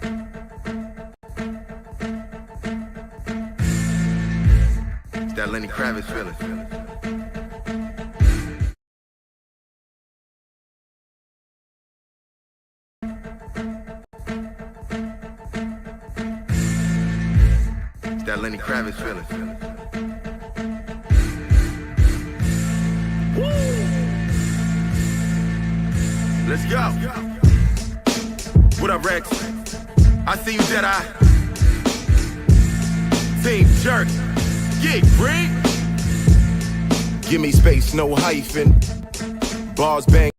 It's that Lenny Kravitz feeling. It's that Lenny Kravitz feeling. Woo! Let's go. What up, Rex? I see you, Jedi. Team Jerk. Get green. Give me space, no hyphen. Bars bang.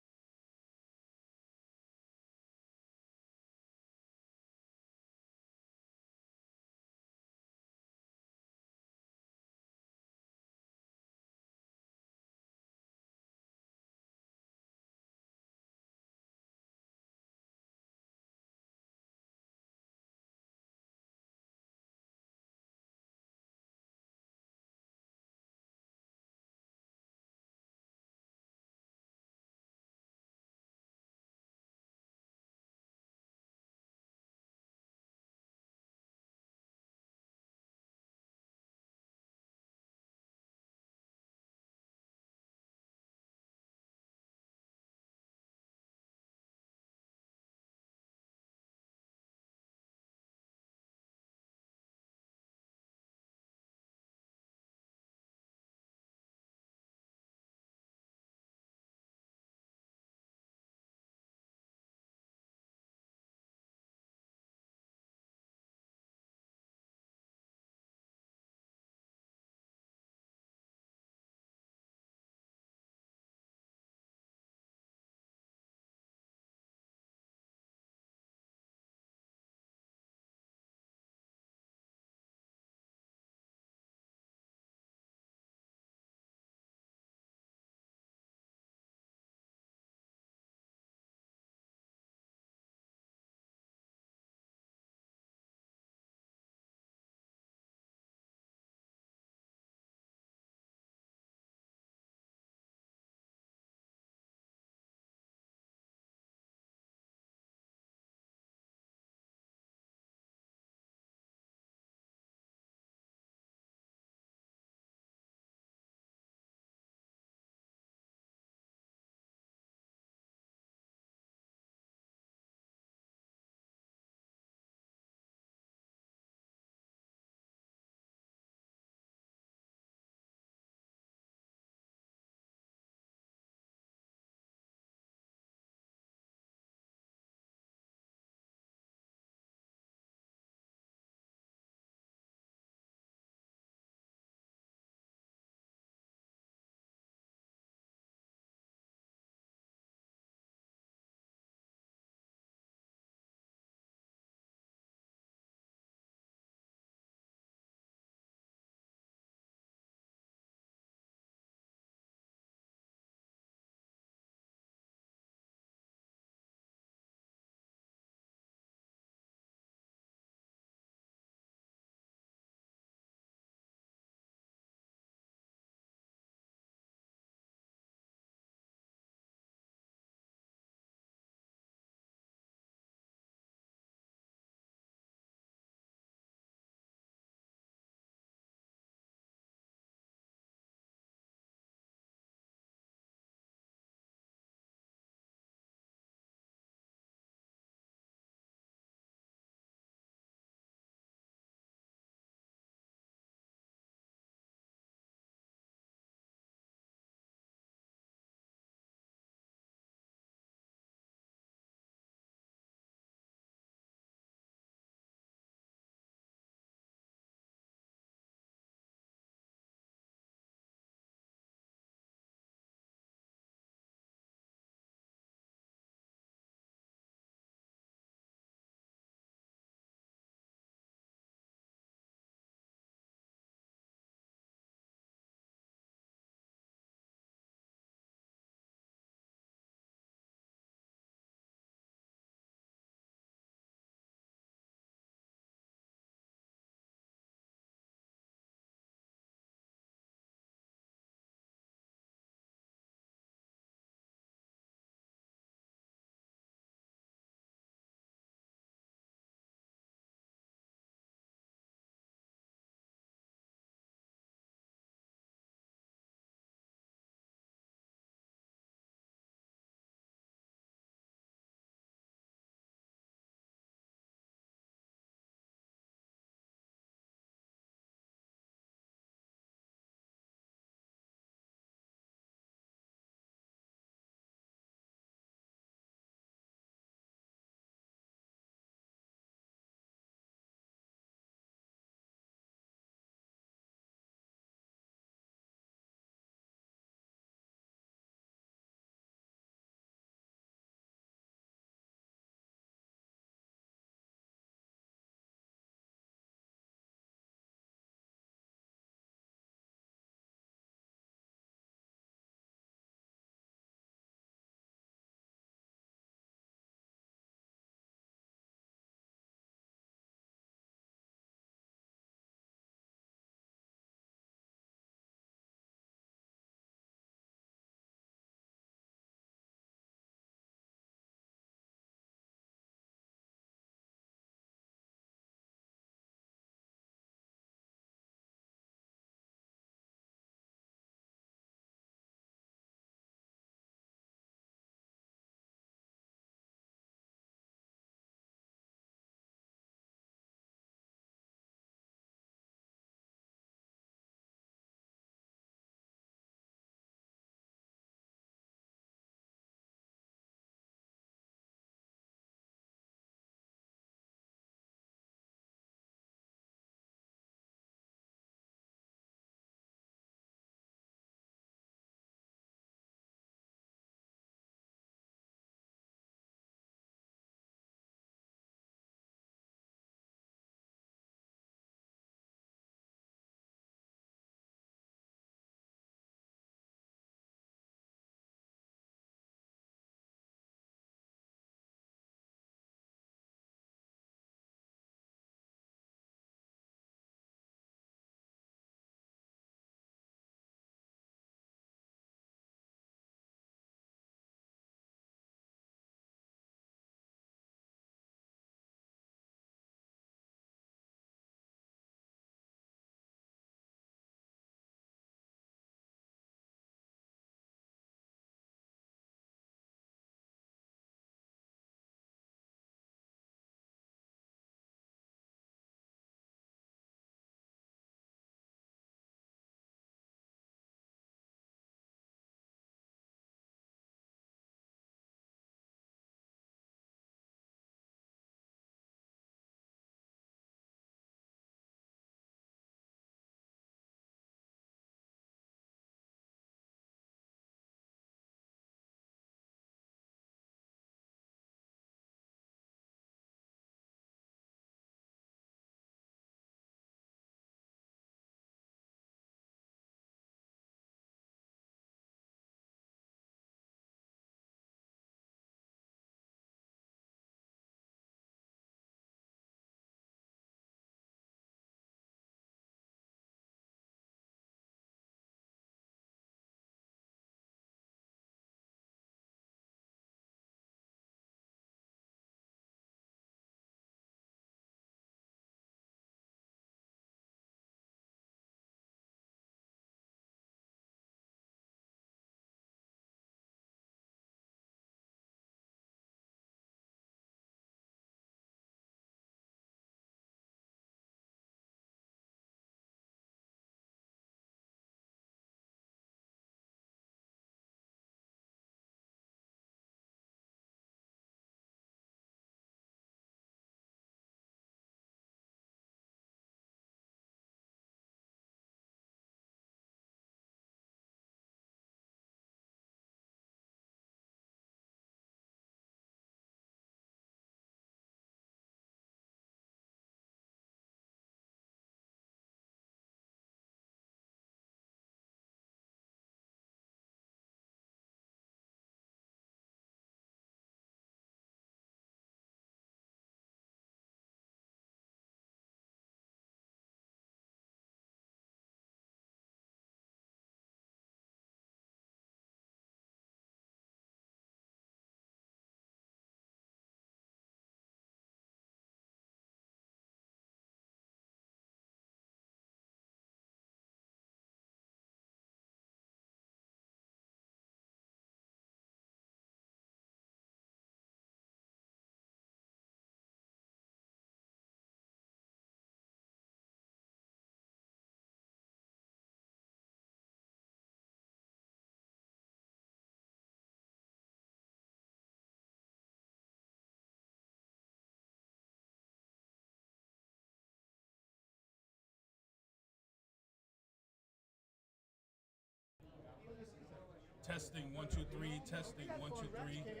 Testing 1 2 3. Testing 1 2 3. Can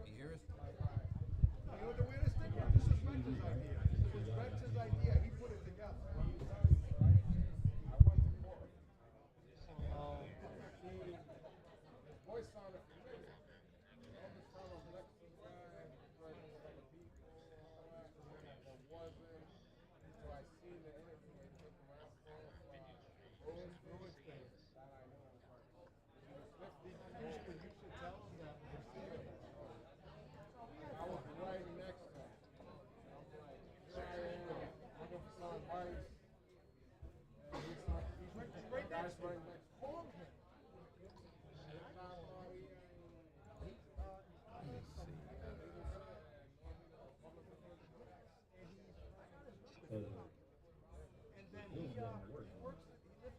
you hear us? You know what the weirdest thing was? This is Rex's idea. It was Rex's idea. He put it together. Voice sounded familiar. All this time I'm next to the guy, right in front of people, all that, but wasn't. So I seen the interview and took the mask off. Ruins things. That I know. You should tell him that we're seeing him. I was right next to him. I'm like, here I am, looking for some advice. And he's right next to him. Call him.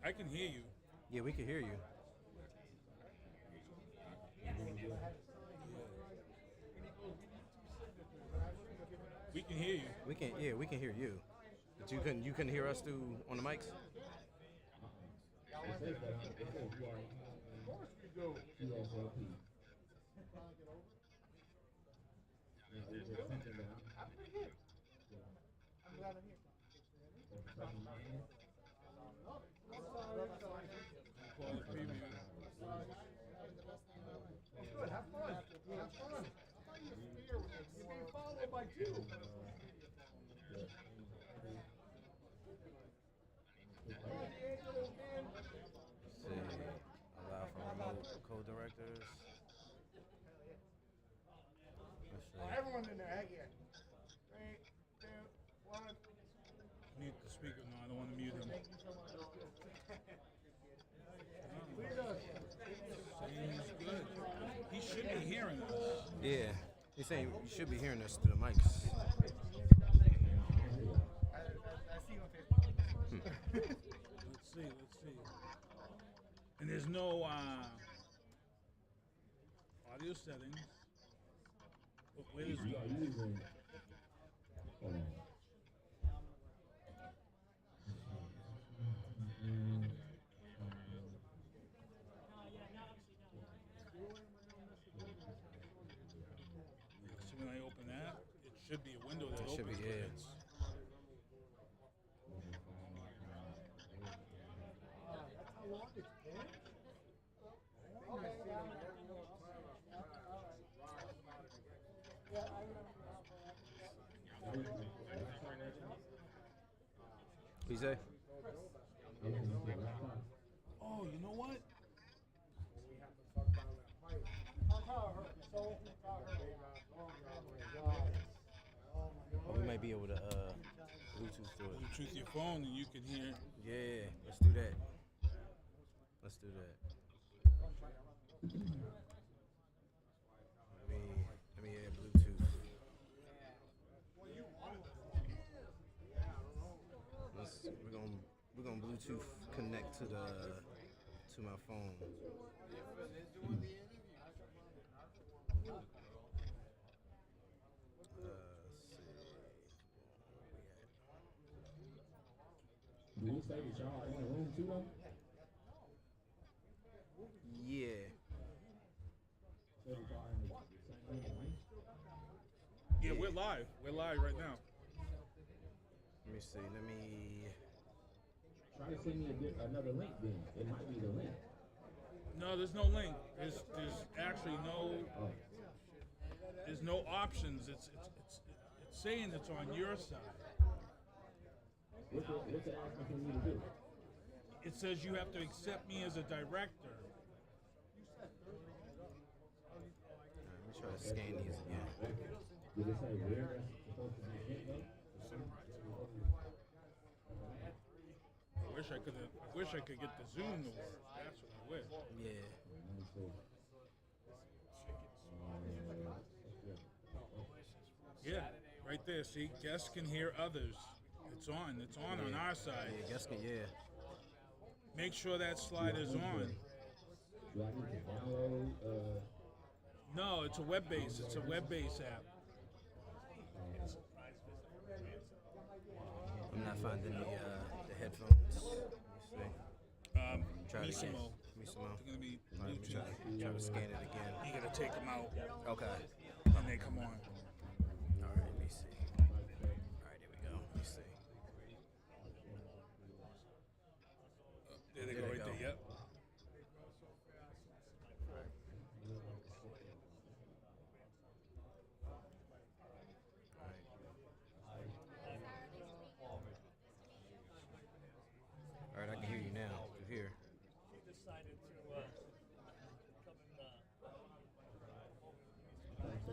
I can hear you. Yeah, we can hear you. We can hear you. We can hear you. But you couldn't hear us through on the mics? Of course we do. TSLP. I'm glad I'm here. Good, have fun. Have fun. You're being followed by two. See, allow for remote co-directors. Let's see. Everyone's in there. Heck yeah. 3, 2, 1. Mute the speaker. No, I don't want to mute him. Seems good. He should be hearing us. Yeah, he's saying you should be hearing us through the mics. I see you on Facebook. Let's see. And there's no audio settings. Where is it? Hold on. So when I open that, it should be a window that It should be, opens. yeah. That's how long it's been? What you say? Oh, you know what? Oh, we might be able to Bluetooth to it. Bluetooth your phone and you can hear. Yeah, let's do that. Let's do that. Let me add Bluetooth. We're gonna Bluetooth connect to my phone. Do we say that y'all in the room too though? Yeah. Say that y'all in the same room, right? Yeah, we're live. We're live right now. Let me see. Let me. Try to send me another link then. It might be the link. No, there's no link. There's actually no. Oh. There's no options. It's saying it's on your side. What's it asking for me to do? It says you have to accept me as a director. Let me try to scan these again. Did it say where that's supposed to be sent though? I wish I could get the Zoom to work. That's what I wish. Yeah. Let me see. Yeah, right there. See, guests can hear others. It's on. It's on our side. Yeah, guess yeah. Make sure that slide is on. Do I need to download? No, it's a web-based. It's a web-based app. I'm not finding the headphones. Let me see. Try it again. Missimo. Missimo. They're gonna be All right, let me Bluetooth. try to scan it again. You gotta take them out, Okay. and they come on. All right, let me see. All right, there we go. Let me see. There they go, There right they there. go. Yep. All right, I can hear you now. You hear?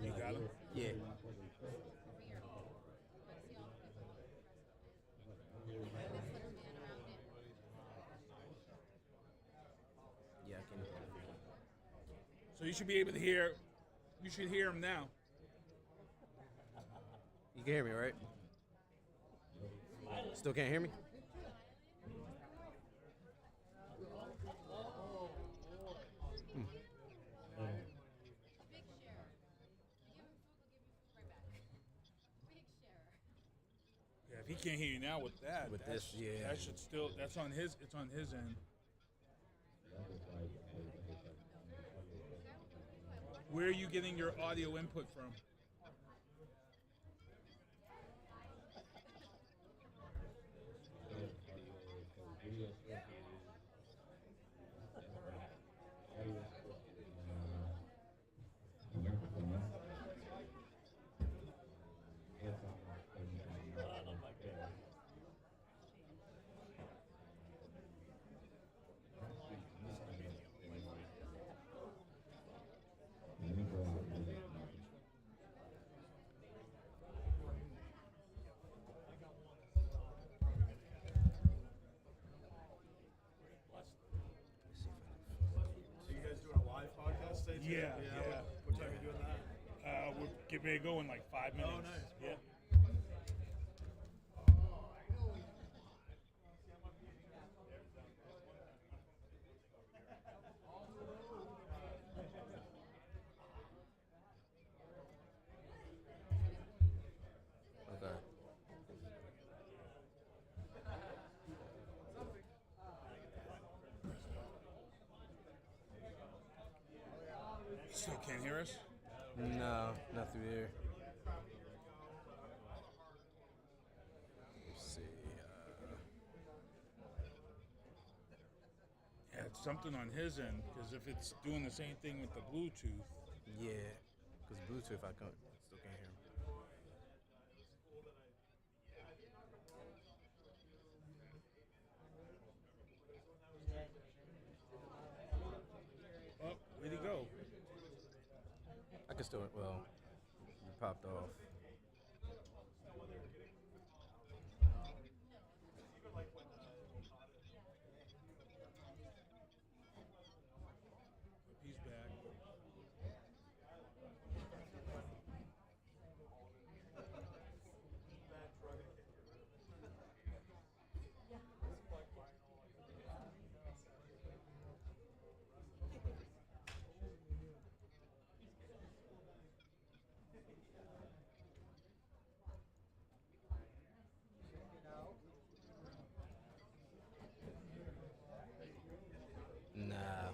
You got them. Yeah. Yeah, I can. So you should be able to hear. You should hear them now. You can hear me, right? Still can't hear me? Yeah, if he can't hear you now with that, With that's- this, yeah. that should still. That's on his. It's on his end. Where are you getting your audio input from? Are you guys doing a live podcast today? too? Yeah. What time are you doing that? We're getting ready to go in like 5 minutes. Oh, nice. Yeah. Okay. Still can't hear us? No, not through there. Let's see. Yeah, it's something on his end because if it's doing the same thing with the Bluetooth, Yeah, because Bluetooth, I still can't hear him. oh, where'd he go? I can still, well, you popped off. He's back. Nah.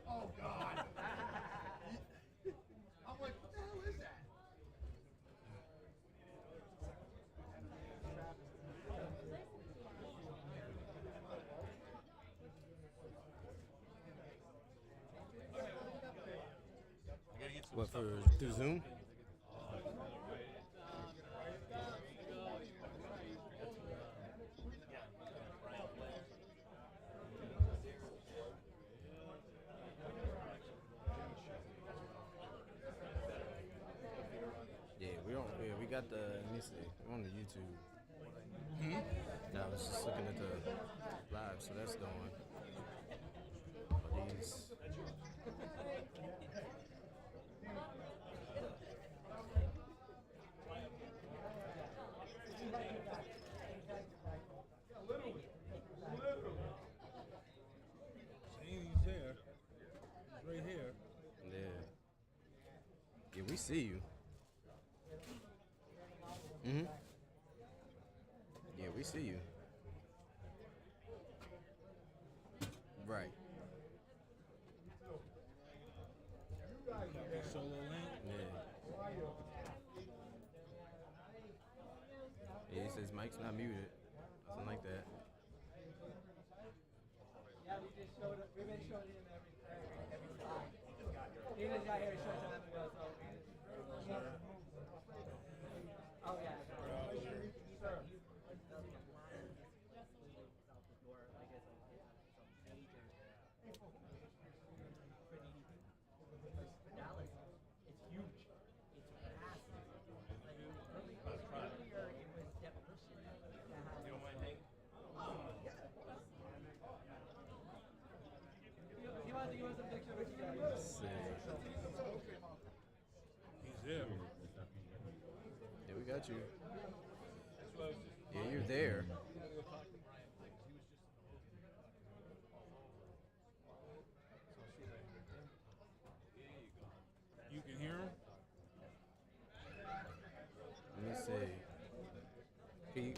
Oh God! I'm like, what the hell is that? What, through Zoom? Yeah, we got the, let me see, we're on the YouTube. Yeah, I was just looking at the live, so that's going. These. Saying he's there. He's right here. Yeah. Yeah, we see you. Mm-hmm. We see you. Right. Copy solo link. Yeah. Yeah, he says Mike's not muted. Something like that. Yeah, we just showed up. We've been showing him every slide. He just got here a short time ago, so we just. Oh yeah. Dallas, it's huge. It's massive. Like earlier, it was demolition. You don't mind taking? He wants to give us a picture with you guys. He's there. Yeah, we got you. Yeah, you're there. You can hear him? Let me see.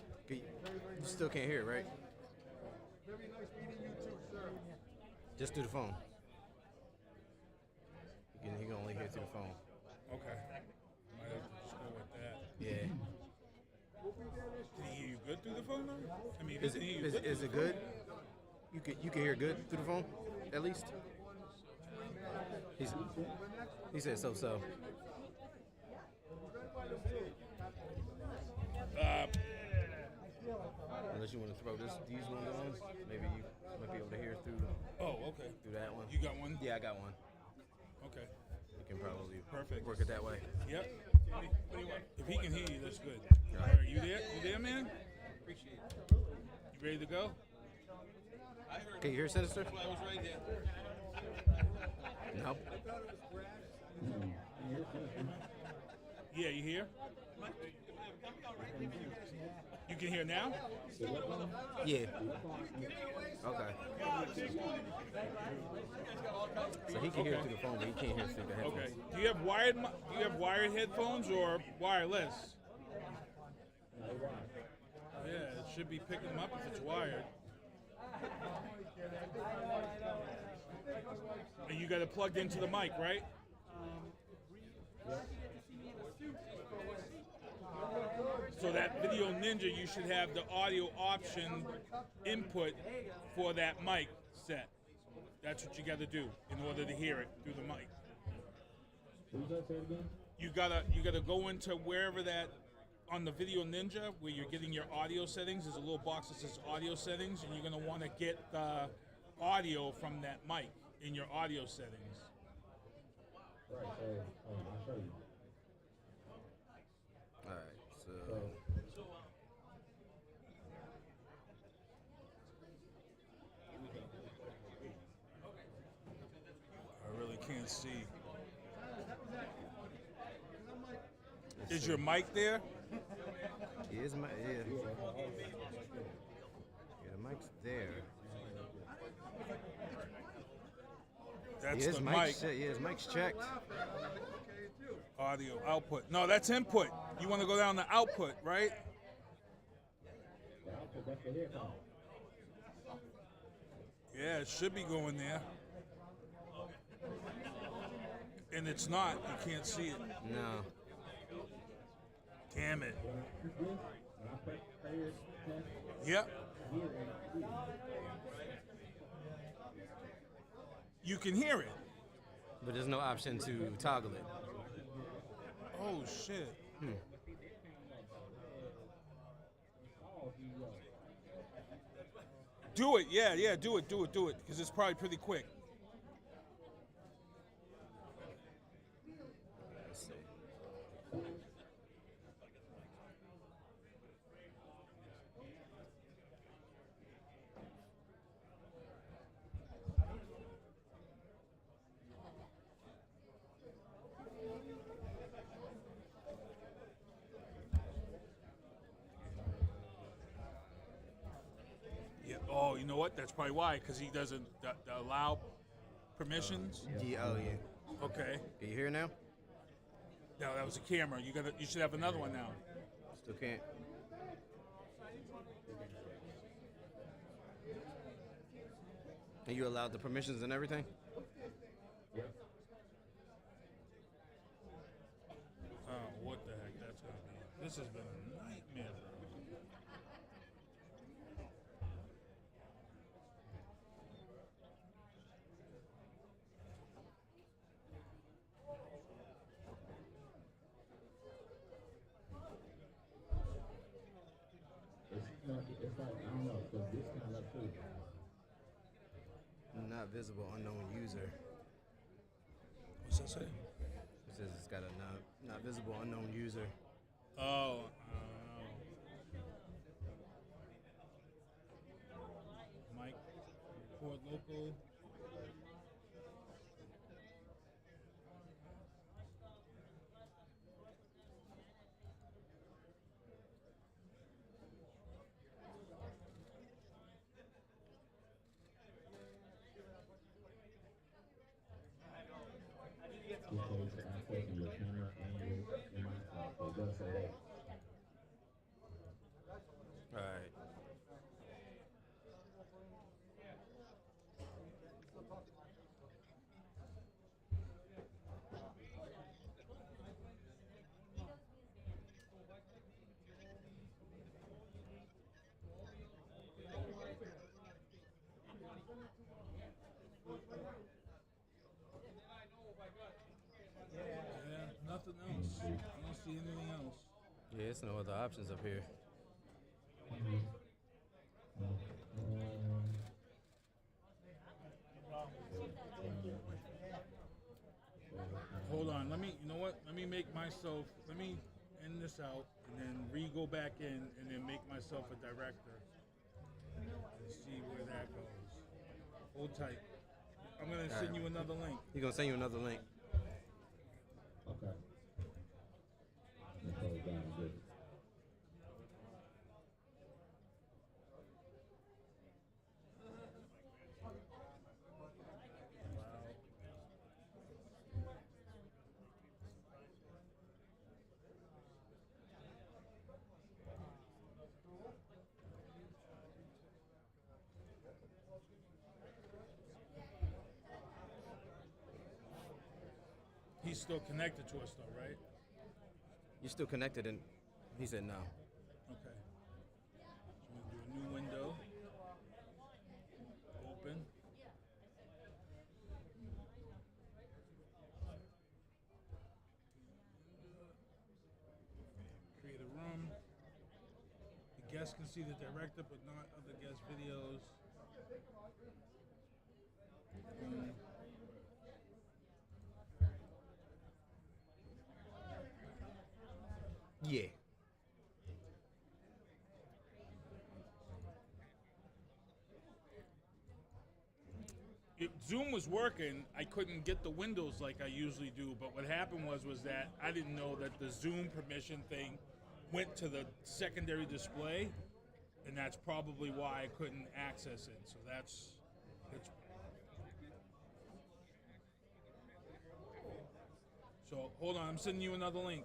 You still can't hear it, right? Very nice meeting you too, sir. Just through the phone. He can only hear through the phone. Okay. Might have to just go with that. Yeah. Can he hear you good through the phone though? I mean, Is can he hear you it, good is it good? You can hear good through the phone, at least. He said so. Unless you want to throw these ones on, maybe you might be able to hear through okay. through that one. You got one? Yeah, I got one. Okay. You can probably Perfect. work it that way. Yep. What do you want? If he can hear you, that's good. All right, you there? You there, man? Appreciate it. You ready to go? Can you hear Sinister? I was right there. No. Yeah, you hear? You can hear now? Yeah. Okay. So he can hear through the phone, but he can't hear through the headphones. Okay. Do you have wired headphones or wireless? Yeah, it should be picking them up if it's wired. And you got it plugged into the mic, right? So that Video Ninja, you should have the audio option input for that mic set. That's what you got to do in order to hear it through the mic. You gotta go into wherever that on the Video Ninja where you're getting your audio settings. There's a little box that says audio settings, and you're gonna want to get the audio from that mic in your audio settings. Right, so I'll show you. All right. So I really can't see. Is your mic there? yeah, the mic's there. That's His the mic's mic. his mic's checked. Audio output. No, that's input. You want to go down to output, right? That's the headphone. Yeah, it should be going there. And it's not. You can't see it. No. Damn it. When I press player test, Yep. here and see. You can hear it. But there's no option to toggle it. Oh, shit. Do it. Yeah, do it. Because it's probably pretty quick. Let's see. Yeah. Oh, you know what? That's probably why. Because he doesn't allow permissions. Yeah. Oh yeah. Okay. Can you hear now? No, that was a camera. You should have another one now. Still can't. And you allowed the permissions and everything? Yep. Oh, what the heck that's gonna be. This has been a nightmare, bro. It's like, I don't know, because this kind of too. Not visible unknown user. What's that say? It says it's got a not visible unknown user. Oh, Mike, report local. It shows the access on your camera and your microphone. So it does say that. All right. Yeah, nothing else. I don't see anything else. Yeah, it's no other options up here. Hold on, let me, you know what? Let me make myself, let me end this out and then re-go back in and then make myself a director and see where that goes. Hold tight. I'm going to send you another link. He's gonna send you another link. Okay. Let's hold down good. He's still connected to us though, right? You're still connected, and he said no. Okay. So I'm going to do a new window. Open. Create a room. The guests can see the director, but not other guest videos. Boom. Yeah. Zoom was working. I couldn't get the windows like I usually do, but what happened was that I didn't know that the Zoom permission thing went to the secondary display, and that's probably why I couldn't access it. So it's. So hold on, I'm sending you another link.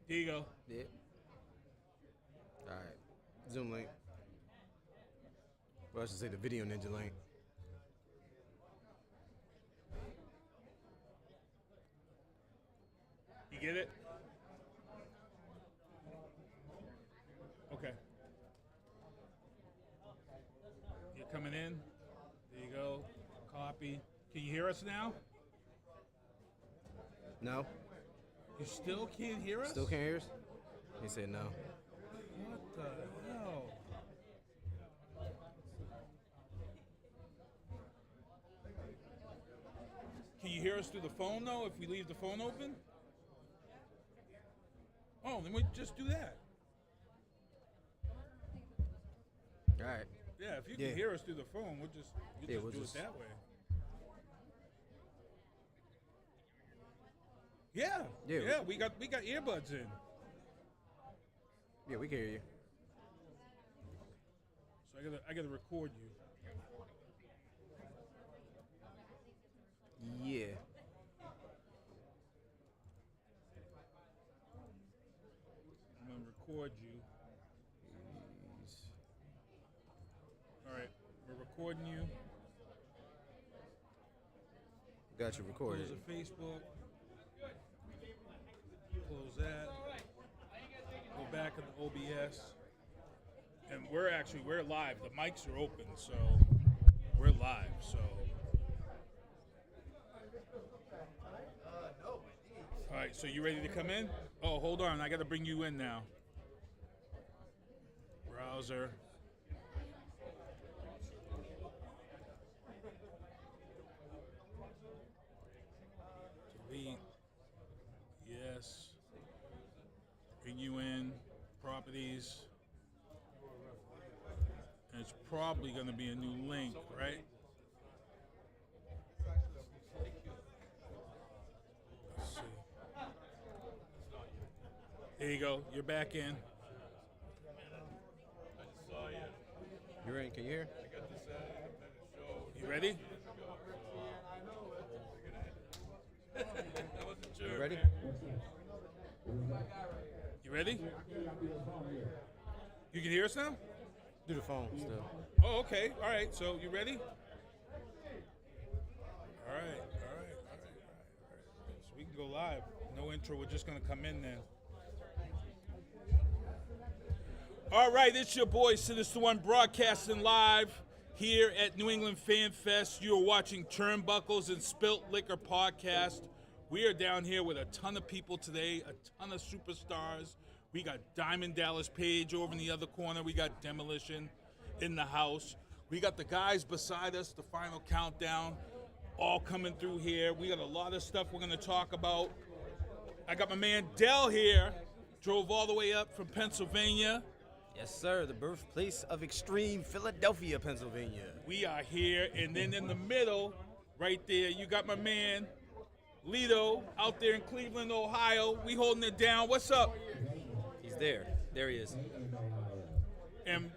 Here you go. Yeah. All right. Zoom link. Well, I should say the Video Ninja link. You get it? Okay. You're coming in. There you go. Copy. Can you hear us now? No? You still can't hear us? Still can't hear us? He said no. What the hell? Can you hear us through the phone, though, if we leave the phone open? Oh, then we just do that. All right. Yeah, if you can Yeah. hear us through the phone, we'll just we'll do just- it that way. Yeah, Yeah. yeah, we got earbuds in. Yeah, we can hear you. So I gotta record you. Yeah. I'm gonna record you. All right, we're recording you. Got you recorded. Close the Facebook. Close that. Go back in the OBS. And we're live. The mics are open, so we're live. So. All right, so you ready to come in? Oh, hold on. I got to bring you in now. Browser. Delete. Yes. Bring you in. Properties. And it's probably going to be a new link, right? Let's see. There you go. You're back in. You're in. Can you hear? You ready? You ready? You ready? You can hear us now? Do the phone still. Oh, okay. All right. So you ready? All right. So we can go live. No intro. We're just gonna come in then. All right. It's your boy Sinista1 broadcasting live here at New England Fanfest. You are watching Turnbuckles and Spilt Liquor podcast. We are down here with a ton of people today, a ton of superstars. We got Diamond Dallas Page over in the other corner. We got Demolition in the house. We got the guys beside us, the final countdown, all coming through here. We got a lot of stuff we're going to talk about. I got my man Dell here, drove all the way up from Pennsylvania. Yes, sir. The birthplace of extreme Philadelphia, Pennsylvania. We are here, and then in the middle, right there, you got my man Lito out there in Cleveland, Ohio. We holding it down. What's up? He's there. There he is. And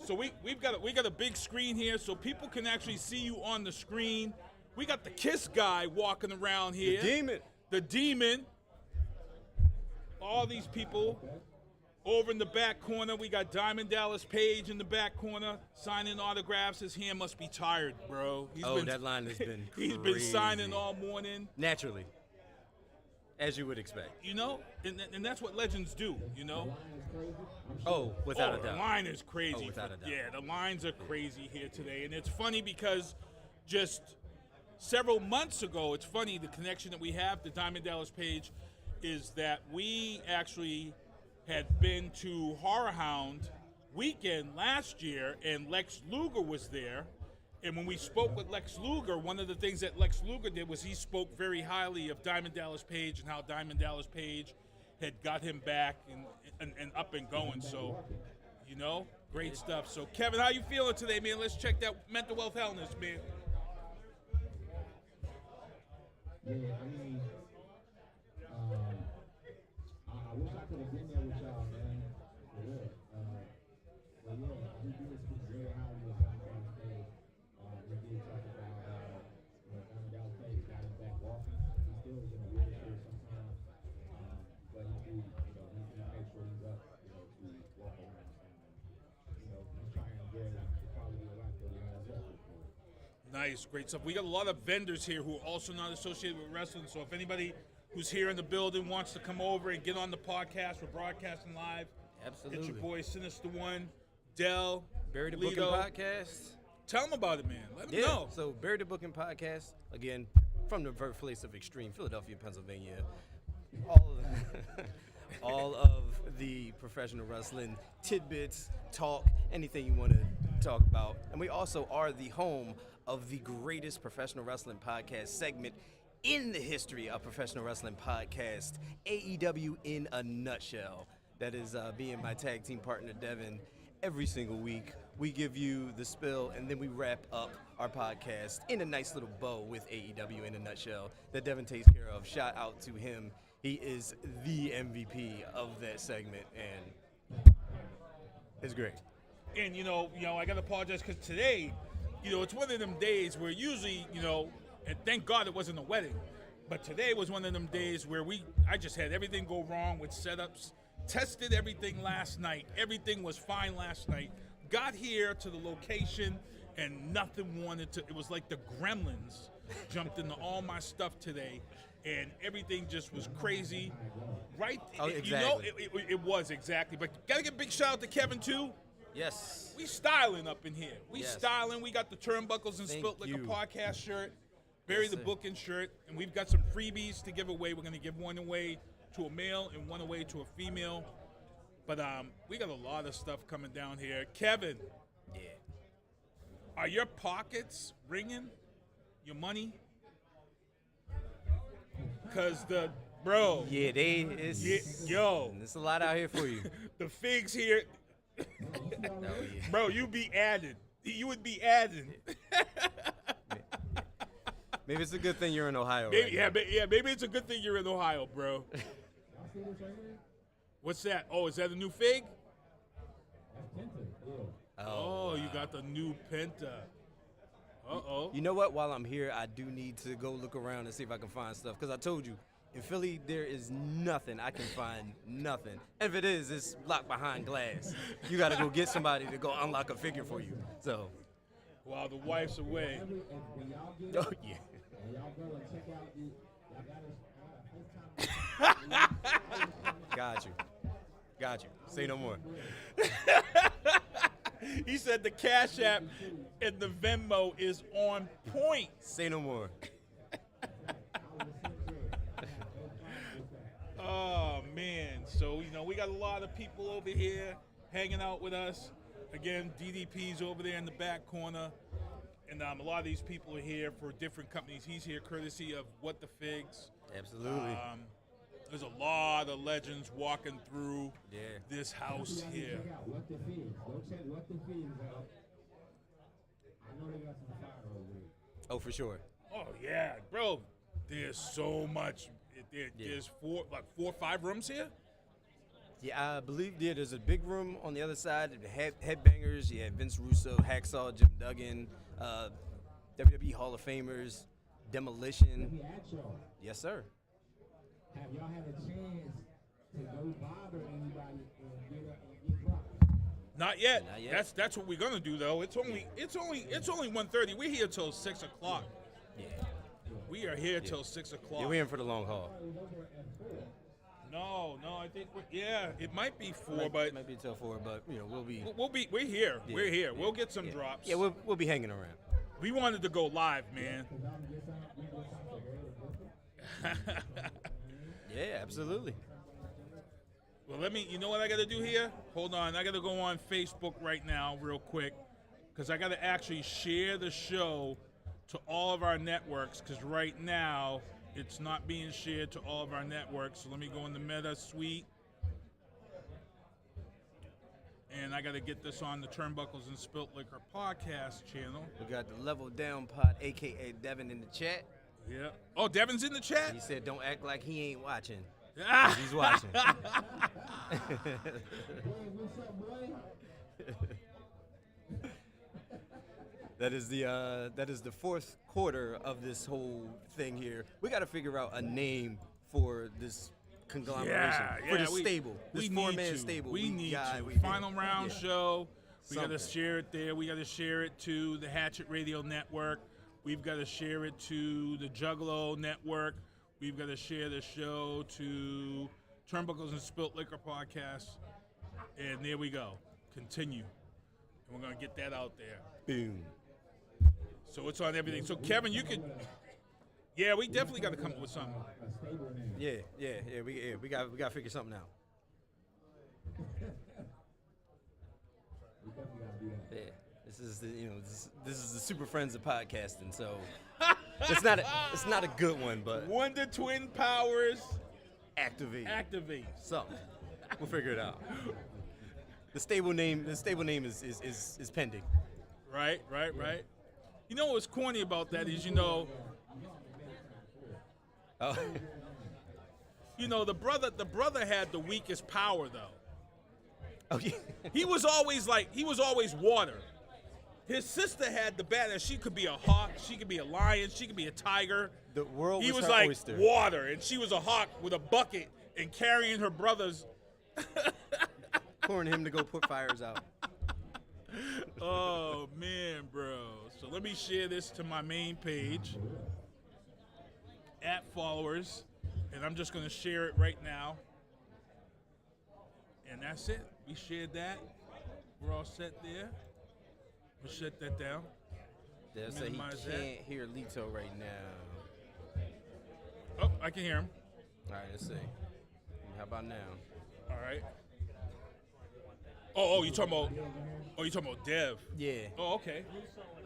so we got a big screen here, so people can actually see you on the screen. We got the Kiss guy walking around here. The demon. The demon. All these people. Over in the back corner, we got Diamond Dallas Page in the back corner signing autographs. His hand must be tired, bro. That line has been He's crazy. been signing all morning. Naturally. As you would expect. You know? And that's what legends do, you know? Oh, without a doubt. The line is crazy. Oh, without a doubt. Yeah, the lines are crazy here today. And it's funny because just several months ago, it's funny, the connection that we have to Diamond Dallas Page is that we actually had been to Horror Hound weekend last year, and Lex Luger was there. And when we spoke with Lex Luger, one of the things that Lex Luger did was he spoke very highly of Diamond Dallas Page and how Diamond Dallas Page had got him back and up and going. So, you know, great stuff. So, Kevin, how you feeling today, man? Let's check that mental health wellness, man. Yeah, I mean, I wish I could have been there with y'all, man. For real. But yeah, he did speak very highly of Diamond Dallas Page. We did talk about, Diamond Dallas Page got him back walking. He still was in a wheelchair sometimes. But he makes sure he's up, to walk around. He's trying to get the quality of life that we have left for. Nice, great stuff. We got a lot of vendors here who are also not associated with wrestling. So if anybody who's here in the building wants to come over and get on the podcast, we're broadcasting live. Absolutely. It's your boy Sinista1, Dell, Bury the Lito. Booking Podcast. Tell them about it, man. Let them know. So Bury the Booking Podcast, again, from the birthplace of extreme Philadelphia, Pennsylvania. All of the professional wrestling tidbits, talk, anything you want to talk about. And we also are the home of the greatest professional wrestling podcast segment in the history of professional wrestling podcast, AEW in a nutshell. That is me and my tag team partner, Devin. Every single week, we give you the spill, and then we wrap up our podcast in a nice little bow with AEW in a nutshell that Devin takes care of. Shout out to him. He is the MVP of that segment, and It's great. And I gotta apologize because today, it's one of them days where usually, and thank God it wasn't a wedding, but today was one of them days where I just had everything go wrong with setups, tested everything last night, everything was fine last night, got here to the location, and nothing wanted to. It was like the gremlins jumped into all my stuff today, and everything just was crazy. Right? Oh, exactly. It was exactly. But gotta give a big shout out to Kevin too. Yes. We styling up in here. We Yes. styling. We got the Turnbuckles and Thank Spilt Liquor you. podcast shirt, Barry Yes, the sir. Booking shirt, and we've got some freebies to give away. We're gonna give one away to a male and one away to a female. But we got a lot of stuff coming down here. Kevin, Yeah. are your pockets ringing? Your money? Cause bro, Yeah, it's it's a lot out here for you. the figs here, Oh, yeah. bro. You be added. You would be added. Maybe it's a good thing you're in Ohio. Maybe, right now. maybe it's a good thing you're in Ohio, bro. What's that? Oh, is that a new fig? Oh, you got the new Penta. Uh-oh. You know what? While I'm here, I do need to go look around and see if I can find stuff. Because I told you, in Philly, there is nothing. I can find nothing. And if it is, it's locked behind glass. You got to go get somebody to go unlock a figure for you. So, While the wife's away. oh, yeah. Got you. Say no more. He said the Cash App and the Venmo is on point. Say no more. Oh, man. So, we got a lot of people over here hanging out with us. Again, DDP's over there in the back corner. And a lot of these people are here for different companies. He's here courtesy of What the Figs. Absolutely. There's a lot of legends walking through Yeah. this house here. What the fees? Go check what the fees are. I know they got some fire over there. Oh, for sure. Oh, yeah, bro. There's so much. There's four or five rooms here? Yeah, I believe there's a big room on the other side. Headbangers, you had Vince Russo, Hacksaw, Jim Duggan, WWE Hall of Famers, Demolition. Let me ask y'all, Yes, sir. have y'all had a chance to go bother anybody and get dropped? Not yet. Not yet. That's what we're gonna do though. It's only 1:30. We're here till 6 o'clock. Yeah. We are here till 6 o'clock. Yeah, we're in for the long haul. No, I think it might be 4, but Might be till 4, but we'll be. we're here. Yeah, We're here. yeah, We'll get some yeah. drops. Yeah, we'll be hanging around. We wanted to go live, man. Yeah, absolutely. Well, you know what I got to do here? Hold on. I got to go on Facebook right now real quick because I got to actually share the show to all of our networks because right now it's not being shared to all of our networks. So let me go in the Meta Suite. And I got to get this on the Turnbuckles and Spilt Liquor podcast channel. We got the Level Down Pod, a.k.a. Devin, in the chat. Yeah. Oh, Devin's in the chat? He said, don't act like he ain't watching. Ah! He's watching. That is the fourth quarter of this whole thing here. We got to figure out a name for this conglomeration, for this stable, this four-man stable. We need to. We Final round show. We got to Something. share it there. We got to share it to the Hatchet Radio Network. We've got to share it to the Juggalo Network. We've got to share the show to Turnbuckles and Spilt Liquor podcast. And there we go. Continue. And we're going to get that out there. Boom. So it's on everything. So, Kevin, you could. Yeah, we definitely got to come up with something. Yeah. We got to figure something out. Yeah. This is this is the Super Friends of podcasting. So it's not a good one, but Wonder Twin Powers activate. Something. We'll figure it out. The stable name is pending. Right. You know what's corny about that is, Oh. the brother had the weakest power though. Oh yeah. He was always water. His sister had the bad that she could be a hawk, she could be a lion, she could be a tiger. The world He was was her like oyster. water, and she was a hawk with a bucket and carrying her brothers. Pouring him to go put fires out. Oh man, bro. So let me share this to my main page at followers, and I'm just gonna share it right now. And that's it. We shared that. We're all set there. We'll shut that down. They'll say he Minimize can't that. hear Lito right now. Oh, I can hear him. All right, let's see. How about now? All right. Oh, you talking about Dev? Yeah. Oh, okay.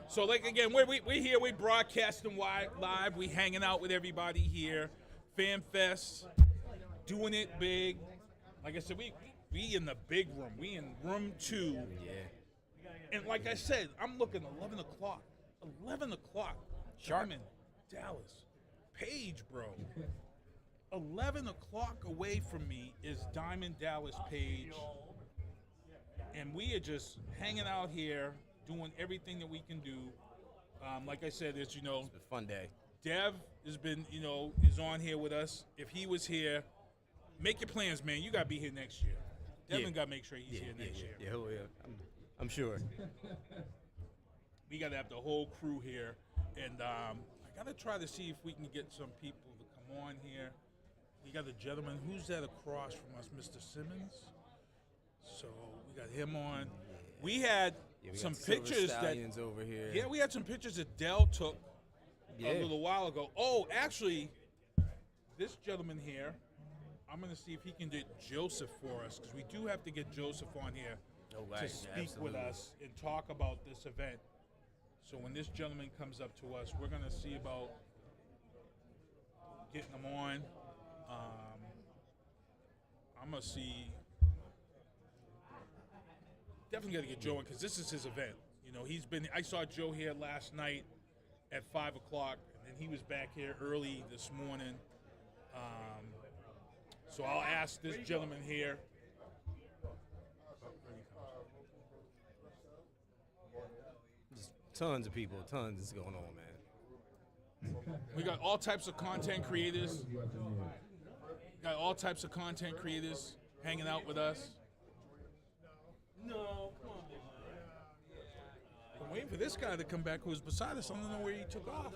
So, like, again, we're here, we broadcasting live, we hanging out with everybody here. Fanfest, doing it big. Like I said, we in the big room. We in room 2. Yeah. And like I said, I'm looking 11 o'clock. 11 o'clock. Sharp. I'm in Dallas. Page, bro. 11 o'clock away from me is Diamond Dallas Page. And we are just hanging out here, doing everything that we can do. Like I said, it's, It's been a fun day. Dev has been, is on here with us. If he was here, make your plans, man. You got to be here next year. Devin got to make sure he's here next year. Yeah, I'm sure. We got to have the whole crew here. And I got to try to see if we can get some people to come on here. We got a gentleman. Who's that across from us? Mr. Simmons? So we got him on. We had We some got Silver pictures that Stallions over here. Yeah, we had some pictures that Dell took Yeah. a little while ago. Oh, actually, this gentleman here, I'm going to see if he can get Joseph for us, because we do have to get Joseph on here to speak with us and talk about this event. So when this gentleman comes up to us, we're going to see about getting him on. I'm going to see. Definitely got to get Joe in, because this is his event. I saw Joe here last night at 5 o'clock, and then he was back here early this morning. So I'll ask this gentleman here. Just tons of people, tons is going on, man. We got all types of content creators. Got all types of content creators hanging out with us. No, come on, big man. I'm waiting for this guy to come back who was beside us. I don't know where he took off.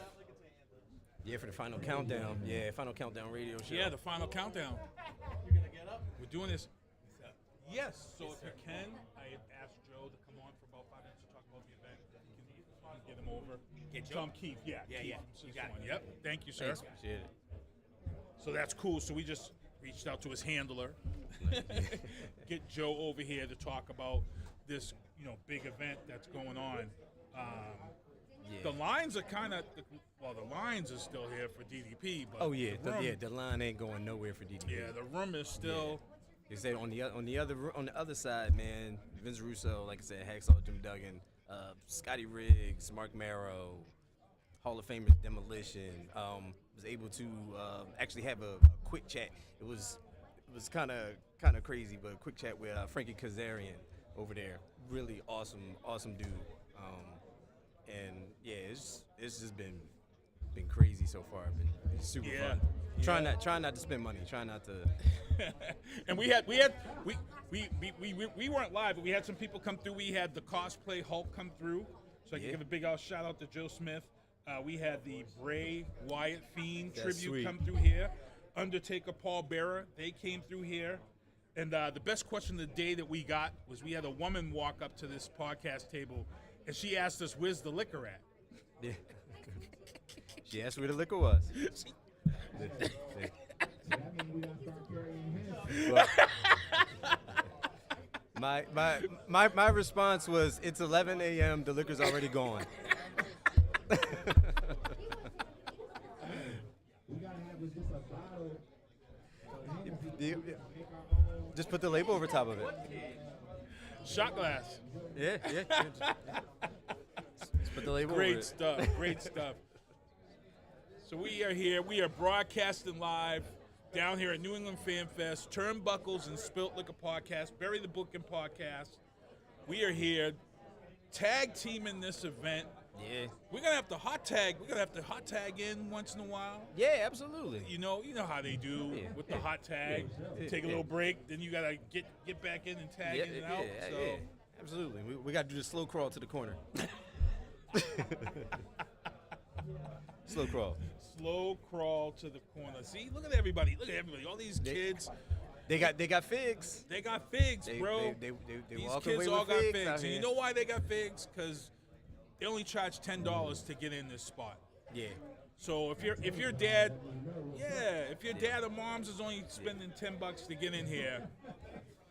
Yeah, for the final countdown. Yeah, final countdown radio show. Yeah, the final countdown. You're going to get up? We're doing this. Yes, so if you can, I had asked Joe to come on for about 5 minutes to talk about the event. You can get him over. Get Joe? Tom Keith, yeah. Yeah. You got it. Yep, thank you, sir. Thanks, appreciate it. So that's cool. So we just reached out to his handler, get Joe over here to talk about this, big event that's going on. The lines are the lines are still here for DDP, but Oh yeah, the room, the line ain't going nowhere for DDP. yeah, the room is still. They say on the other side, man, Vince Russo, like I said, Hacksaw Jim Duggan, Scotty Riggs, Mark Marrow, Hall of Famers Demolition, was able to actually have a quick chat. It was kind of crazy, but a quick chat with Frankie Kazarian over there. Really awesome dude. And yeah, it's just been crazy so far. Been super fun. Trying not to spend money. Trying not to. And we weren't live, but we had some people come through. We had the cosplay Hulk come through, so I can give a big shout out to Joe Smith. We had the Bray Wyatt Fiend That's tribute sweet. come through here. Undertaker Paul Bearer, they came through here. And the best question of the day that we got was we had a woman walk up to this podcast table, and she asked us, "Where's the liquor at?" Yeah. She asked where the liquor was. My response was, it's 11 a.m. The liquor's already gone. Just put the label over top of it. Shot glass. Yeah. Just put the label over Great it. stuff. Great stuff. So we are here. We are broadcasting live down here at New England Fan Fest, Turnbuckles and Spilt Liquor Podcast, Bury the Booking Podcast. We are here, tag teaming this event. Yeah. We're gonna have to hot tag. We're gonna have to hot tag in once in a while. Yeah, absolutely. You know how they do with the hot tag. Take a little break, then you gotta get back in and tag in and out. So. Yeah. Absolutely. We got to do the slow crawl to the corner. Slow crawl. Slow crawl to the corner. See, look at everybody. Look at everybody. All these kids. They got figs. They got figs, bro. They These walk kids away all with got figs figs. out And here. you know why they got figs? Because they only charge $10 to get in this spot. Yeah. So if your dad or mom's is only spending $10 to get in here,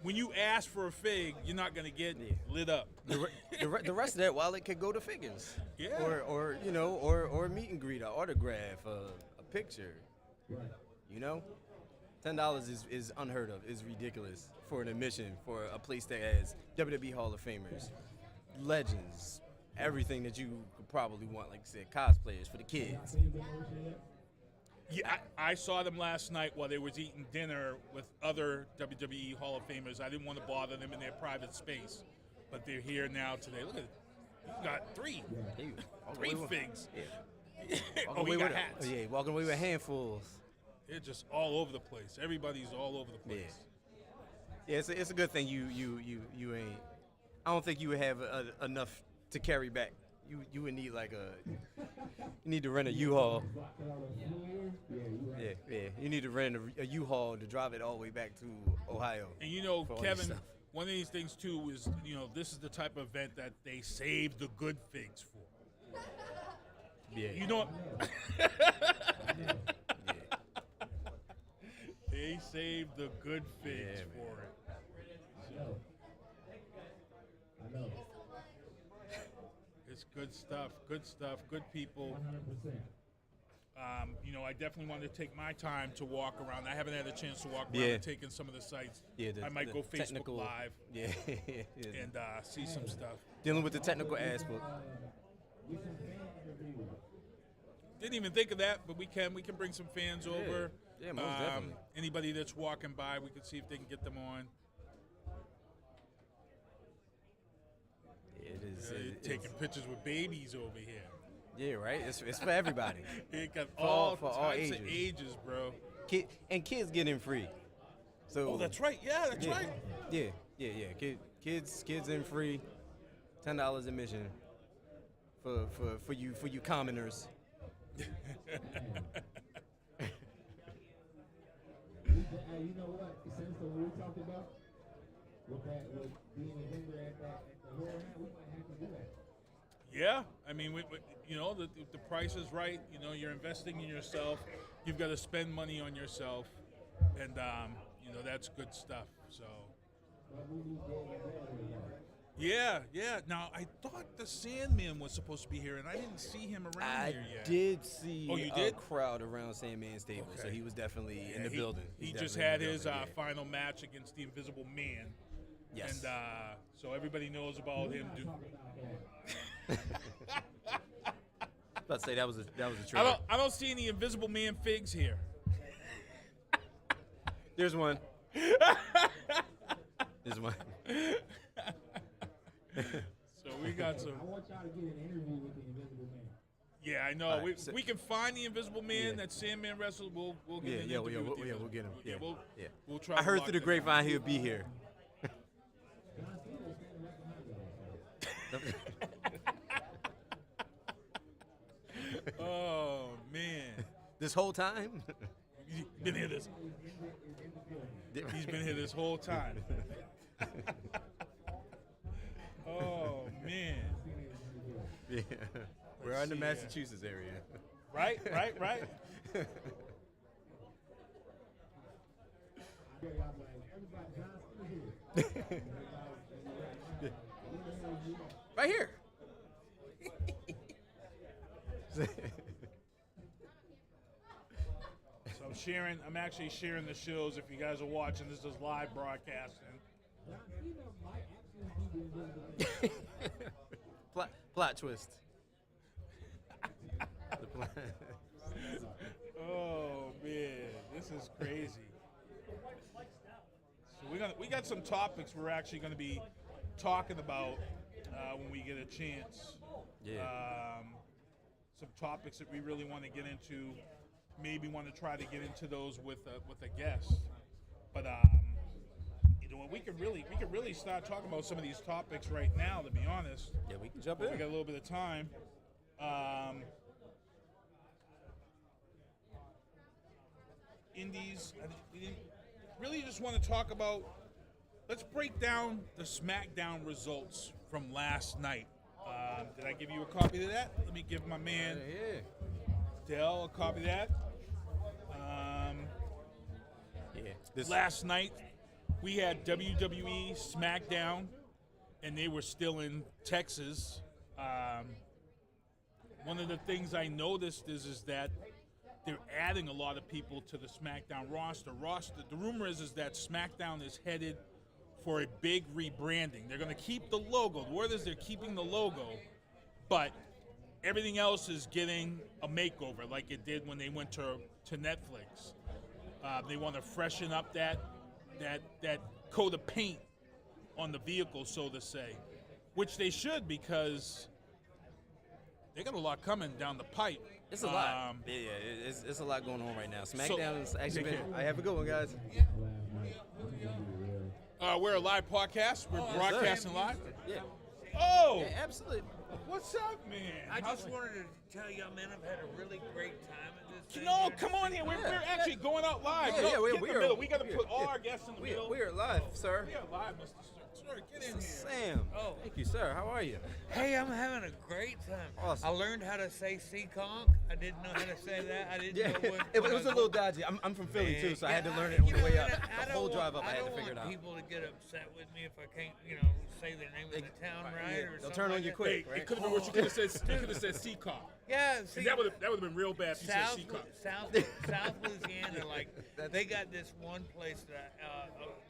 when you ask for a fig, you're not gonna get lit up. The rest of that wallet could go to figures. Yeah. Or a meet and greet, an autograph, a picture. You know, $10 is unheard of. Is ridiculous for an admission for a place that has WWE Hall of Famers, legends, everything that you could probably want. Like I said, cosplayers for the kids. Yeah, I saw them last night while they was eating dinner with other WWE Hall of Famers. I didn't want to bother them in their private space, but they're here now today. Look at it. You got three figs. Yeah. Oh, we got hats. Yeah, walking away with handfuls. They're just all over the place. Everybody's all over the place. Yeah, it's a good thing you ain't. I don't think you would have enough to carry back. You would need you need to rent a U-Haul. Yeah. You need to rent a U-Haul to drive it all the way back to Ohio. And you know, for all Kevin, this stuff. one of these things too is, this is the type of event that they save the good figs for. Yeah. You know, they save the good figs for it. I know. It's good stuff, good people. I definitely want to take my time to walk around. I haven't had a chance to walk around and take in some of the sites. Yeah, I might go Facebook technical, Live and see some stuff. Dealing with the technical aspect. Didn't even think of that, but we can bring some fans over. Yeah, most definitely. Anybody that's walking by, we can see if they can get them on. It is. Taking pictures with babies over here. Yeah, right. It's for everybody. It got For all all types ages. of ages, bro. Kids get in free. So. Oh, that's right. Yeah, that's right. Yeah. Kids in free. $10 admission for you commoners. You know what? Since what we talked about, with being a vendor at the Horror Night, we might have to do that. Yeah, I mean, the price is right. You're investing in yourself. You've got to spend money on yourself, and that's good stuff. So. Yeah. Now I thought the Sandman was supposed to be here, and I didn't see him around here yet. I did see you did? a crowd around Sandman's table, so he was definitely in the building. He He's just definitely had in his the building, final match against the Invisible Man. Yes. And so everybody knows about him. Let's say that was a trailer. I don't see any Invisible Man figs here. There's one. There's one. So we got some. I want y'all to get an interview with the Invisible Man. Yeah, I know. All right, We can find the Invisible Man that Sandman wrestled. We'll get an interview with the we'll get him. Yeah, We'll try. I to heard lock through the that grapevine he'll be here. down. Oh man, This whole time? he's been here this. He's been here this whole time. Oh man. Yeah. We're in the Massachusetts area. Right. Right here. So I'm actually sharing the shows. If you guys are watching, this is live broadcasting. Plot twist. Oh man, This is crazy. So we got some topics we're actually going to be talking about when we get a chance. Yeah. Some topics that we really want to get into. Maybe want to try to get into those with a guest. But you know, we could really start talking about some of these topics right now. To be honest. Yeah, we can jump We in. got a little bit of time. Indies. We didn't really just want to talk about. Let's break down the SmackDown results from last night. Did I give you a copy of that? Let me give my man Dell a copy of that. Last night we had WWE SmackDown, and they were still in Texas. One of the things I noticed is that they're adding a lot of people to the SmackDown roster. The rumor is that SmackDown is headed for a big rebranding. They're going to keep the logo. The word is they're keeping the logo, but everything else is getting a makeover like it did when they went to Netflix. They want to freshen up that coat of paint on the vehicle, so to say, which they should, because they got a lot coming down the pipe. It's a lot. It's a lot going on right now. SmackDown has actually been. I have a good one, guys. We're a live podcast. We're broadcasting live. Yeah. Oh, Yeah, absolutely. what's up, man? I just wanted to tell y'all, man, I've had a really great time at this thing. No, come on here. We're actually going out live. Yeah, No, yeah, get in the middle. We got to put all our guests in the middle. We are live, sir. We are live, Mr. Sir. Get in here. Sam. Oh. Thank you, sir. How are you? Hey, I'm having a great time. Awesome. I learned how to say "seaconk." I didn't know how to say that. I didn't Yeah, know what. it was a little dodgy. I'm from Philly too, so I had to learn it you on the know, way up. and The whole drive up, I had to figure it I out. don't want people to get upset with me if I can't, say their name of the town right, Yeah, or they'll something turn on like you that. quick. Hey, Right? it could have been what you could have said. You could have said Seacon. Yeah, see, That would have been real bad if you said Seacon. South Louisiana, like they got this one place that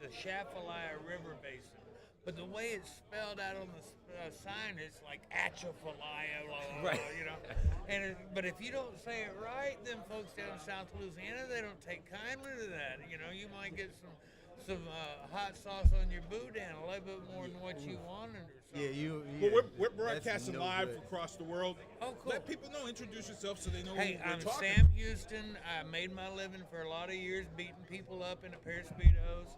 the Chafalaya River Basin. But the way it's spelled out on the sign, it's like Atchafalaya, Right. But if you don't say it right, then folks down in South Louisiana, they don't take kindly to that. You might get some hot sauce on your boudin, a little bit more than what you wanted or something. Yeah, Well, we're that's broadcasting no live good. across the world. Oh, cool. Let people know. Introduce yourself so they know Hey, who we're I'm talking. Sam Houston. I made my living for a lot of years beating people up in a pair of Speedos.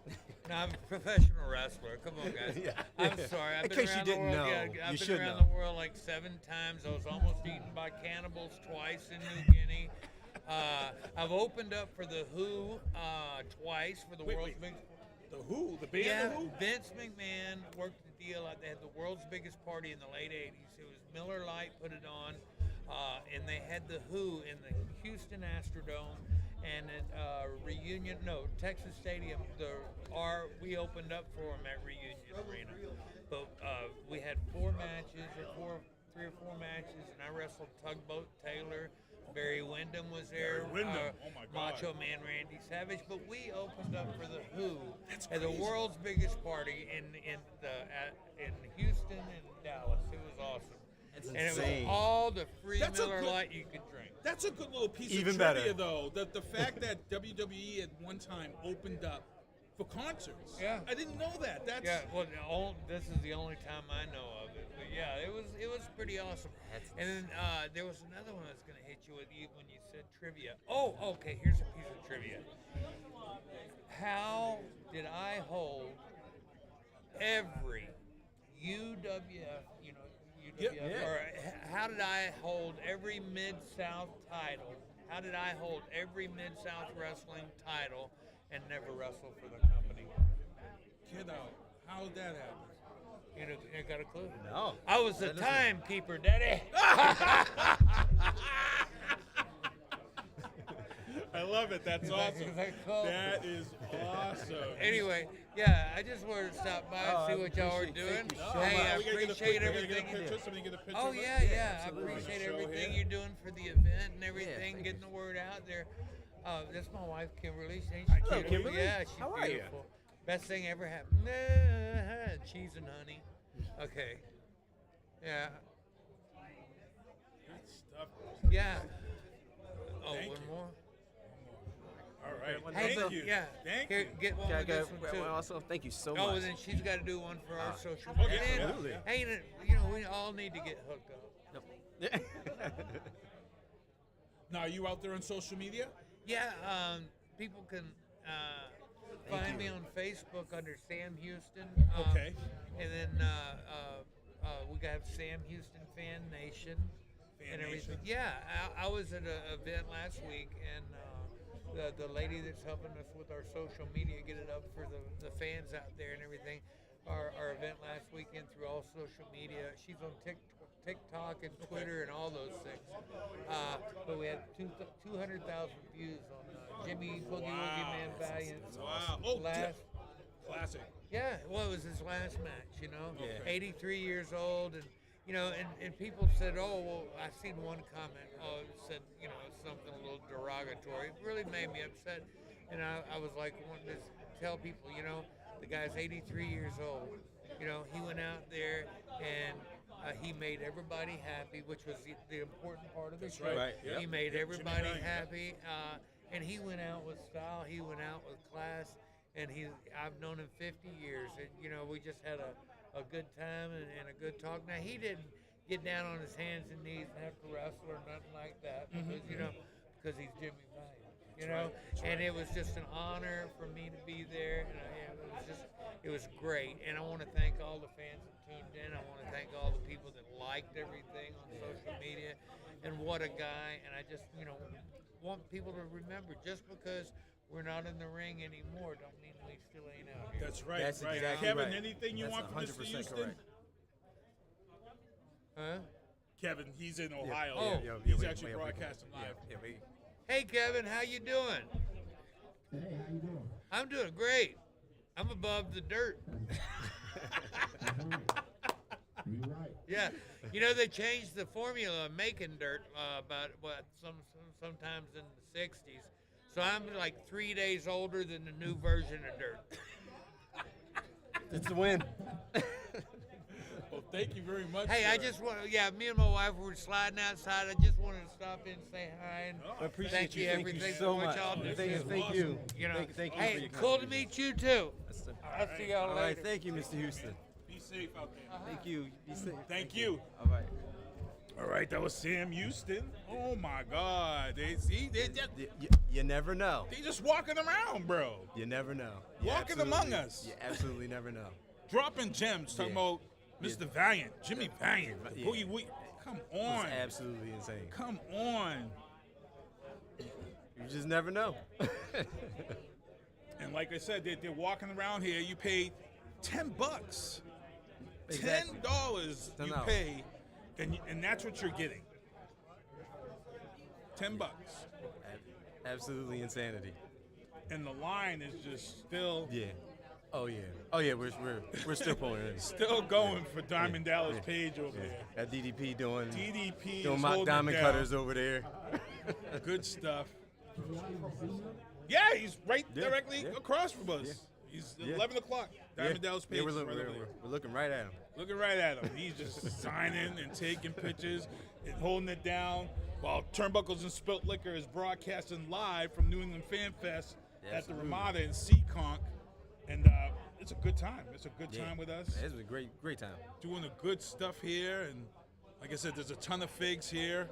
Now, I'm a professional wrestler. Come on, guys. Yeah. I'm sorry. I've In been case you around didn't the world. know, Yeah, you I've been should around know. the world like 7 times. I was almost eaten by cannibals twice in New Guinea. I've opened up for the Who twice for the world's biggest. The Who, the band Yeah, The Who. Vince McMahon worked the deal out. They had the world's biggest party in the late 80s. It was Miller Lite put it on, and they had the Who in the Houston Astrodome and at Texas Stadium. We opened up for them at Reunion Arena. But we had 4 matches, or 3 or 4 matches, and I wrestled Tugboat Taylor. Barry Windham was there. Barry Windham, oh my God. Macho Man Randy Savage. But we opened up for the Who at the world's biggest party in Houston and Dallas. It was awesome. It's and it insane. was all the free That's a Miller good- Lite you could drink. That's a good little piece Even of better. trivia, though. The fact that WWE at one time opened up for concerts. Yeah. I didn't know that. That's Yeah, well, this is the only time I know of it. But yeah, it was pretty awesome. And then there was another one I was going to hit you with when you said trivia. Oh, okay, here's a piece of trivia. How did I hold every UWF, Yep. or how did I hold every Mid-South title? How did I hold every Mid-South wrestling title and never wrestle for the company? Get out. How did that happen? You got a clue? No. I was the That is- timekeeper, Daddy. I love it. That's awesome. Is that cool? That is awesome. Anyway, yeah, I just wanted to stop by and Oh, see I what y'all were appreciate- doing. thank you so Hey, much. I We gotta get a appreciate quick- everything we you gotta get a do. picture. Somebody get a picture. Oh of it? yeah, I absolutely. appreciate Show everything here. you're doing for the event and everything, thank getting the word out there. That's my wife, Kimberly. Ain't Hello, she beautiful? Kimberly. Yeah, she's How are you? beautiful. Best thing ever happened. Cheese and honey. Okay. Yeah. Good stuff. Yeah. Oh, Thank one you. more. All right. One Thank also. you. Yeah. Thank Here, you. get one Can I with get this one too. one also? Thank you so Oh, much. and then she's got to do one for our social. Oh, And then, absolutely. hey, we all need to get hooked up. Yep. Now, are you out there on social media? Yeah, people can find me on Facebook under Sam Houston. Okay. And then we got Sam Houston Fan Nation and everything. Nation. Yeah, I was at an event last week, and the lady that's helping us with our social media, get it up for the fans out there and everything. Our event last weekend through all social media. She's on TikTok and Twitter and all those things. But we had 200,000 views on Jimmy Boogie Woogie Man Valiant's Wow. Oh, last. classic. Yeah, well, it was his last match, you know. Okay. 83 years old, and you know, and people said, oh, well, I seen one comment, it said, you know, something a little derogatory. It really made me upset, and I was like, wanting to tell people, you know, the guy's 83 years old. You know, he went out there and he made everybody happy, which was the important part of the show. right. Yep. He made Yep, everybody Jimmy Valiant. happy, and he went out with style. He went out with class, and I've known him 50 years, and you know, we just had a good time and a good talk. Now, he didn't get down on his hands and knees and have to wrestle or nothing like that, because you know, because he's Jimmy Valiant. You know, and it was just an honor for me to be there, and it was great. And I want to thank all the fans that tuned in. I want to thank all the people that liked everything on social media, and what a guy. And I just, you know, want people to remember, just because we're not in the ring anymore, don't mean we still ain't out here. That's right. That's right. exactly Kevin, right. anything you That's want from Mr. 100% Houston? correct. Huh? Kevin, he's in Ohio. Oh. He's actually broadcasting live. Hey, Kevin, how you doing? Hey, how you doing? I'm doing great. I'm above the dirt. You right. Yeah, you know, they changed the formula of making dirt about sometimes in the 60s. So I'm like 3 days older than the new version of dirt. It's a win. Well, thank you very much. Hey, I sir. just want me and my wife were sliding outside. I just wanted to stop in and say hi and I appreciate thank you Thank everything you for so what much. y'all do. Thank you. You know, Thank you for hey, your cool to contribution. meet you too. I'll see y'all All later. right, thank you, Mr. Houston. Be safe out there. Thank you. Be safe. Thank you. All right. All right, that was Sam Houston. Oh my God, they You never know. just walking around, bro. You never know. Walking among us. You absolutely never know. Dropping gems, talking Yeah. about Mr. Valiant, Jimmy Valiant, Yeah. Boogie Woogie. Come on, It's absolutely insane. come on. You just never know. And like I said, they're walking around here. You pay $10, Exactly. $10 you $10. pay, and that's what you're getting. $10, Absolutely insanity. and the line is just still Yeah. Oh yeah. Oh yeah. We're still pulling in. still going for Diamond Dallas Yeah. Page over there. Got DDP doing DDP doing is mock holding diamond it down. cutters over there. Good stuff. Yeah, he's right Yeah, directly yeah. across from us. Yeah. He's Yeah. 11 o'clock. Diamond Dallas Page Yeah, we're, is look, right we're, over there. we're looking right at him. Looking right at him. He's just signing and taking pictures and holding it down while Turnbuckles and Spilt Liquor is broadcasting live from New England Fan Fest at the Absolutely. Ramada in Seekonk. And it's a good time. It's a good time with us. It was a great time. Doing the good stuff here. And like I said, there's a ton of figs here.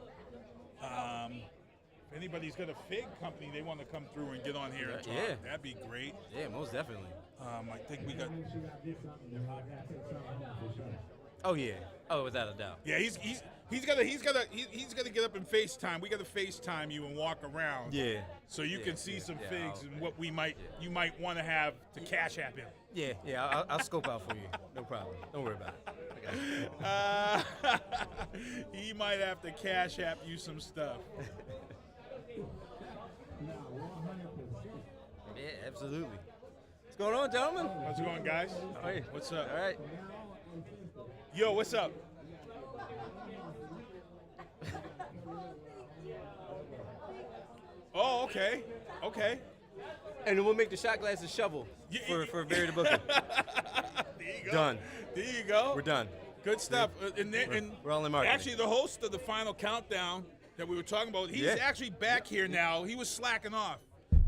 If anybody's got a fig company they want to come through and get on here and talk, Yeah. that'd be great. Yeah, most definitely. I think we got. Make sure y'all get something. You know, I gotta take something home for sure. Oh yeah. Oh, without a doubt. Yeah, he's gotta get up and FaceTime. We gotta FaceTime you and walk around. Yeah. So you Yeah, can see yeah, some yeah, figs I'll- and what you might want to have to cash app him. Yeah. I'll scope out for you. No problem. Don't worry about it. I got you. He might have to cash app you some stuff. Nah, 100%. Yeah, absolutely. What's going on, gentlemen? How's it going, guys? Hey. What's up? All right. Yo, what's up? Oh, okay. And then we'll make the shot glass a shovel for Barry the Booker. There you go. Done. There you go. We're done. Good stuff. And we're all in marketing. actually, the host of the final countdown that we were talking about, he's Yeah. actually back here now. He was slacking off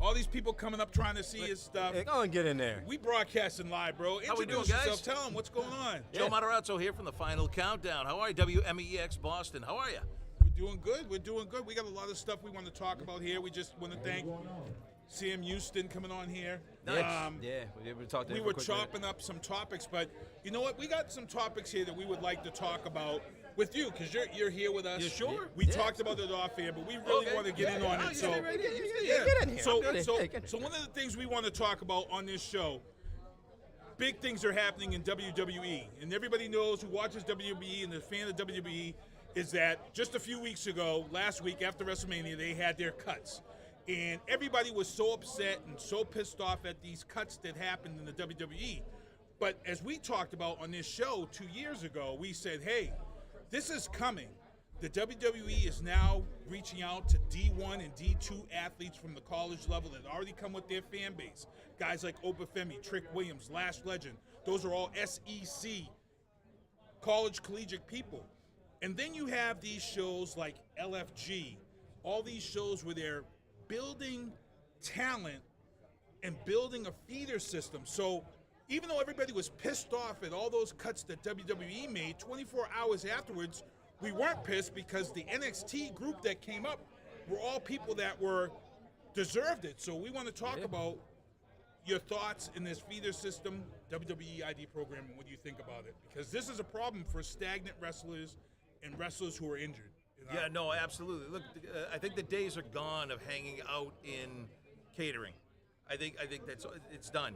All these people coming up trying to see his stuff. Hey, go and get in there. We broadcasting live, bro. How we Introduce doing, guys? yourself. Tell them what's going on. Joe Matarazzo here from the Final Countdown. How are you? WMEX Boston. How are you? We're doing good. We're doing good. We got a lot of stuff we want to talk about here. We just want to thank Sam Houston coming on here. Nice. Yeah, we were able to talk to We him were for a quick minute. chopping up some topics, but you know what? We got some topics here that we would like to talk about with you because you're here with us. You sure? We talked about it off air, but we really Okay. want to get in on Oh, it. you So get right in. Get in here. So, Get in. so, Hey, get in. so one of the things we want to talk about on this show, big things are happening in WWE, and everybody knows who watches WWE and is a fan of WWE is that just a few weeks ago, last week after WrestleMania, they had their cuts. And everybody was so upset and so pissed off at these cuts that happened in the WWE. But as we talked about on this show 2 years ago, we said, hey, this is coming. The WWE is now reaching out to D1 and D2 athletes from the college level that already come with their fan base. Guys like Obafemi, Trick Williams, Lash Legend. Those are all SEC college collegiate people. And then you have these shows like LFG, all these shows where they're building talent and building a feeder system. So even though everybody was pissed off at all those cuts that WWE made, 24 hours afterwards, we weren't pissed because the NXT group that came up were all people that deserved it. So we want to talk about your thoughts in this feeder system, WWE ID program, and what do you think about it? Because this is a problem for stagnant wrestlers and wrestlers who are injured. Yeah, no, absolutely. Look, I think the days are gone of hanging out in catering. I think it's done.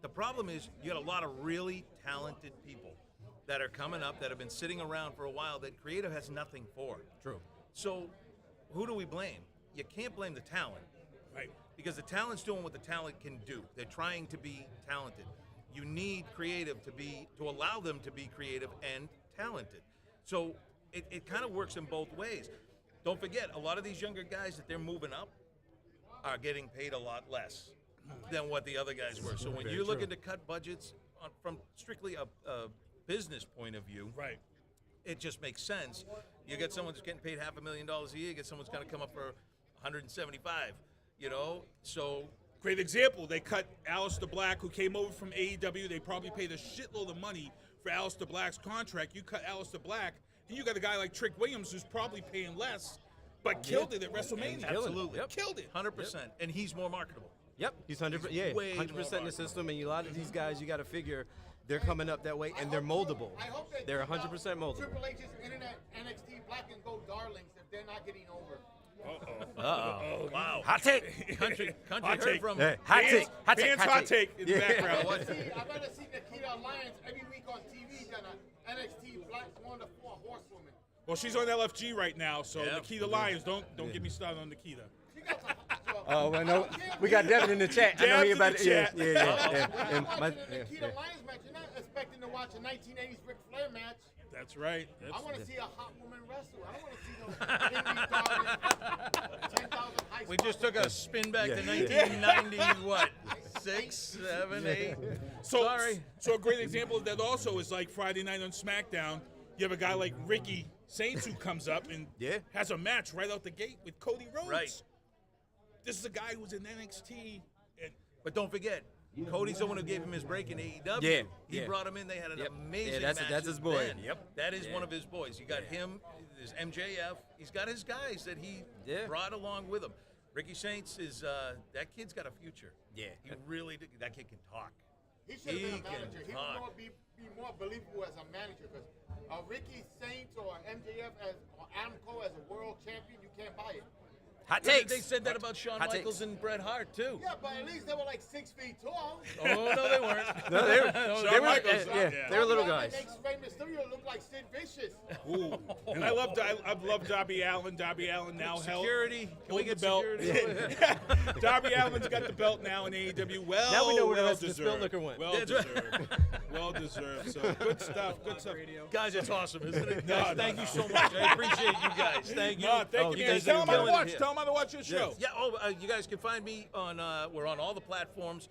The problem is you got a lot of really talented people that are coming up that have been sitting around for a while that creative has nothing for. True. So who do we blame? You can't blame the talent. Right. Because the talent's doing what the talent can do. They're trying to be talented. You need creative to allow them to be creative and talented. So it kind of works in both ways. Don't forget, a lot of these younger guys that they're moving up are getting paid a lot less than what the other guys were. So when Very you're true. looking to cut budgets from strictly a business point of view, Right. it just makes sense. You get someone who's getting paid $500,000 a year, you get someone who's going to come up for 175, so Great example. They cut Aleister Black, who came over from AEW. They probably paid a shitload of money for Aleister Black's contract. You cut Aleister Black, and you got a guy like Trick Williams who's probably paying less, but killed it at WrestleMania. absolutely. Yep. Killed it. 100%. And he's more marketable. Yep, he's 100%. Yeah, way 100% in the system, and a lot of these guys, you got to figure they're coming up that way, and they're moldable. I hope they They're do, 100% moldable. Triple H's internet NXT Black and Gold darlings if they're not getting over. Uh-oh. Wow. Hot take. Country Hot heard take. from Hey, hot Fans- take. Hot take. fans' Hot hot take. take in the background. I'd rather see Nikita Lyons every week on TV than an NXT Black wonderful horsewoman. Well, she's on LFG right now, so Yep. Nikita Lyons, don't get me started on Nikita. She got some, Oh, well, no, we got Devin in the chat. I know he Dev's in about the yeah, chat. yeah, yeah, when yeah. you're And watching my- a yeah, Nikita yeah. Lyons match, you're not expecting to watch a 1980s Ric Flair match. That's right. I want to see a hot woman wrestle. I don't want to see no Henry Darling, 10,000 high We just took a spin back to Yeah. 1990, what? 6, 7, 8. So, Sorry. So a great example of that also is like Friday night on SmackDown. You have a guy like Ricky Saints who comes up and Yeah. has a match right out the gate with Cody Rhodes. Right. This is a guy who was in NXT. And But don't forget, Cody's the one who gave him his break in AEW. Yeah, He yeah. brought him in. They had an Yep. amazing Yeah, that's- match that's his boy. then. Yep. That is Yeah. one of his boys. You got him, there's MJF. He's got his guys that he Yeah. brought along with him. Ricky Saints is, that kid's got a future. Yeah. He really did. That kid can talk. He should have He been a can manager. He talk. would be more believable as a manager because Ricky Saints or MJF or Adam Cole as a world champion, you can't buy it. Hot Yeah, takes. They said that about Shawn Hot Michaels takes. and Bret Hart, too. Yeah, but at least they were like 6 feet tall. Oh, no, they weren't. No, they were, Shawn Michaels, yeah, they were little guys. It makes Rey Mysterio look like Sid Vicious. ooh. And I love Darby Allin. Darby Allin now held Security. Can we hold get the belt. security? Darby Allin's got the belt now in AEW. Well, Now we know where the well rest of the Spilt deserved. liquor went. Well That's right. deserved. Well deserved. So good stuff. Good stuff. Guys, it's awesome, isn't it? No, Guys, no, thank no. you so much. I appreciate you guys. Thank you. No, thank Oh, you, you man. guys Tell are them how to killing it watch. here. Tell them how to watch your show. Yeah, you guys can find me on, we're on all the platforms.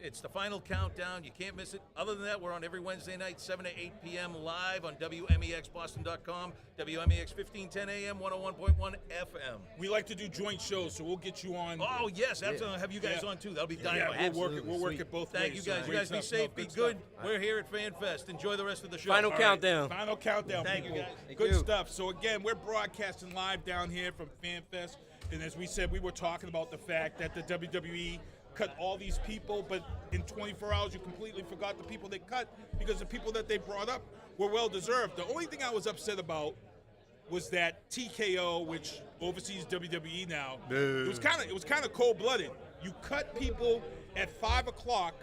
It's the final countdown. You can't miss it. Other than that, we're on every Wednesday night, 7 to 8 p.m. live on WMEXBoston.com, WMEX 1510 AM, 101.1 FM. We like to do joint shows, so we'll get you on. Oh, yes. Absolutely. Have you guys on, too. That'll be dynamite. Yeah, we'll work it both ways. Thank you, guys. So You guys be great safe. stuff. Be No, good. stuff. We're here at FanFest. Enjoy the rest of the show. Final All right, countdown. Final countdown, Thank you, people. guys. Good you. stuff. So again, we're broadcasting live down here from FanFest, and as we said, we were talking about the fact that the WWE cut all these people, but in 24 hours you completely forgot the people they cut because the people that they brought up were well deserved. The only thing I was upset about was that TKO, which oversees WWE now, it was kind of cold blooded. You cut people at 5 o'clock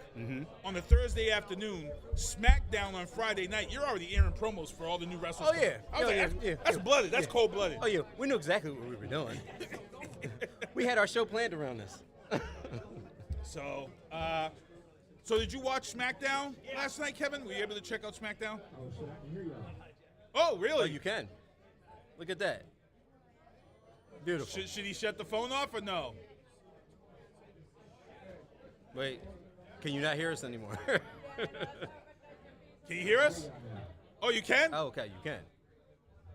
on a Thursday afternoon, SmackDown on Friday night. You're already airing promos for all the new wrestlers. Oh, yeah. I was that's blooded. That's cold blooded. Oh, yeah. We knew exactly what we were doing. We had our show planned around this. So, so did you watch SmackDown last night, Kevin? Were you able to check out SmackDown? Oh, shit, I can hear y'all. Oh, really? Oh, you can. Look at that. Beautiful. Should he shut the phone off or no? Wait, can you not hear us anymore? Can you hear us? Oh, you can? Oh, okay, you can.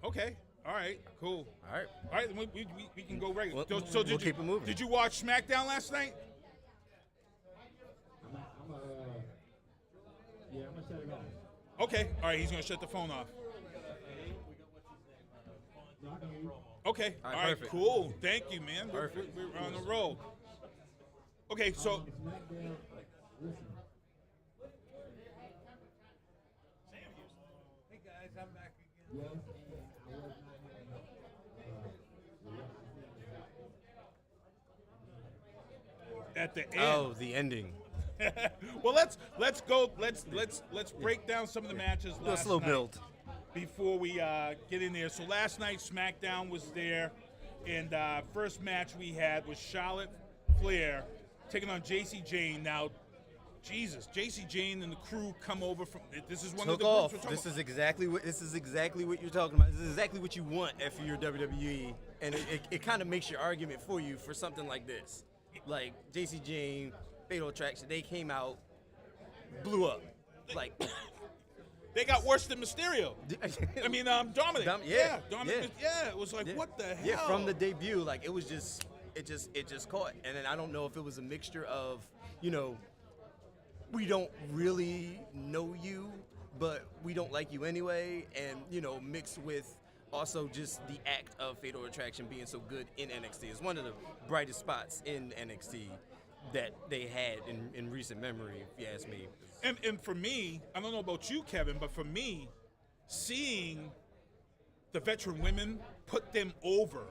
Okay. All right. Cool. All right. All right. Then we can go regular. Well, So did we'll keep it moving. Did you watch SmackDown last night? Yeah, I'm gonna shut it off. Okay. All right. He's gonna shut the phone off. No, I can hear you. Okay. All All right, right. perfect. Cool. Thank you, man. Perfect. We're on the roll. Okay. So. SmackDown, listen. Hey guys, I'm back again. Yes, and I was not At the end. Oh, the ending. Well, let's go. Let's break down some of the matches Do a last slow night build. before we get in there. So last night SmackDown was there, and first match we had was Charlotte Flair taking on JC Jane. Now, Jesus, JC Jane and the crew come over from. This is one of Took the off. groups we're talking This is exactly what you're talking about. This is exactly what you want after your WWE, and it kind of makes your argument for you for something like this. Like JC Jane, Fatal Attraction, they came out, blew up. Like They got worse than Mysterio. I mean, Dominic. Yeah, Dominic. yeah. Yeah, it was like, what the hell? Yeah, from the debut, like it just caught. And then I don't know if it was a mixture of, we don't really know you, but we don't like you anyway, and mixed with also just the act of Fatal Attraction being so good in NXT. It's one of the brightest spots in NXT that they had in recent memory, if you ask me. And for me, I don't know about you, Kevin, but for me, seeing the veteran women put them over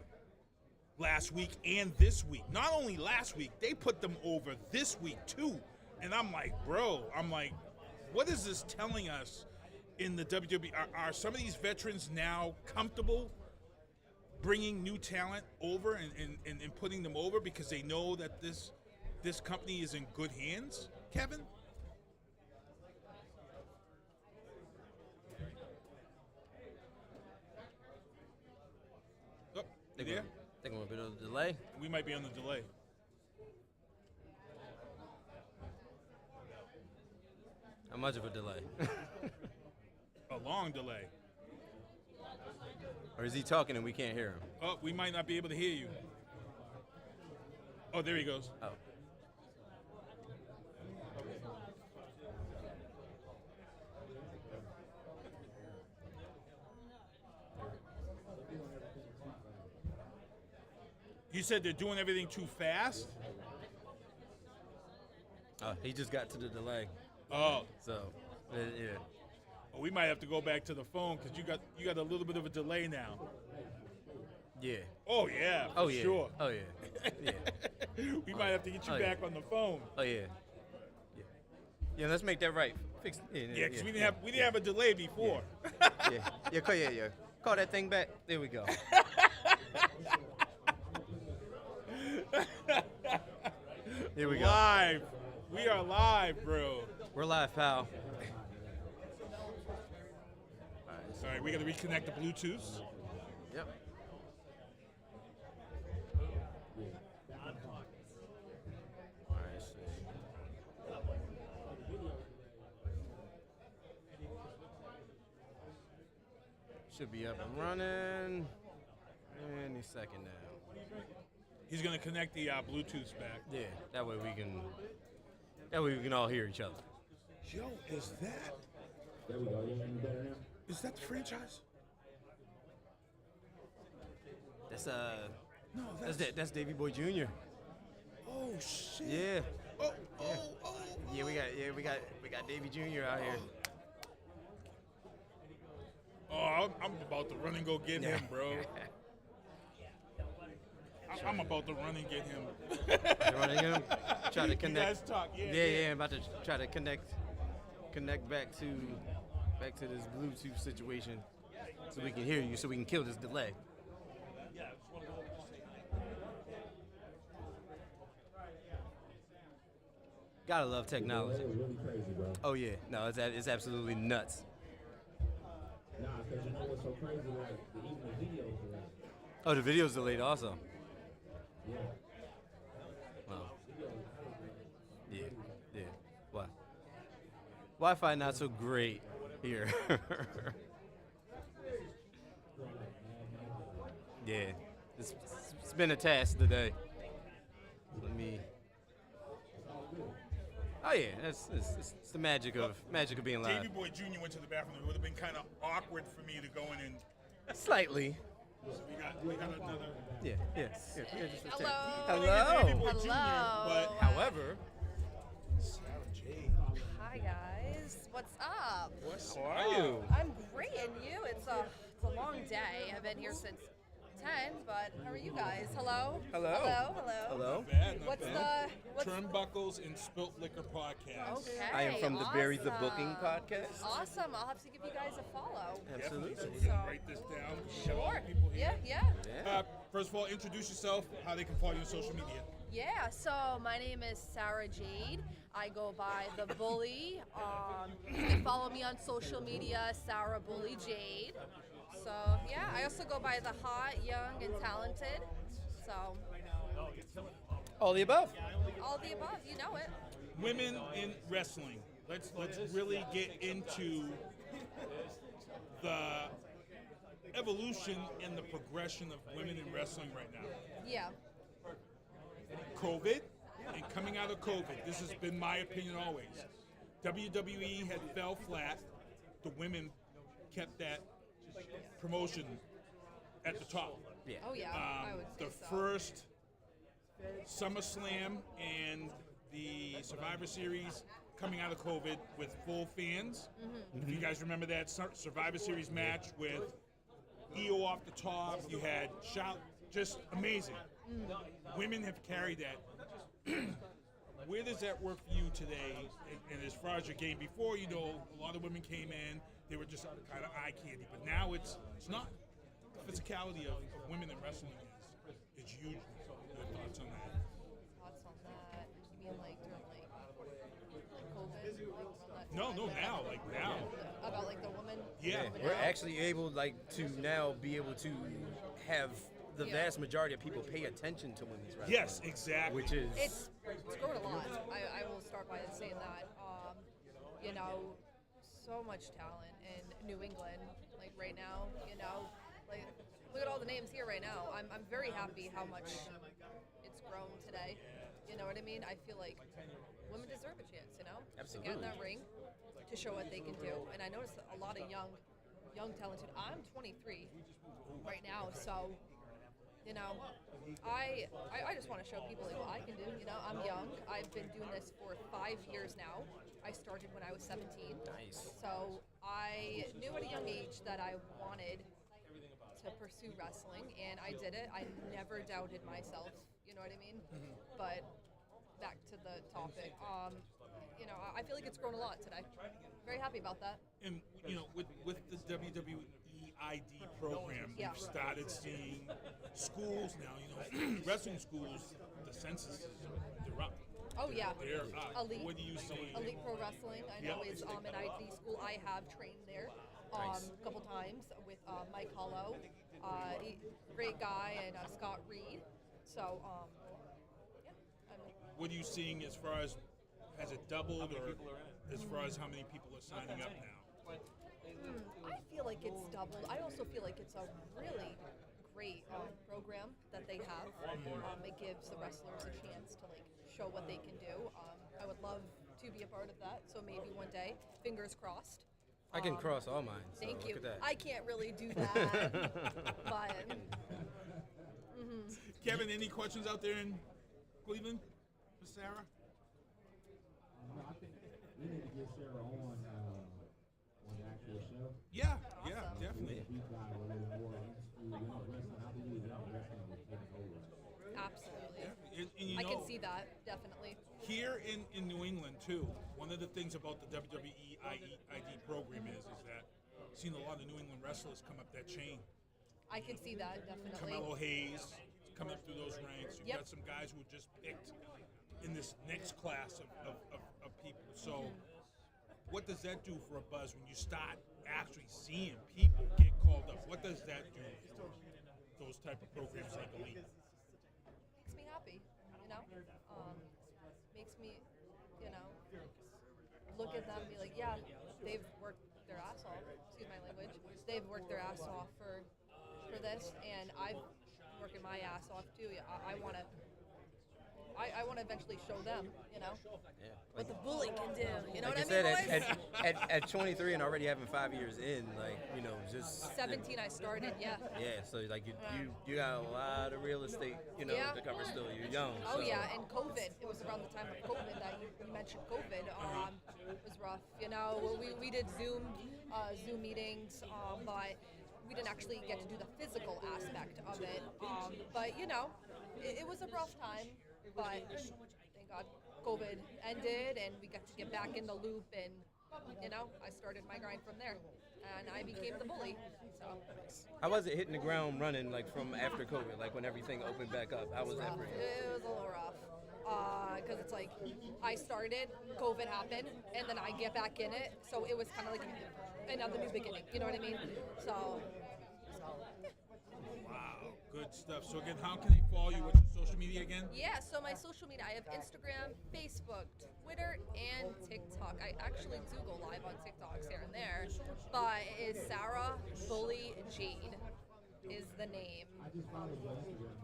last week and this week. Not only last week, they put them over this week too. And I'm like, what is this telling us in the WWE? Are some of these veterans now comfortable bringing new talent over and putting them over because they know that this company is in good hands, Kevin? Oh, you there? Think I'm a bit of a delay. We might be on the delay. How much of a delay? A long delay. Or is he talking and we can't hear him? Oh, we might not be able to hear you. Oh, there he goes. Oh. You said they're doing everything too fast? He just got to the delay. Oh, So, yeah. well, we might have to go back to the phone because you got a little bit of a delay now. Yeah. Oh yeah, for Oh, yeah. sure. Oh, yeah. Yeah. We might have to get you Oh, yeah. back on the phone. Oh, yeah. Yeah. Yeah, let's make that right. Fix Yeah, because we didn't have a delay before. Yeah. Yeah. Call that thing back. There we go. Here we go. Live. We are live, bro. We're live, pal. All right, we got to reconnect the Bluetooth. Yep. All right, so Should be up and running any second now. He's gonna connect the Bluetooth back. Yeah, that way we can all hear each other. Yo, is that There we go. You hear me better now? is that the franchise? That's No, that's Davy Boy Jr. Oh shit. Yeah. Oh. Yeah, we got Davy Jr. out here. Oh, I'm about to run and go get him, bro. I'm about to run and get him. Running him, try to connect. You guys talk, yeah. Yeah, about to try to connect back to this Bluetooth situation, so we can hear you, so we can kill this delay. Gotta love technology. It was really crazy, bro. Oh yeah, no, it's absolutely nuts. Nah, because you know what's so crazy? Like, even the videos are like, Oh, the video's delayed also. yeah. Wow. Yeah. Wow. Wi-Fi not so great here. Yeah, it's been a task today. Let me. Oh yeah, it's the magic of being live. Davy Boy Jr. went to the bathroom. It would have been kind of awkward for me to go in and. Slightly. So we got another. Yeah. Just a Hello. Hello. Davy Boy Jr., Hello. but However, Sarah J. Hi guys, what's up? What's how are you? I'm great, and you? It's a long day. I've been here since 10, but how are you guys? Hello. Hello. Hello. Bad, not What's bad. what's Turnbuckles and Spilt Liquor podcast. Okay. I am from the Bury the Booking awesome. podcast. Awesome. I'll have to give you guys a follow. Absolutely. So we're gonna write this down. Show all Sure. the people here. Yeah. First of all, introduce yourself. How they can follow you on social media. Yeah, so my name is Sarah Jade. I go by The Bully. You can follow me on social media, Sarah Bully Jade. So, yeah, I also go by The Hot, Young, and Talented. So, All the above. all the above, you know it. Women in wrestling. Let's really get into the evolution and the progression of women in wrestling right now. Yeah. COVID and coming out of COVID, this has been my opinion always. WWE had fell flat. The women kept that promotion at the top. Yeah. Oh, yeah, I would say The so. first SummerSlam and the Survivor Series coming out of COVID with full fans. If you guys remember that Survivor Series match with EO off the top, you had shout, just amazing. Women have carried that. Where does that work for you today? And as far as your game before, you know, a lot of women came in, they were just kind of eye candy, but now it's not. The physicality of women in wrestling is huge. Your thoughts on that? Thoughts on that? You mean like during like COVID? Like on that No, time that- now, like now. About like the woman? Yeah. We're actually able to now be able to have the Yeah. vast majority of people pay attention to women's wrestling. Yes, exactly. Which is It's grown a lot. I will start by saying that. You know, so much talent in New England, like right now, you know, like look at all the names here right now. I'm very happy how much it's grown today. You know what I mean? I feel like women deserve a chance, you know? To get in that ring, to show what they can do. And I noticed a lot of young talented. I'm 23 right now, so you know, I just want to show people like what I can do. You know, I'm young. I've been doing this for 5 years now. I started when I was 17. Nice. So I knew at a young age that I wanted to pursue wrestling, and I did it. I never doubted myself. You know what I mean? But back to the topic. You know, I feel like it's grown a lot today. Very happy about that. And you know, with the WWE ID program, Yeah. we've started seeing schools now. You know, wrestling schools, the census, they're up. Oh yeah. They're up. Elite. What do you see? Elite Pro Wrestling, I know, Yeah. is an ID school. I have trained there a couple times with Mike Hollow, great guy, and Scott Reed. So, yeah. What are you seeing as far as has it doubled, or as far as how many people are signing up now? I feel like it's doubled. I also feel like it's a really great program that they have. It gives the wrestlers a chance to like show what they can do. I would love to be a part of that. So maybe one day, fingers crossed. I can cross all mine. So Thank you. Look at that. I can't really do that, but Kevin, any questions out there in Cleveland for Sarah? No, I think we need to get Sarah on the actual show. Yeah, yeah, Awesome. definitely. Deep dive a little more into wrestling. I believe wrestling is taking over. absolutely. And you I can know, see that, definitely. here in New England too, one of the things about the WWE ID program is that I've seen a lot of New England wrestlers come up that chain. I can see that, definitely. Carmelo Hayes coming up through those ranks. You've Yep. got some guys who were just picked in this next class of people. So what does that do for a buzz when you start actually seeing people get called up? What does that do for those type of programs like Elite? Makes me happy, you know? Makes me, you know, look at them and be like, yeah, they've worked their ass off. Excuse my language. They've worked their ass off for this, and I've been working my ass off too. I want to. I want to eventually show them, you know, what the bully can do. You know Like what I I mean, said, boys? at 23 and already having 5 years in, like, you know, just 17, I started. Yeah. Yeah, so like you got a lot of real estate, you know, Yeah. to cover still. You're young. Oh so. yeah, and COVID. It was around the time of COVID that you mentioned COVID. It was rough. You know, we did Zoom meetings, but we didn't actually get to do the physical aspect of it. But you know, it was a rough time. But thank God COVID ended, and we got to get back in the loop. And you know, I started my grind from there, and I became the bully. So. How was it hitting the ground running, like from after COVID, like when everything opened back up? How was that for you? It was a little rough. Because it's like I started, COVID happened, and then I get back in it. So it was kind of like another new beginning. You know what I mean? So Wow, good stuff. So again, how can they follow you? What's your social media again? yeah. So my social media, I have Instagram, Facebook, Twitter, and TikTok. I actually do go live on TikToks here and there, but it's Sarah Bully Jade is the name.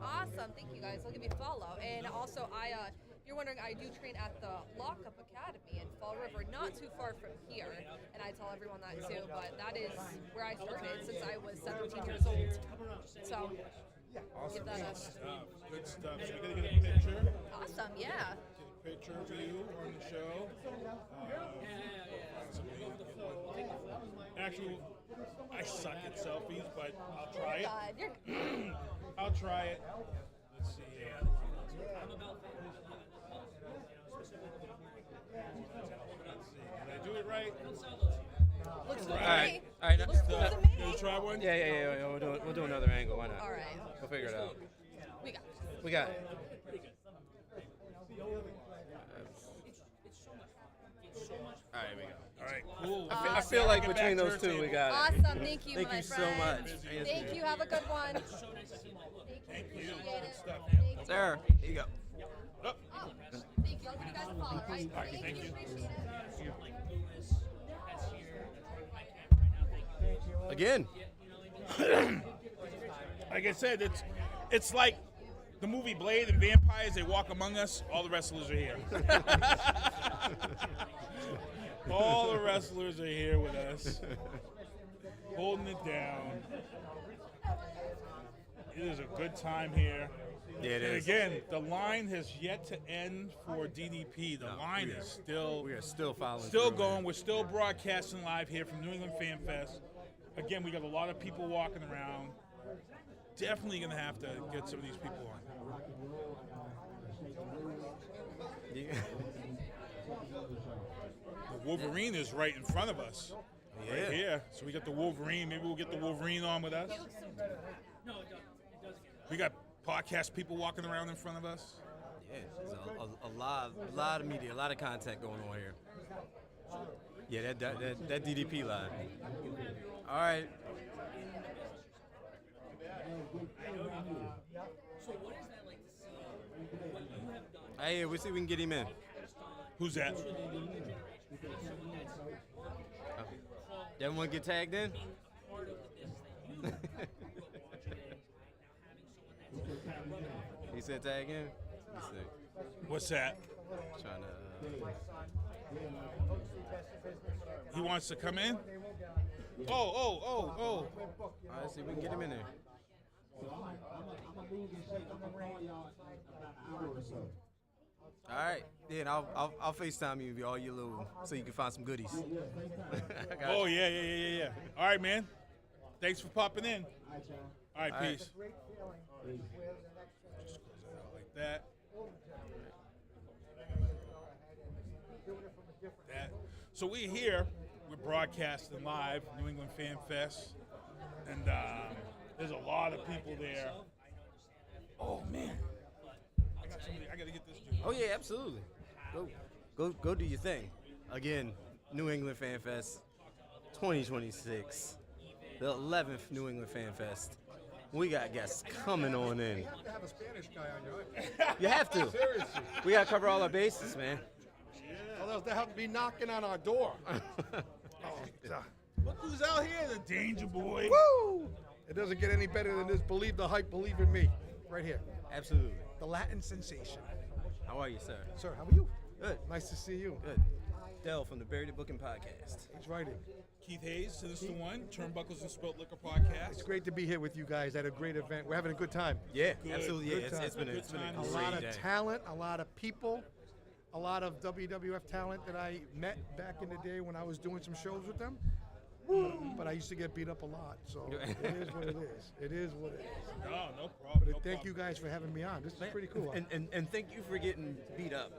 Awesome, thank you guys. I'll give you a follow. And also, if you're wondering, I do train at the Lockup Academy in Fall River, not too far from here. And I tell everyone that too, but that is where I started since I was 17 years old. So, give that up. Good stuff. So we're gonna get a picture. Awesome, yeah. Get a picture of you on the show. Actually, I suck at selfies, but I'll try it. God, you're I'll try it. Let's see here. Let's see. Did I do it right? looks good All to right, me. all right. Looks good to Can me. you try one? Yeah. We'll do another angle. Why not? All right, We'll figure it out. we got. We got it. All right, we go. All right, cool. I feel like between those two, we got it. Awesome, thank you, Thank my you so friend. much. Thank you. Have a good one. Thank you. Appreciate Good it. stuff. Thank you. Sir, here you go. Oh, Oh, thank you. I'll give you guys a follow, right? Thank you. Appreciate it. Again. like I said, it's like the movie Blade and vampires. They walk among us. All the wrestlers are here. All the wrestlers are here with us, holding it down. It is a good time here. Yeah, it And is. again, the line has yet to end for DDP. The line is still We are still following. still through, going. man. We're still broadcasting live here from New England Fanfest. Again, we got a lot of people walking around. Definitely going to have to get some of these people on. Yeah. The Wolverine is right in front of us. Right Yeah. here. So we got the Wolverine. Maybe we'll get the Wolverine on with us. We got podcast people walking around in front of us. Yeah, there's a lot of media, a lot of content going on here. Yeah, that DDP line. All right. Hey, we'll see if we can get him in. Who's that? Everyone get tagged in? He said tag in? He said, What's that? trying to. He wants to come in? Oh. All right, see if we can get him in there. All right, yeah, and I'll FaceTime you with all your little, so you can find some goodies. I got Oh, you. yeah. All right, man. Thanks for popping in. All right, right. peace. Just close that out like that. That. So we're here. We're broadcasting live, New England Fan Fest, and there's a lot of people there. Oh man, I gotta get this dude. Oh yeah, absolutely. Go do your thing. Again, New England Fan Fest 2026, the 11th New England Fan Fest. We got guests coming on in. You have to have a Spanish guy on your You have to. Seriously. We gotta cover all our bases, man. Or else they have to be knocking on our door. Look who's out here, the Danger Boy. Woo! It doesn't get any better than this. Believe the hype, believe in me. Right here. Absolutely. The Latin sensation. How are you, sir? Sir, how are you? Good. Nice to see you. Good. Dell from the Buried the Booking podcast. He's writing. Keith Hayes, Sinista1, Turnbuckles and Spilt Liquor podcast. It's great to be here with you guys at a great event. We're having a good time. Yeah, Good. absolutely. Yeah, Good it's been a Good time. great A lot of day. talent, a lot of people, a lot of WWF talent that I met back in the day when I was doing some shows with them. But I used to get beat up a lot, so it is what it is. It is what it is. No problem. But thank you guys for having me on. This is pretty cool. And thank you for getting beat up.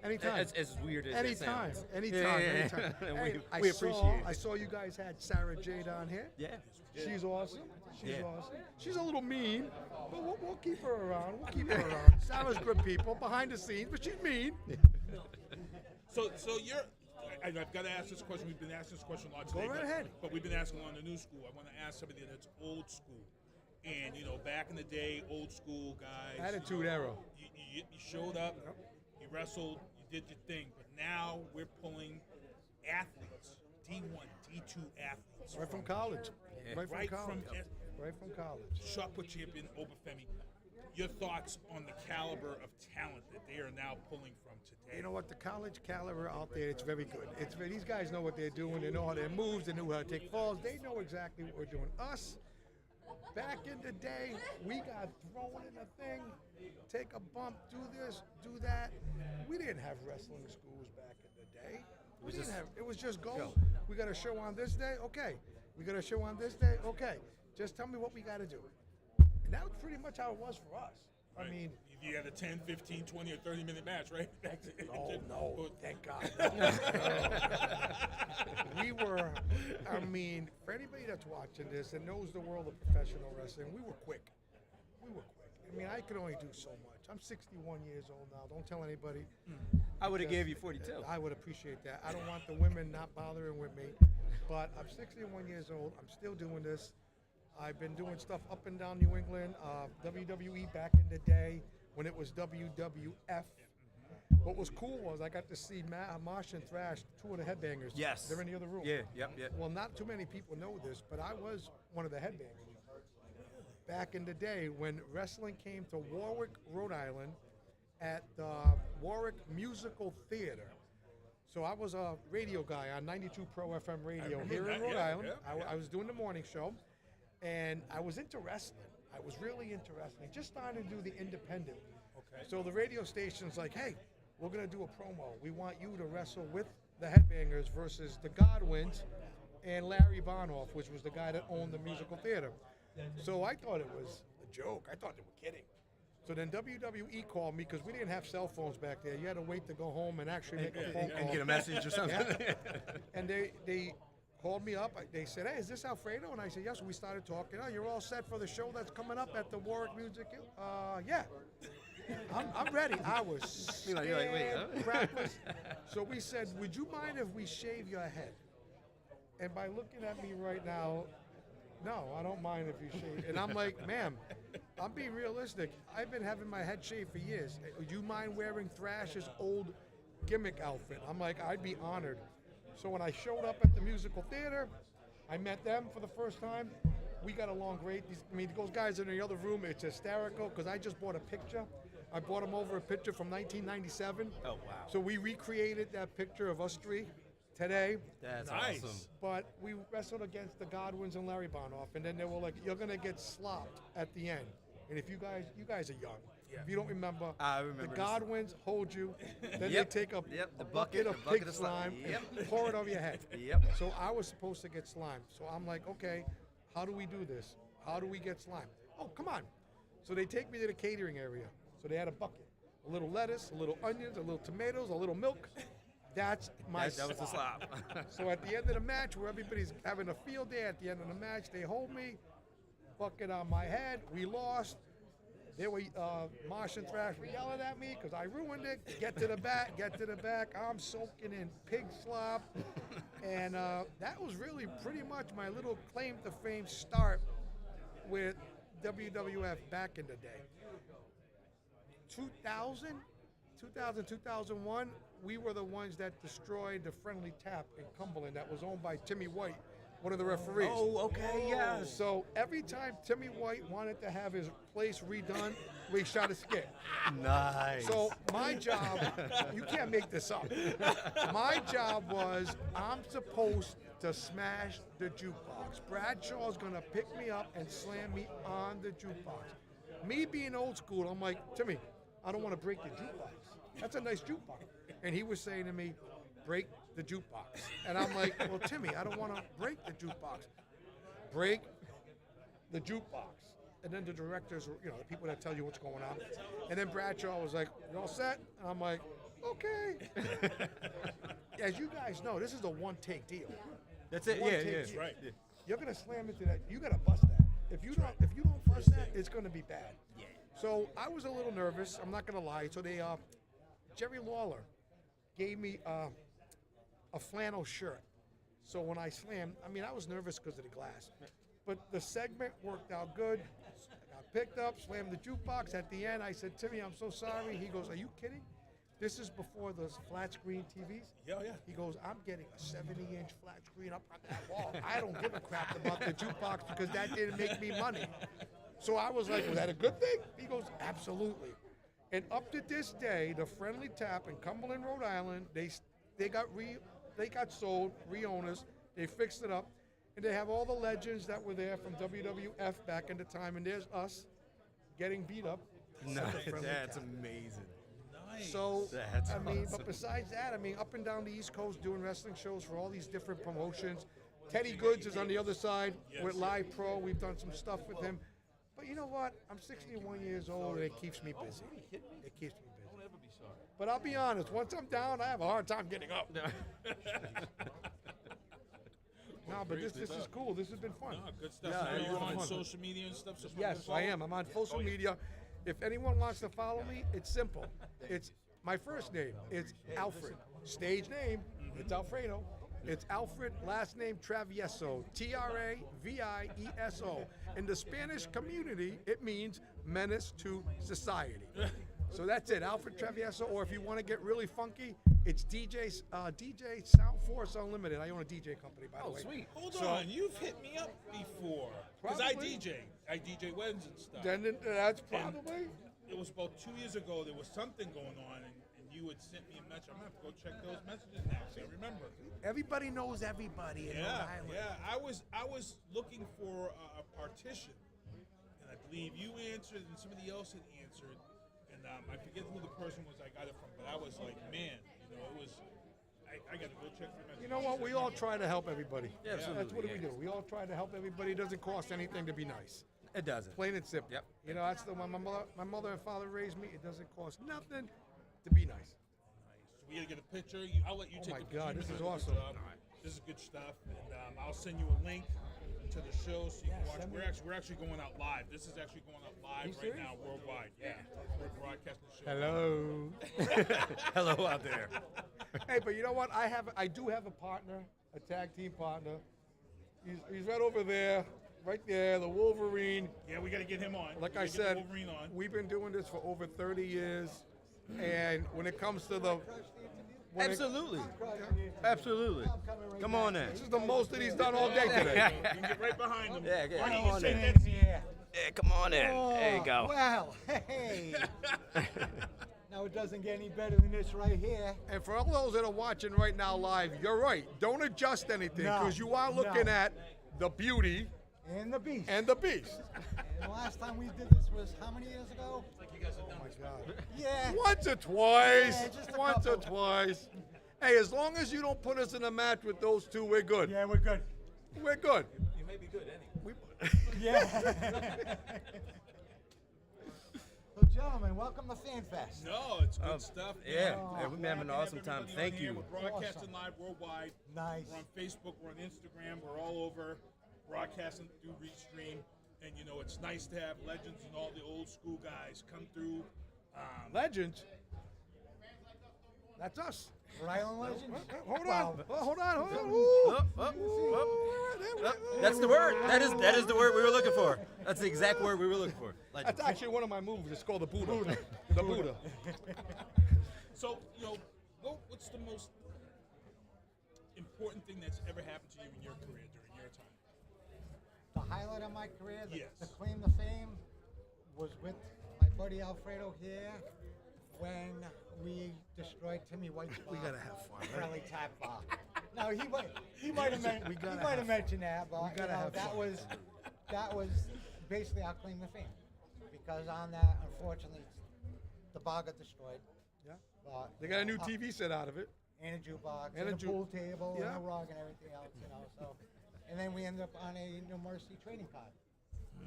Anytime. As weird as Anytime. that sounds. Anytime. Yeah. Anytime. And Hey, we appreciate it. I saw you guys had Sarah Jade on here. Yeah. She's awesome. She's Yeah. awesome. She's a little mean, but we'll keep her around. We'll keep her around. Sarah's good people behind the scenes, but she's mean. So you're. I've got to ask this question. We've been asking this question a lot today. Go right ahead. But we've been asking on the new school. I want to ask somebody that's old school. And, back in the day, old school guys. Attitude era. You showed up, you wrestled, you did your thing. But now we're pulling athletes, D1, D2 athletes. Right from college. Yeah. Right from Right college. from- Right from college. Shot put champion Obafemi. Your thoughts on the caliber of talent that they are now pulling from today? You know what? The college caliber out there, it's very good. These guys know what they're doing. They know how their moves. They know how to take falls. They know exactly what we're doing. Us, back in the day, we got thrown in a thing, take a bump, do this, do that. We didn't have wrestling schools back in the day. It was just go. We got a show on this day? Okay. We got a show on this day? Okay. Just tell me what we got to do. And that was pretty much how it was for us. Right. I mean, you had a 10, 15, 20, or 30-minute match, right? no, thank God. We were, for anybody that's watching this and knows the world of professional wrestling, we were quick. I could only do so much. I'm 61 years old now. Don't tell anybody. I would have gave you 42. I would appreciate that. I don't want the women not bothering with me. But I'm 61 years old. I'm still doing this. I've been doing stuff up and down New England, WWE back in the day when it was WWF. What was cool was I got to see Marsh and Thrash, two of the headbangers. Yes. They're in the other room. Yeah, yep. Well, not too many people know this, but I was one of the headbangers back in the day when wrestling came to Warwick, Rhode Island at the Warwick Musical Theater. So I was a radio guy on 92 Pro FM radio here in Rhode Island. I was doing the morning show. And I was into wrestling. I was really into wrestling. Just starting to do the independent. Okay. So the radio station's like, hey, we're going to do a promo. We want you to wrestle with the Headbangers versus the Godwins and Larry Bonoff, which was the guy that owned the musical theater. So I thought it was a joke. I thought they were kidding. So then WWE called me because we didn't have cell phones back there. You had to wait to go home and actually make a phone call. And get a message or something. Yeah. And they called me up. They said, hey, is this Alfredo? And I said, yes. We started talking. Oh, you're all set for the show that's coming up at the Warwick Music? Yeah. I'm ready. I was scared, You're like, wait, huh? crapless. So we said, would you mind if we shave your head? And by looking at me right now, no, I don't mind if you shave. And I'm like, ma'am, I'm being realistic. I've been having my head shaved for years. Would you mind wearing Thrash's old gimmick outfit? I'm like, I'd be honored. So when I showed up at the musical theater, I met them for the first time. We got along great. Those guys in the other room, it's hysterical because I just bought a picture. I brought them over a picture from 1997. Oh, wow. So we recreated that picture of us three today. That's Nice. awesome. But we wrestled against the Godwins and Larry Bonoff, and then they were like, "You're gonna get slopped at the end." And if you guys are young. If you don't remember, I remember the this. Godwins hold you, then Yep. they take a The bucket of bucket pig of slime. slime, Yep. and pour it over your head. Yep. So I was supposed to get slime. So I'm like, okay, how do we do this? How do we get slime? Oh, come on. So they take me to the catering area. So they had a bucket, a little lettuce, a little onions, a little tomatoes, a little milk. That's my That was the slop. So at the end of the match, where everybody's having a field day, at the end of the match, they hold me, bucket on my head. We lost. They were, Marsh and Thrash were yelling at me because I ruined it. Get to the back, get to the back. I'm soaking in pig slop. And that was really pretty much my little claim to fame start with WWF back in the day. 2001, we were the ones that destroyed the Friendly Tap in Cumberland that was owned by Timmy White, one of the referees. Oh, okay, yes. So every time Timmy White wanted to have his place redone, we shot a skit. Nice. So my job, you can't make this up. My job was I'm supposed to smash the jukebox. Bradshaw's gonna pick me up and slam me on the jukebox. Me being old school, I'm like, Timmy, I don't want to break the jukebox. That's a nice jukebox. And he was saying to me, break the jukebox. And I'm like, well, Timmy, I don't want to break the jukebox. Break the jukebox. And then the directors, the people that tell you what's going on. And then Bradshaw was like, you all set? And I'm like, okay. As you guys know, this is a one-take deal. That's it. One Yeah, take yeah. deal. Right. You're gonna slam into that. You gotta bust that. If you don't bust that, it's gonna be bad. Yeah. So I was a little nervous. I'm not gonna lie. So they, Jerry Lawler, gave me a flannel shirt. So when I slammed, I was nervous because of the glass, but the segment worked out good. I got picked up, slammed the jukebox. At the end, I said, Timmy, I'm so sorry. He goes, are you kidding? This is before those flat screen TVs. Yeah. He goes, I'm getting a 70-inch flat screen up on that wall. I don't give a crap about the jukebox because that didn't make me money. So I was like, was that a good thing? He goes, absolutely. And up to this day, the Friendly Tap in Cumberland, Rhode Island, they got sold, re-owners. They fixed it up, and they have all the legends that were there from WWF back in the time. And there's us getting beat up. Nice. at the Friendly That's Tap. amazing. Nice. So, That's but awesome. besides that, up and down the East Coast doing wrestling shows for all these different promotions. Teddy Goods is on the other side with Live Pro. We've done some stuff with him. But you know what? I'm 61 years old, and it keeps me busy. It keeps me busy. Don't ever be sorry. But I'll be honest, once I'm down, I have a hard time getting up. No, but this is cool. This has been fun. No, good stuff. Yeah, Now it's you're been on fun. social media and stuff. So Yes, I am. I'm on social media. If anyone wants to follow me, it's simple. It's my first name. It's Alfred. Stage name, it's Alfredo. It's Alfred, last name Travieso. Travieso. In the Spanish community, it means menace to society. So that's it, Alfred Travieso. Or if you want to get really funky, it's DJ Sound Force Unlimited. I own a DJ company, by the way. Sweet. Hold So- on, you've hit me up before. Because I Probably. DJ weddings and stuff. Then that's probably. It was about 2 years ago. There was something going on, and you had sent me a message. I'm gonna have to go check those messages now. 'Cause I remember. Everybody knows everybody in Rhode Island. Yeah. I was looking for a partition, and I believe you answered, and somebody else had answered, and I forget who the person was I got it from, but I was like, man, it was. I got to go check the messages. You know what? We all try to help everybody. Yeah, absolutely, That's what we yeah. do. We all try to help everybody. It doesn't cost anything to be nice. It doesn't. Plain and simple. Yep. That's the one my mother and father raised me. It doesn't cost nothing to be nice. So we gotta get a picture. I'll let you Oh take my a picture. God, You this do is a good awesome. job. This is good stuff, and I'll send you a link to the show so you can watch. send me- We're actually going out live. This is actually going out live You right serious? now, worldwide. Yeah, we're broadcasting the show. Hello. Hello out there. Hey, but you know what? I do have a partner, a tag team partner. He's right over there, right there, the Wolverine. Yeah, we got to get him on. Like We I gotta get said, Wolverine on. we've been doing this for over 30 years, and when it comes to the Absolutely. Absolutely. Come on in. This is the most that he's done all day today. You can get right behind him. Yeah, Why don't come you on say in. that's Yeah, come on in. There you go. Well, hey. Now it doesn't get any better than this right here. And for all those that are watching right now live, you're right. Don't adjust anything because you are looking at the beauty And the beast. and the beast. And the last time we did this was how many years ago? Yeah. Once or twice. Yeah, just a Once or couple. twice. Hey, as long as you don't put us in a match with those two, we're good. Yeah, we're good. We're good. You may be good anyway. Yeah. So, gentlemen, welcome to Fanfest. No, it's good stuff. man. Yeah, Oh, yeah, we've been having an awesome time. Everybody on Thank here. you. We're broadcasting live worldwide. Nice. We're on Facebook. We're on Instagram. We're all over broadcasting through Restream. And, you know, it's nice to have legends and all the old school guys come through. Legends. That's us. Rhode Island Legends. Hold on. Wow. Hold on. Hold on. Up, up, up. That's the word. That is the word we were looking for. That's the exact word we were looking for. That's actually one of my moves. It's called the Buddha. The Buddha. So, you know, what's the most important thing that's ever happened to you in your career during your time? The highlight of my career, Yes. the claim to fame, was with my buddy Alfredo here when we destroyed Timmy White's bar. We gotta have fun, right? Friendly Tap Bar. No, he might have mentioned that, but you know, that was basically our claim to fame, because on that, unfortunately, the bar got destroyed. Yeah. But, They got a new TV set out of it. and a jukebox, And and, a a pool table, yeah. and a rug, and everything else, you know. So, and then we ended up on a No Mercy trading card.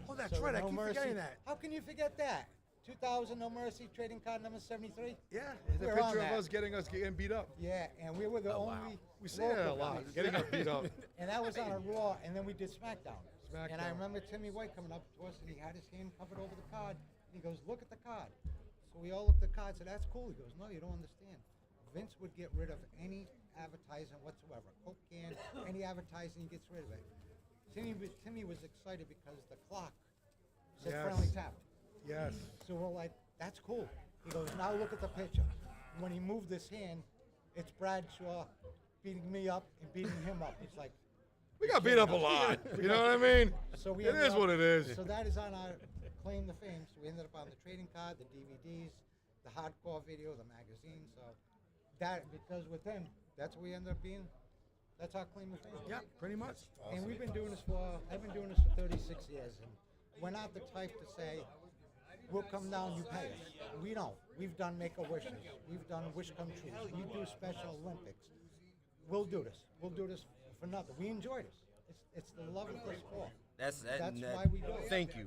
Oh, that's So right. I No keep Mercy, forgetting that. How can you forget that? 2000 No Mercy trading card number 73. Yeah. There's a We're on picture of that. us getting beat up. Yeah, and we were the only. We say that a local lot. guys. Getting us beat up. And that was on a Raw, and then we did SmackDown. And I SmackDown. remember Timmy White coming up to us, and he had his hand covered over the card. And he goes, "Look at the card." So we all looked at the card. Said, "That's cool." He goes, "No, you don't understand. Vince would get rid of any advertising whatsoever. Coke can, any advertising, he gets rid of it." Timmy was excited because the clock said Yes. friendly tap. Yes. So we're like, "That's cool." He goes, "Now look at the picture." When he moved his hand, it's Bradshaw beating me up and beating him up. It's like, We got beat up a lot. You know what I mean? so we It ended is up- what it is. So that is on our claim to fame. So we ended up on the trading card, the DVDs, the hardcore video, the magazine. So that, because with them, that's what we ended up being. That's our claim to fame. Yeah, pretty much. And we've been doing this I've been doing this for 36 years. And we're not the type to say, we'll come down, you pay us. We don't. We've done Make-A-Wishes. We've done Wish Come Trues. We do Special Olympics. We'll do this. We'll do this for nothing. We enjoy this. It's the love of the sport. That's why we do it. Thank you.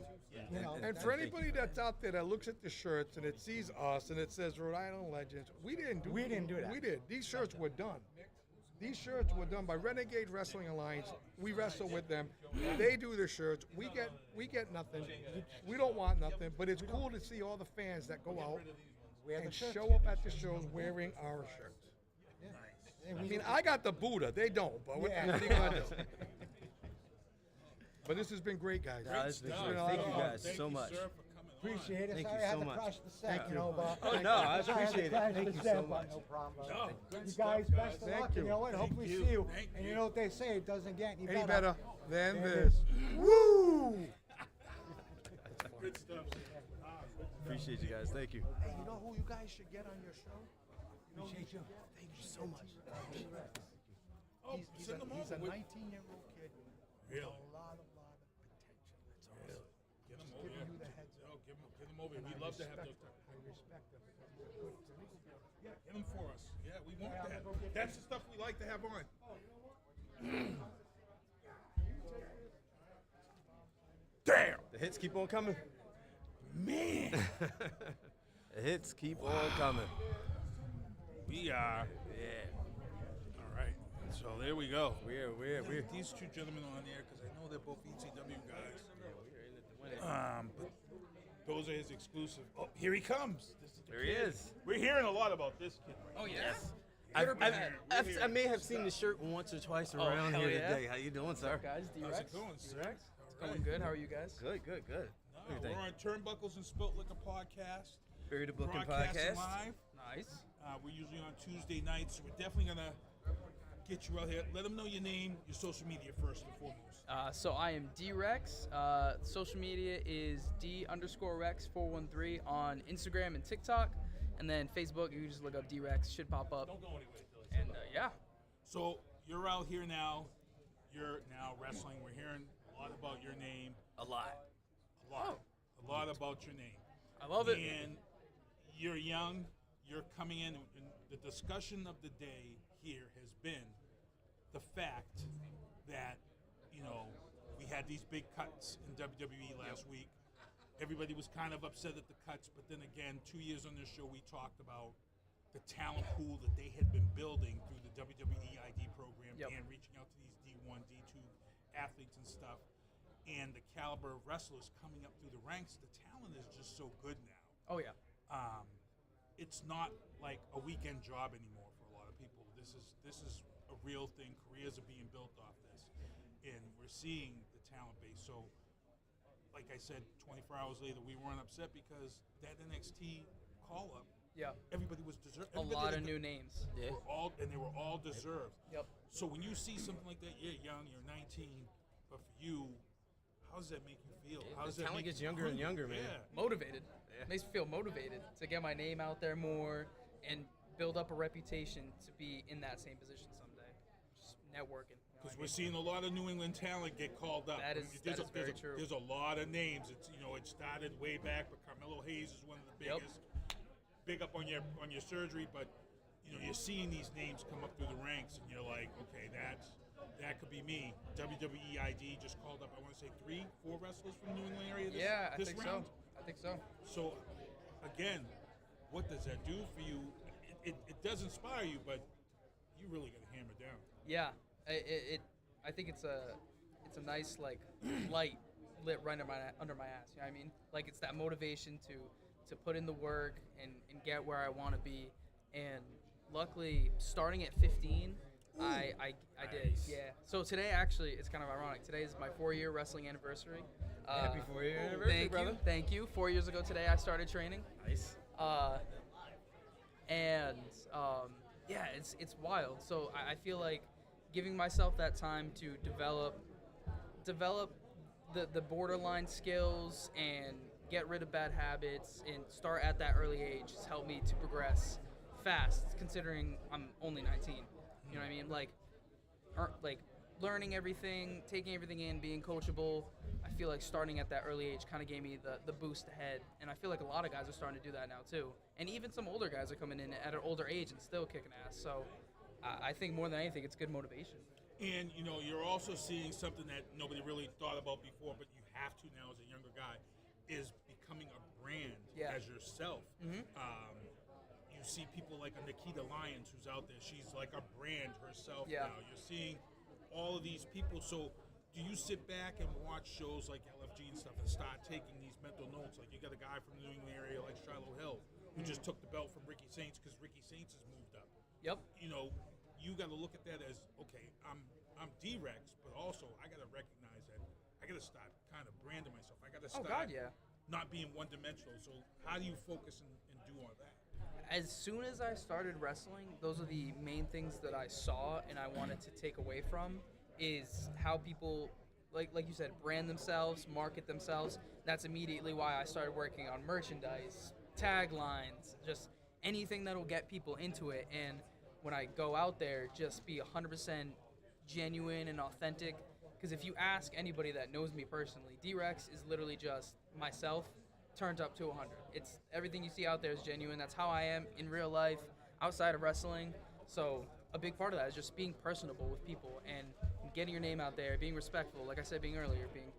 You know, And for anybody that's out there that looks at the shirts and it sees us and it says Rhode Island Legends, we didn't do that. We did. These shirts were done. These shirts were done by Renegade Wrestling Alliance. We wrestle with them. They do the shirts. We get nothing. We don't want nothing. But it's cool to see all the fans that go out and show up at the shows wearing our shirts. I mean, I got the Buddha. They don't. But what are you gonna do? But this has been great, guys. It's been It's great. been a Thank lot you of fun. guys Thank so you, much. sir, for coming on. Appreciate it. Thank Sorry you I had so to much. crush the set, Thank you you. know, but Oh, no, I sorry had to appreciate it. crash Thank the you set, so but much. No problem. No, good You stuff, guys, guys. best of Thank luck. you. You know what? Hope we you. see you. Thank And you. you know what they say? It doesn't get Any better than Than this. Woo! Good stuff. Appreciate you guys. Thank you. Hey, you know who you guys should get on your show? Appreciate you. Thank you so much. Oh, send them He's a over. 19-year-old kid with Really? a lot of potential. That's awesome. Get them Just over. giving you the heads Yo, up. get them over. And We'd I love to have respect those. him. I respect him because he's good. Yeah, get them for us. Yeah, we want that. That's the stuff we like to have on. Damn! The hits keep on coming. Man! The hits keep on coming. We are. Yeah. All right. So there we go. We're These two gentlemen on there because I know they're both ECW guys. But those are his exclusive. Oh, here he comes. This is the There he kid. is. We're hearing a lot about this kid. Right Oh now. yes. I I may have seen the shirt once or twice around hell here yeah. today. How you doing, sir? Guys, How's it going, sir? It's going good. How are you guys? Good. We're on Turnbuckles and Spilt Liquor podcast. Buried the Booking Broadcasting podcast. live. Nice. We're usually on Tuesday nights. We're definitely gonna get you out here. Let them know your name, your social media first and foremost. So I am D-Rex. Social media is D_Rex413 on Instagram and TikTok. And then Facebook, you can just look up D-Rex, should pop up. Don't go anywhere. And yeah. So you're out here now. You're now wrestling. We're hearing a lot about your name. A lot. A lot about your name. I love it. And you're young. You're coming in, and the discussion of the day here has been the fact that, we had these big cuts in WWE last week. Everybody was kind of upset at the cuts, but then again, 2 years on this show, we talked about the talent pool that they had been building through the WWE ID program and reaching out to these D1, D2 athletes and stuff. And the caliber of wrestlers coming up through the ranks, the talent is just so good now. Oh, yeah. It's not like a weekend job anymore for a lot of people. This is a real thing. Careers are being built off this, and we're seeing the talent base. So, like I said, 24 hours later, we weren't upset because that NXT call up. Yeah. Everybody was deserved. A lot of new names. They were all deserved. Yep. So when you see something like that, you're young, you're 19, but for you, how does that make you feel? How does The that talent make gets you younger and hungry? younger, man. Yeah. Motivated. Makes me feel motivated to get my name out there more and build up a reputation to be in that same position someday. Just networking. Because we're seeing a lot of New England talent get called up. That is very true. There's a lot of names. It's it started way back, but Carmelo Hayes is one of the biggest. Big up on your surgery, but you're seeing these names come up through the ranks, and you're like, okay, that could be me. WWE ID just called up, I want to say 3-4 wrestlers from the New England area this round. I think so. So, again, what does that do for you? It does inspire you, but you really got to hammer down. Yeah, I think it's a nice light lit right under my ass. You know what I mean? Like it's that motivation to put in the work and get where I want to be. And luckily, starting at 15, I did. Yeah. So today actually it's kind of ironic. Today is my 4-year wrestling anniversary. Happy 4-year anniversary, brother. Thank you. 4 years ago today I started training. Nice. Yeah, it's wild. So I feel like giving myself that time to develop the borderline skills and get rid of bad habits and start at that early age has helped me to progress fast, considering I'm only 19. You know what I mean? Like learning everything, taking everything in, being coachable. I feel like starting at that early age kind of gave me the boost ahead. And I feel like a lot of guys are starting to do that now too. And even some older guys are coming in at an older age and still kicking ass. So I think more than anything, it's good motivation. And, you're also seeing something that nobody really thought about before, but you have to now as a younger guy, is becoming a brand as yourself. Mm-hmm. You see people like a Nikita Lyons who's out there. She's like a brand herself now. You're seeing all of these people. So do you sit back and watch shows like LFG and stuff and start taking these mental notes? Like you got a guy from the New England area like Shiloh Hill who just took the belt from Ricky Saints because Ricky Saints has moved up. Yep. You got to look at that as, okay, I'm D-Rex, but also I got to recognize that I got to start kind of branding myself. I got to start not being one-dimensional. So how do you focus and do all that? As soon as I started wrestling, those are the main things that I saw and I wanted to take away from is how people, like you said, brand themselves, market themselves. That's immediately why I started working on merchandise, taglines, just anything that'll get people into it. And when I go out there, just be 100% genuine and authentic. Because if you ask anybody that knows me personally, D-Rex is literally just myself turned up to 100. It's everything you see out there is genuine. That's how I am in real life, outside of wrestling. So a big part of that is just being personable with people and getting your name out there, being respectful. Like I said earlier, being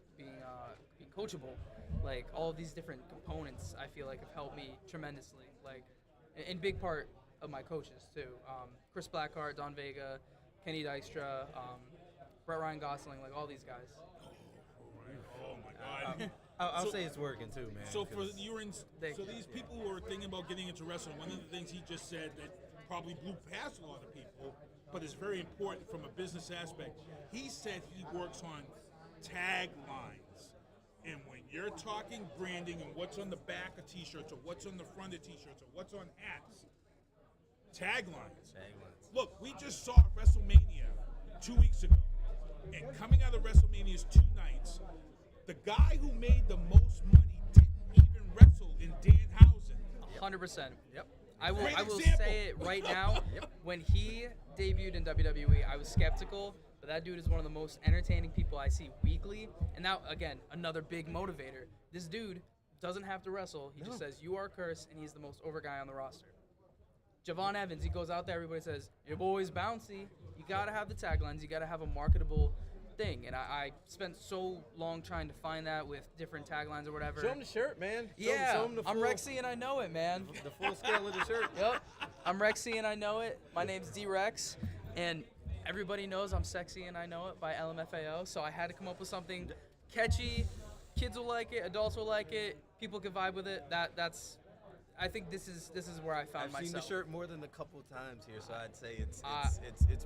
coachable. Like all of these different components, I feel like have helped me tremendously. Like, in big part of my coaches too. Chris Blackheart, Don Vega, Kenny Dykstra, Brett Ryan Gosling, like all these guys. Oh my God. I'll say it's working too, man. So for these people who are thinking about getting into wrestling, one of the things he just said that probably blew past a lot of people, but is very important from a business aspect. He said he works on taglines. And when you're talking branding and what's on the back of t-shirts or what's on the front of t-shirts or what's on hats, Taglines. Taglines. Look, we just saw WrestleMania 2 weeks ago. And coming out of WrestleMania's 2 nights, the guy who made the most money didn't even wrestle in Danhausen. 100%. Yep. I will Example. say it right now. When he debuted in WWE, I was skeptical, but that dude is one of the most entertaining people I see weekly. And now, again, another big motivator. This dude doesn't have to wrestle. He just says, "You are cursed," and he's the most over guy on the roster. Javon Evans, he goes out there, everybody says, "Your boy's bouncy." You gotta have the taglines. You gotta have a marketable thing. And I spent so long trying to find that with different taglines or whatever. Show him the shirt, man. Yeah, Show him the I'm full, Rexy and I know it, man. the full scale of the shirt. Yep, I'm Rexy and I know it. My name's D-Rex, and everybody knows I'm sexy and I know it by LMFAO, so I had to come up with something catchy. Kids will like it, adults will like it, people can vibe with it. I think this is where I found I've myself. seen the shirt more than a couple times here, so I'd say it's I'm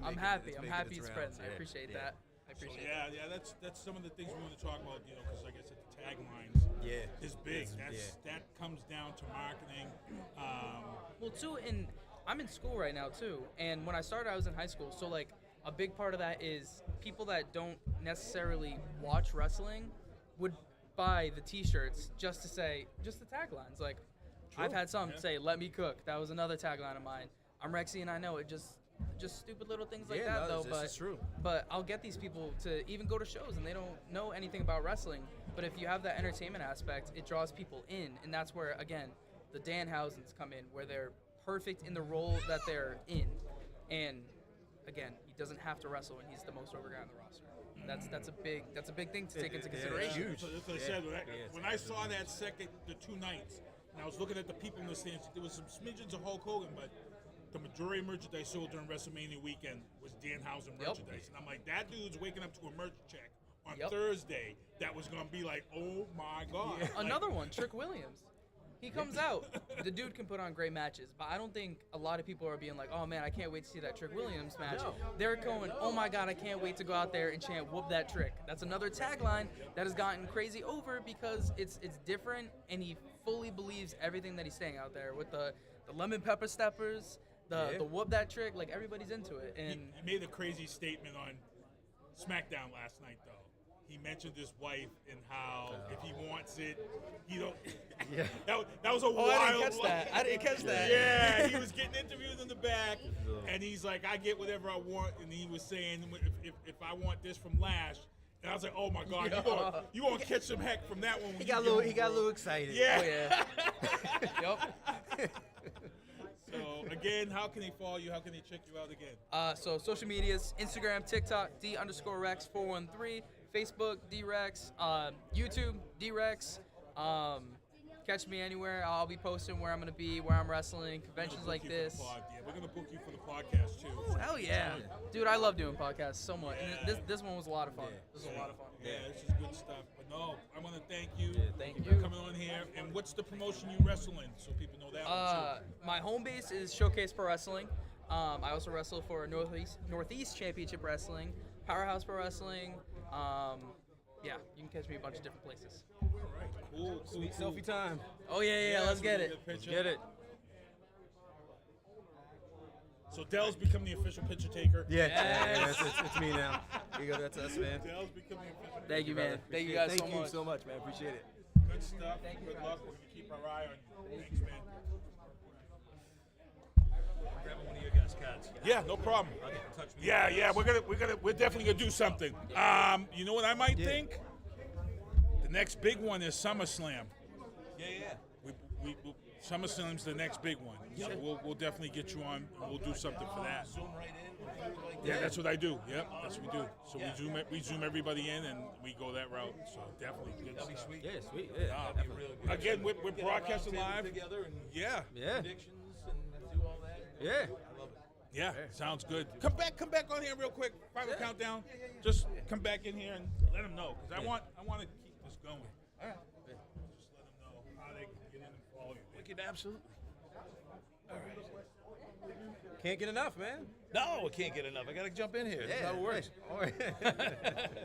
making- happy. it's I'm making happy its it's rounds. spreading. I appreciate Yeah. that. I appreciate Yeah, that's some of the things we want to talk about, because like I said, the taglines is big. That comes down to marketing. Well, too, and I'm in school right now too. And when I started, I was in high school. So like a big part of that is people that don't necessarily watch wrestling would buy the T-shirts just to say just the taglines. Like I've had some say "Let me cook." That was another tagline of mine. I'm Rexy and I know it. Just stupid little things like that though. This is true. But I'll get these people to even go to shows and they don't know anything about wrestling. But if you have that entertainment aspect, it draws people in. And that's where, again, the Danhausens come in, where they're perfect in the role that they're in. And, again, he doesn't have to wrestle and he's the most over guy on the roster. That's a big thing to take into consideration. Huge. So that's what I said. When I saw that the 2 nights, and I was looking at the people in the stands, there was some smidgens of Hulk Hogan, but the majority of merchandise sold during WrestleMania weekend was Danhausen merchandise. And I'm like, that dude's waking up to a merch check on Thursday that was going to be like, oh my God. Yeah. Another one, Trick Williams. He comes out. The dude can put on great matches, but I don't think a lot of people are being like, oh man, I can't wait to see that Trick Williams match. No. They're going, oh my God, I can't wait to go out there and chant "Whoop that trick." That's another tagline that has gotten crazy over because it's different and he fully believes everything that he's saying out there with the lemon pepper steppers, the "Whoop that trick." Like everybody's into it. And he made a crazy statement on SmackDown last night, though. He mentioned his wife and how if he wants it, he don't. Yeah. That was a wild. I didn't catch that. I didn't catch that. Yeah, he was getting interviewed in the back, and he's like, "I get whatever I want," and he was saying, "If I want this from Lash," and I was like, "Oh my God, you gonna catch some heck from that one." He got a little excited. Yeah. Oh, yeah. Yep. So again, how can they follow you? How can they check you out again? So social medias, Instagram, TikTok, D_Rex413, Facebook, D-Rex, YouTube, D-Rex. Catch me anywhere. I'll be posting where I'm going to be, where I'm wrestling, conventions like this. We're going to book you for the podcast too. Hell yeah. Dude, I love doing podcasts so much. And this one was a lot of fun. This was a lot of fun. Yeah, this is good stuff. But no, I want to thank you. Thank for you. coming on here. And what's the promotion you wrestle in so people know that one too? My home base is Showcase Pro Wrestling. I also wrestle for Northeast Championship Wrestling, Powerhouse Pro Wrestling. Yeah, you can catch me a bunch of different places. All right, cool. Sweet selfie time. Oh yeah, let's get it. Let's get it. So Dell's become the official picture taker. Yeah, it's me now. Here you go, that's us, man. Dell's become the official. Thank you, man. Thank you guys so much. Thank you so much, man. Appreciate it. Good stuff. Good luck. We're gonna keep our eye on you. Thanks, man. Grabbing one of your guys' cards. Yeah, no problem. I'll get in touch with Yeah, we're definitely gonna do something. You know what I might think? The next big one is SummerSlam. Yeah. We SummerSlam's the next big one. So we'll definitely get you on. And we'll do something for that. Zoom right in. Yeah, that's what I do. Yep, that's what we do. So we zoom everybody in and we go that route. So definitely good That'll be stuff. sweet. Yeah, sweet. Yeah. That'd be really good. Again, we're Get our broadcasting round table live. together and Yeah. predictions and do all that. Yeah. I love it. Yeah, sounds good. Come back on here real quick. Final countdown. Just come back in here and let them know because I want to keep this going. All right. Just let them know how they can get in and follow you. Wicked, absolutely. Can't get enough, man. No, I can't get enough. I got to jump in here. That's how it works. All right.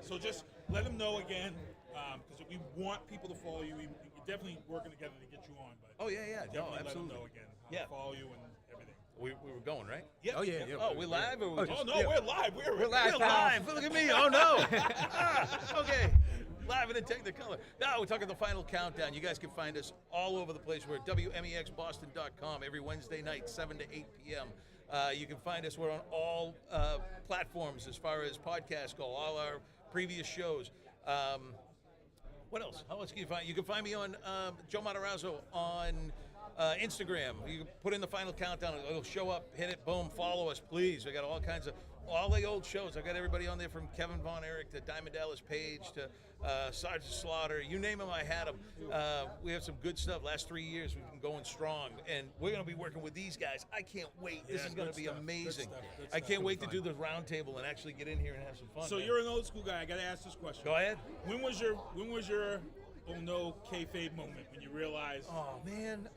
So just let them know again because we want people to follow you. We're definitely working together to get you on. But Oh, yeah. definitely No, let them absolutely. know again how Yeah. to follow you and everything. We were going, right? Yeah. Oh, yeah. Oh, we're live? Or Oh, no, we're live. We're live, We're pal. live. Look at me. Oh, no. Okay. Live and in Technicolor. Now we're talking the final countdown. You guys can find us all over the place. We're at WMEXBoston.com every Wednesday night, 7 to 8 p.m. You can find us. We're on all platforms as far as podcasts go, all our previous shows. What else? How else can you find? You can find me on Joe Matarazzo on Instagram. You can put in the final countdown. It'll show up. Hit it. Boom. Follow us, please. We got all kinds of all the old shows. I got everybody on there from Kevin Von Erich to Diamond Dallas Page to Sergeant Slaughter. You name them, I had them. We have some good stuff. Last 3 years, we've been going strong, and we're going to be working with these guys. I can't wait. This is going to be amazing. I can't wait to do the round table and actually get in here and have some fun. So man. you're an old school guy. I got to ask this question. Go ahead. When was your oh no kayfabe moment when you realized? Oh man,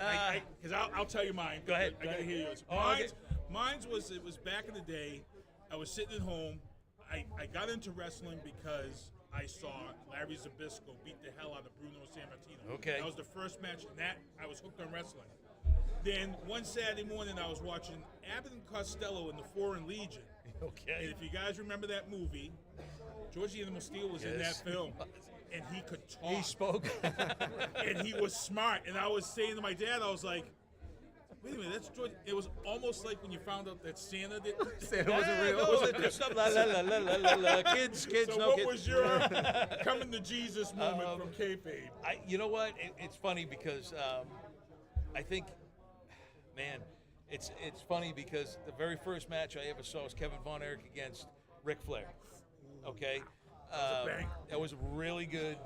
because I'll tell you mine. Go ahead. I gotta hear yours. Oh, okay. Mine's was back in the day. I was sitting at home. I got into wrestling because I saw Larry Zbyszko beat the hell out of Bruno Sammartino. Okay. That was the first match, and that I was hooked on wrestling. Then one Saturday morning, I was watching Abbott and Costello in the Foreign Legion. Okay. And if you guys remember that movie, George the Animal Steel was in that film. And he could talk. He spoke. And he was smart. And I was saying to my dad, I was like, wait a minute, that's George. It was almost like when you found out that Santa didn't. Santa wasn't real. No, it was stuff, la, la, la, la, la, la. Kids, So no what kids. was your coming to Jesus moment from kayfabe? You know what? It's funny because I think, man, it's funny because the very first match I ever saw was Kevin Von Erich against Ric Flair. Okay. That was really good.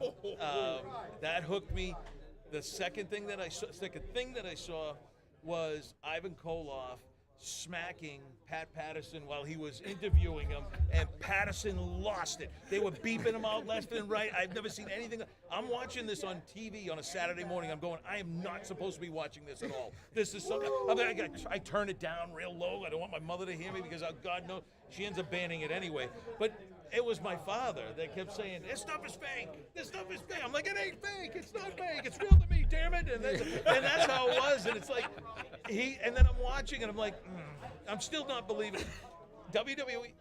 That hooked me. The second thing that I saw was Ivan Koloff smacking Pat Patterson while he was interviewing him, and Patterson lost it. They were beeping him out left and right. I've never seen anything. I'm watching this on TV on a Saturday morning. I'm going, I am not supposed to be watching this at all. This is something. I turn it down real low. I don't want my mother to hear me because God knows she ends up banning it anyway. But it was my father that kept saying, this stuff is fake. This stuff is fake. I'm like, it ain't fake. It's not fake. It's real to me, damn it. And that's how it was. And it's like, and then I'm watching and I'm like, I'm still not believing it. WWE,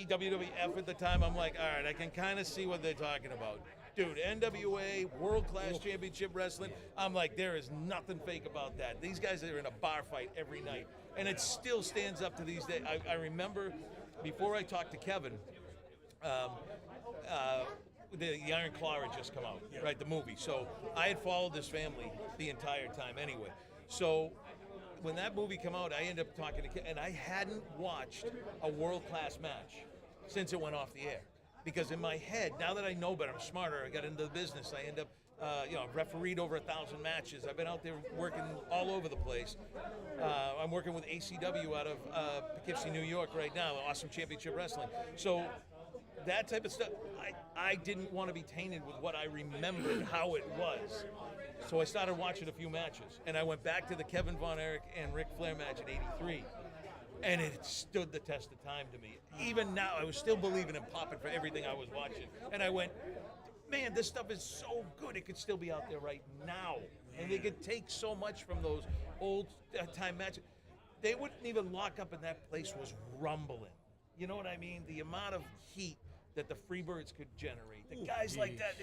WWF at the time, I'm like, all right, I can kind of see what they're talking about. Dude, NWA, World-Class Championship Wrestling, I'm like, there is nothing fake about that. These guys are in a bar fight every night. And it still stands up to these days. I remember before I talked to Kevin, the Iron Claw had just come out, right, the movie. So I had followed this family the entire time anyway. So when that movie came out, I ended up talking to Kevin, and I hadn't watched a world-class match since it went off the air. Because in my head, now that I know better, I'm smarter, I got into the business, I end up, I've refereed over 1,000 matches. I've been out there working all over the place. I'm working with ACW out of Poughkeepsie, New York right now, Awesome Championship Wrestling. So that type of stuff, I didn't want to be tainted with what I remembered how it was. So I started watching a few matches, and I went back to the Kevin Von Erich and Ric Flair match in '83, and it stood the test of time to me. Even now, I was still believing and popping for everything I was watching, and I went, man, this stuff is so good, it could still be out there right now, and they could take so much from those old time matches. They wouldn't even lock up, and that place was rumbling. You know what I mean? The amount of heat that the Freebirds could generate. The guys like that,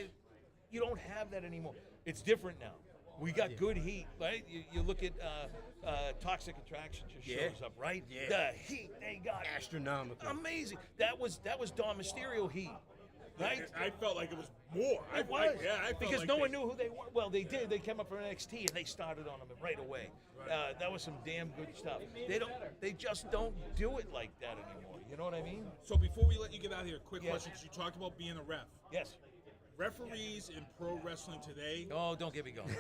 you don't have that anymore. It's different now. We got good heat, right? You look at Toxic Attraction just shows up, right? Yeah. The heat they got, astronomical, amazing. That was Dom Mysterio heat, right? I felt like it was more. It was. I felt because like no one knew who they were. Well, they did. They came up from NXT and they started on them right away. Right. That was some damn good stuff. They just don't do it like that anymore. You know what I mean? So before we let you get out of here, quick question, because you talked about being a ref. Yes. Referees in pro wrestling today. Oh, don't get me going.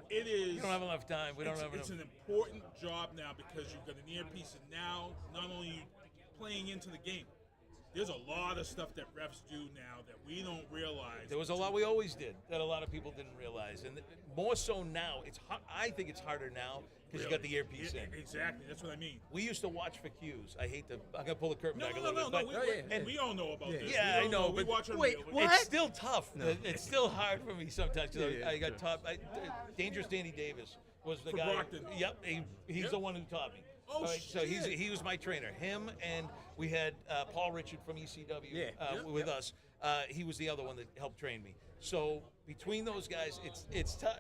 It is. You don't have enough time. We don't have enough. It's an important job now because you've got an earpiece, and now not only are you playing into the game, there's a lot of stuff that refs do now that we don't realize. There was a lot we always did that a lot of people didn't realize, and more so now. I think it's harder now because you got the earpiece in. Exactly, that's what I mean. We used to watch for cues. I'm gonna pull the curtain back a little No. bit. We all know about this. Yeah, I know. We But watch wait, what? it's still tough. No. It's still hard for me sometimes. I got taught. Dangerous Danny Davis was the For guy. Brockton. Yep, he's the one who taught me. Oh, All right, so shit. he was my trainer. Him, and we had Paul Richard from ECW with us. He was the other one that helped train me. So between those guys, it's tough.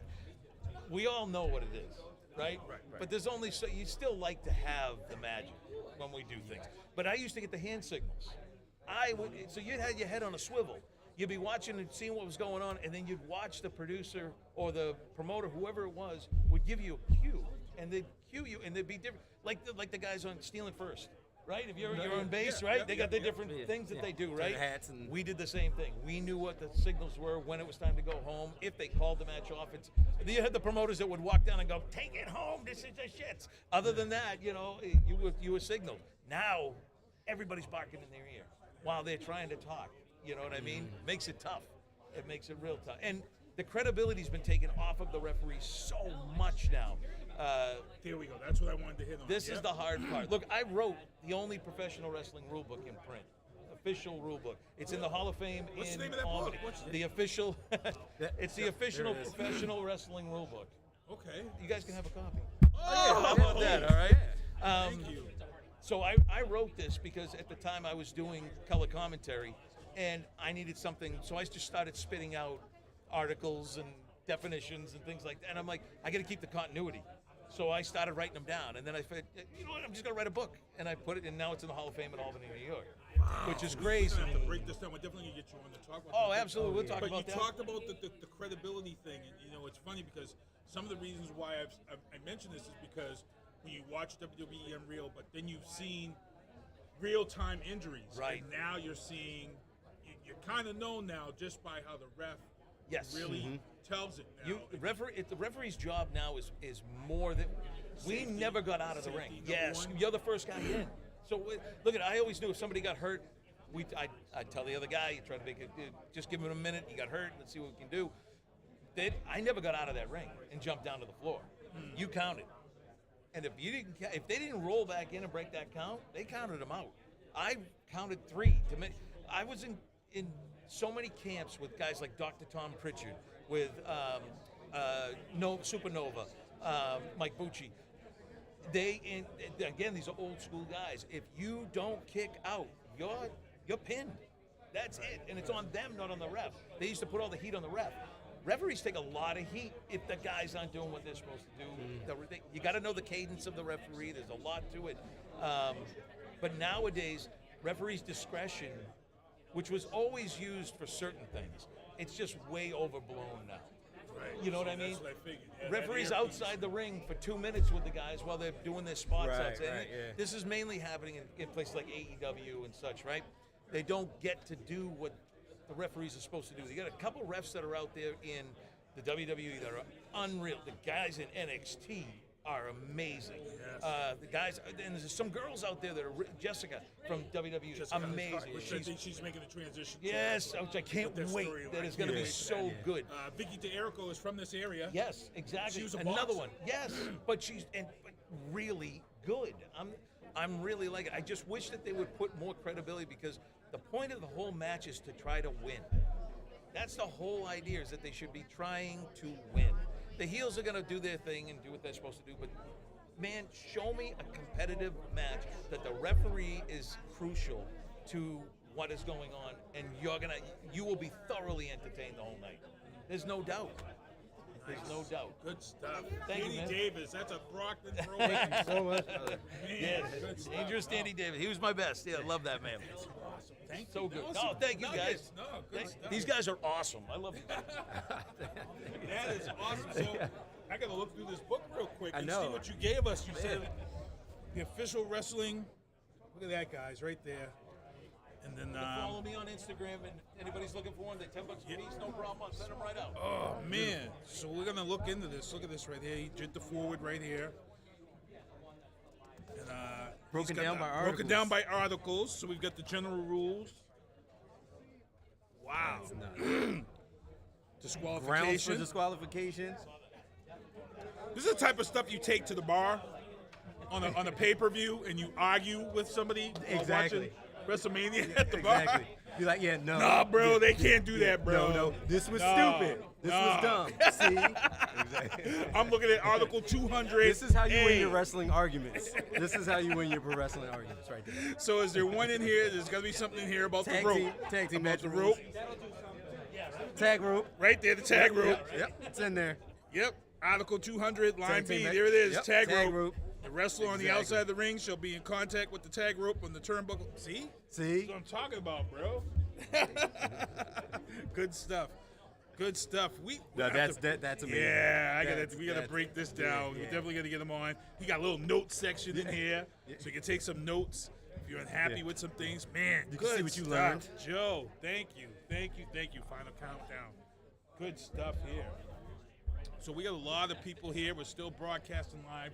We all know what it is, right? But there's only so you still like to have the magic when we do things. But I used to get the hand signals. So you'd have your head on a swivel. You'd be watching and seeing what was going on, and then you'd watch the producer or the promoter, whoever it was, would give you a cue, and they'd cue you, and they'd be different, like the guys on Stealing First, right? If you're on base, right? They got their different things that they do, right? Hats and We did the same thing. We knew what the signals were, when it was time to go home, if they called the match off. You had the promoters that would walk down and go, "Take it home, this is the shits." Other than that, you were signaled. Now, everybody's barking in their ear while they're trying to talk. You know what I mean? Makes it tough. It makes it real tough. And the credibility's been taken off of the referees so much now. There we go. That's what I wanted to hit on. This is the hard part. Look, I wrote the only professional wrestling rule book in print. Official rule book. It's in the Hall of Fame What's in the name of that Albany. book? The official it's the official there it is. professional wrestling rule book. Okay. You guys can have a copy. Oh, How about that, all right? Thank you. So I wrote this because at the time I was doing color commentary, and I needed something, so I just started spitting out articles and definitions and things like that. And I'm like, I got to keep the continuity. So I started writing them down, and then I said, you know what, I'm just going to write a book. And I put it, and now it's in the Hall of Fame in Albany, New York, which is crazy. We're gonna have to break this down. We're definitely going to get you on to talk about Oh, that. absolutely. We'll talk But about you that. talked about the credibility thing, and it's funny because some of the reasons why I mentioned this is because when you watch WWE Unreal, but then you've seen real-time injuries. Right. And now you're seeing, you're kind of known now just by how the ref Yes. really tells it now. The referee's job now is more than we Safety. never got out of the Safety, ring. number Yes, one. you're the first guy in. So look at, I always knew if somebody got hurt, I'd tell the other guy, you try to make it, just give him a minute. You got hurt. Let's see what we can do. I never got out of that ring and jumped down to the floor. You counted, and if they didn't roll back in and break that count, they counted them out. I counted 3 to make. I was in so many camps with guys like Dr. Tom Pritchard, with Supernova, Mike Bucci. Again, these are old school guys. If you don't kick out, you're pinned. That's it, and it's on them, not on the ref. They used to put all the heat on the ref. Referees take a lot of heat if the guys aren't doing what they're supposed to do. You got to know the cadence of the referee. There's a lot to it. But nowadays, referees' discretion, which was always used for certain things, it's just way overblown now. Right. You know what I mean? That's what I figured. Yeah, that Referees earpiece. outside the ring for 2 minutes with the guys while they're doing their spots Right, outside. right, yeah. This is mainly happening in places like AEW and such, right? They don't get to do what the referees are supposed to do. You got a couple refs that are out there in the WWE that are unreal. The guys in NXT are amazing. Yes. The guys, and there's some girls out there that are Jessica from WWE, Jessica, amazing. Which I think she's making a transition. Yes, which I can't With that wait. storyline. That is going to be Yeah. so good. Vicky DeErico is from this area. Yes, exactly. She was a Another boxer. one. Yes, but but really good. I'm really like it. I just wish that they would put more credibility, because the point of the whole match is to try to win. That's the whole idea, is that they should be trying to win. The heels are going to do their thing and do what they're supposed to do, but man, show me a competitive match that the referee is crucial to what is going on, and you will be thoroughly entertained the whole night. There's no doubt. There's no doubt. Good stuff. Thank you, Danny man. Davis, that's a Brockton throwback. Thank you so much. Yes, good stuff. Dangerous Danny Davis. He was my best. Yeah, I love that man. Awesome. Thank you. So good. Awesome. No, thank you guys. Nuggets. No, good stuff. These guys are awesome. I love you. That is awesome. So I got to look through this book real quick I and know. see what you gave us. You said the official wrestling. Look at that, guys, right there. And then, Follow me on Instagram, and anybody's looking for one, they $10 a piece, no problem. I'll send them right out. oh man. So we're gonna look into this. Look at this right here. He did the forward right here. And Broken he's got down by Broken articles. down by articles. So we've got the general rules. Wow. Grounds for Disqualification. disqualification. This is the type of stuff you take to the bar on a pay-per-view and you argue with somebody while Exactly. watching WrestleMania at the bar. Exactly. You're like, yeah, no. Nah, bro, yeah, they can't do that, bro. No, this was No, stupid. This no. was dumb. See? Exactly. I'm looking at Article 200. This is how you win Hey. your wrestling arguments. This is how you win your pro wrestling arguments right there. So is there one in here? There's got to be something in here about Tag the rope. team, tag team about match the rules. rope. Tag rope. Right there, the tag rope. Yep, it's in there. Yep. Article 200, line Tag B. team match. There it is. Yep, Tag, tag rope. rope. The wrestler on the Exactly. outside of the ring shall be in contact with the tag rope on the turnbuckle. See? See? That's what I'm talking about, bro. Good stuff. Good stuff. No, that's amazing. Yeah, we gotta break this down. Yeah. We definitely gotta get him on. He got a little note section in here, so you can take some notes if you're unhappy with some things. Man, You can good see what you stuff. learned. Joe, thank you. Final countdown. Good stuff here. So we got a lot of people here. We're still broadcasting live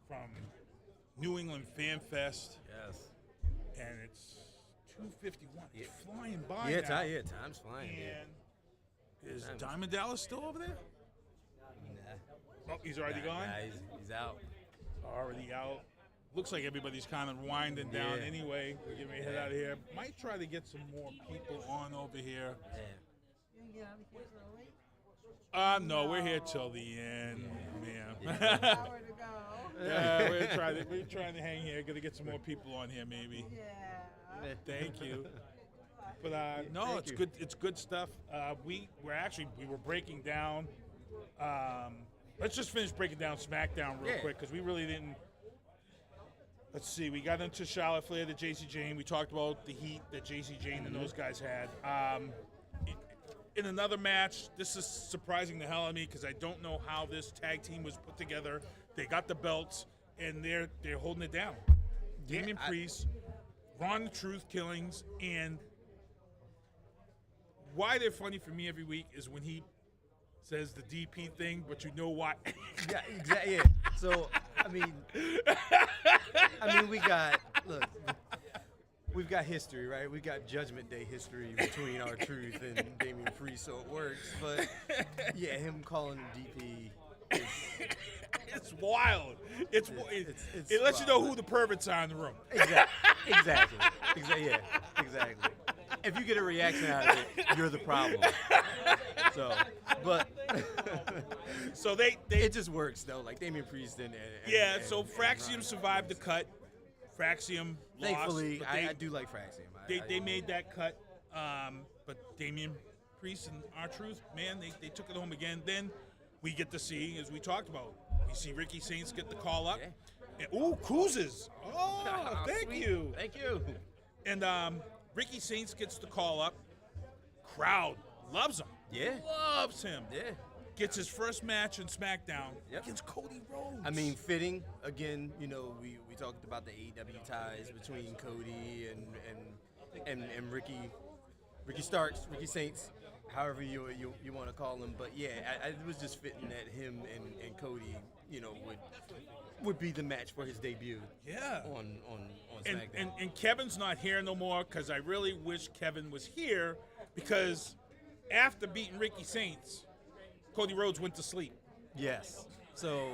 from New England Fanfest, Yes. and it's 2:51. It's flying by Yeah, now. time's flying. And is Diamond Dallas still over there? Oh, he's already gone? Nah, he's out. Already out. Looks like everybody's kind of winding down Yeah. anyway. We're getting ready to head out of here. Might try to get some more people on over here. No, we're here till the end, man. Yeah, we're trying to hang here. Gonna get some more people on here, maybe. Yeah. Thank you. But no, Thank it's you. good. It's good stuff. We were breaking down. Let's just finish breaking down SmackDown real Yeah. quick because we really didn't. Let's see. We got into Charlotte Flair to JC Jane. We talked about the heat that JC Jane and those guys had. In another match, this is surprising the hell out of me because I don't know how this tag team was put together. They got the belts and they're holding it down. Yeah, Damian Priest, Ron the Truth Killings, and why they're funny for me every week is when he says the DP thing, but you know why. Yeah, exactly. Yeah. So, I mean, we've got history, right? We got Judgment Day history between our Truth and Damian Priest, so it works. But yeah, him calling him DP, It's wild. It lets you know who the perverts are in the room. exactly. Yeah, exactly. If you get a reaction out of it, you're the problem. So, but So they it just works though. Like Damian Priest and so Fraxium Ron. survived the cut. Fraxium lost. Thankfully, but I do like Fraxium. They made that cut, but Damian Priest and R-Truth, man, they took it home again. Then we get to see, as we talked about, we see Ricky Saints get the call up. Yeah. And, cruises. Oh, thank Sweet. you. Thank you. And Ricky Saints gets the call up. Crowd loves him. Yeah. Loves him. Yeah. Gets his first match in SmackDown Yep. against Cody Rhodes. I mean, fitting. Again, we talked about the AEW ties between Cody and Ricky Starks, Ricky Saints, however you want to call him. But yeah, it was just fitting that him and Cody, would be the match for his debut. Yeah. On and, SmackDown. and Kevin's not here no more because I really wish Kevin was here because after beating Ricky Saints, Cody Rhodes went to sleep. Yes. So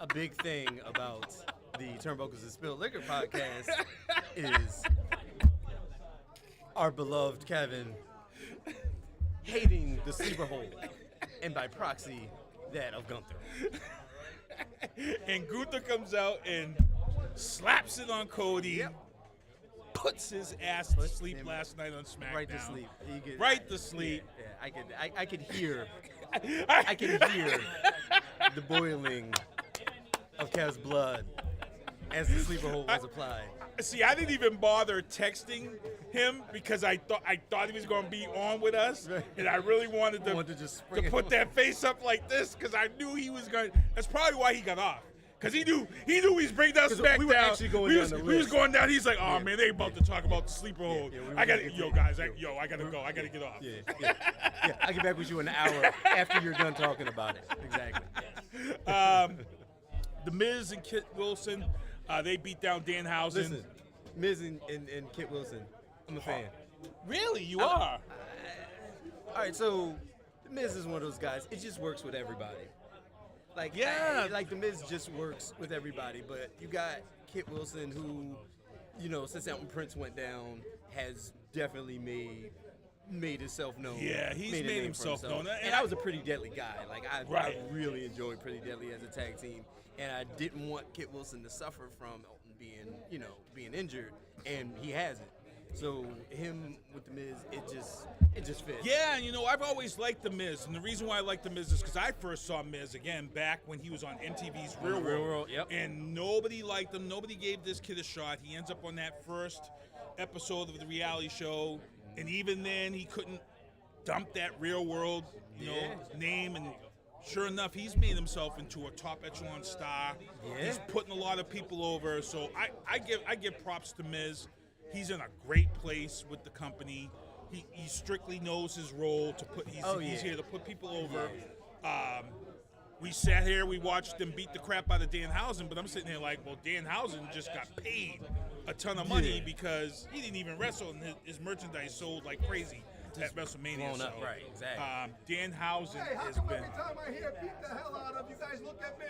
a big thing about the Turnbuckles and Spilt Liquor podcast is our beloved Kevin hating the sleeper hold, and by proxy, that of Gunther. And Gunther comes out and slaps it on Cody, puts his ass to sleep him last night on SmackDown. Right to sleep. Right to sleep. Yeah, I could hear the boiling of Kev's blood as the sleeper hold was applied. See, I didn't even bother texting him because I thought he was going to be on with us, and I really wanted to put that face up like this because I knew he was going. That's probably why he got off. Because he knew he's bringing down SmackDown. We were actually going down the list. We was going down. He's like, oh man, they about to talk about the sleeper hold. I gotta go. I gotta get off. Yeah. I'll get back with you in an hour after you're done talking about it. Exactly. The Miz and Kit Wilson, they beat down Danhausen. Listen, Miz and Kit Wilson, I'm a fan. Really, you are? All right, so the Miz is one of those guys. It just works with everybody. Like the Miz just works with everybody. But you got Kit Wilson, who, since Elton Prince went down, has definitely made himself known. Yeah, he's a made name for himself known. And I was a Pretty Deadly guy. Like I Right. really enjoyed Pretty Deadly as a tag team, and I didn't want Kit Wilson to suffer from Elton being injured, and he hasn't. So him with the Miz, it just fits. Yeah, and I've always liked The Miz, and the reason why I like The Miz is because I first saw Miz again back when he was on MTV's Real World. Yep. And nobody liked him. Nobody gave this kid a shot. He ends up on that first episode of the reality show, and even then he couldn't dump that Real World, name. And sure enough, he's made himself into a top echelon star. Yeah. He's putting a lot of people over. So I give props to Miz. He's in a great place with the company. He strictly knows his role to put. He's here to put people over. We sat here, we watched them beat the crap out of Danhausen, but I'm sitting here like, well, Danhausen just got paid a ton of money because he didn't even wrestle, and his merchandise sold like crazy at WrestleMania. blown up, right, exactly. Danhausen Hey, how has come been. every time I hear beat the hell out of you guys look at me?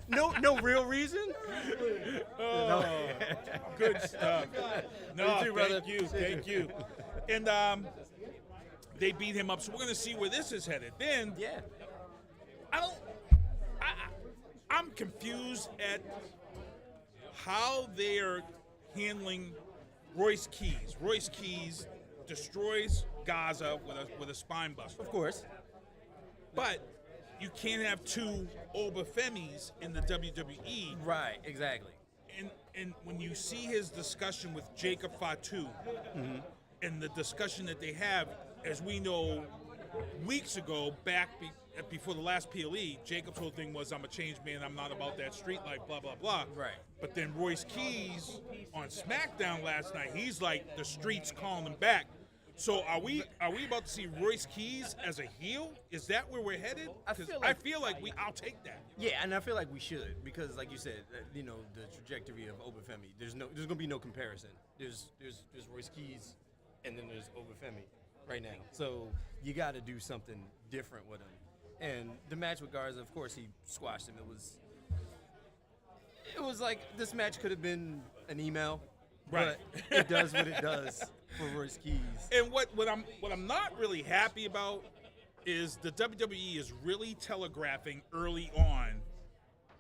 No real reason. Oh, good stuff. No, You too, brother. thank you. And they beat him up, so we're gonna see where this is headed. Then Yeah. I'm confused at how they are handling Royce Keys. Royce Keys destroys Gaza with a spine buster. Of course. But you can't have two Obafemis in the WWE. Right. Exactly. And when you see his discussion with Jacob Fatu, and the discussion that they have, as we know, weeks ago, before the last PLE, Jacob's whole thing was, I'm a changed man, I'm not about that street life, blah, blah, blah. Right. But then Royce Keys on SmackDown last night, he's like, the streets calling him back. So are we about to see Royce Keys as a heel? Is that where we're headed? I 'Cause feel like- I'll take that. Yeah, and I feel like we should, because like you said, the trajectory of Obafemi, there's gonna be no comparison. There's Royce Keys, and then there's Obafemi right now. So you got to do something different with him. And the match with Garza, of course, he squashed him. It was like this match could have been an email, Right. but it does what it does for Royce Keys. And what I'm not really happy about is the WWE is really telegraphing early on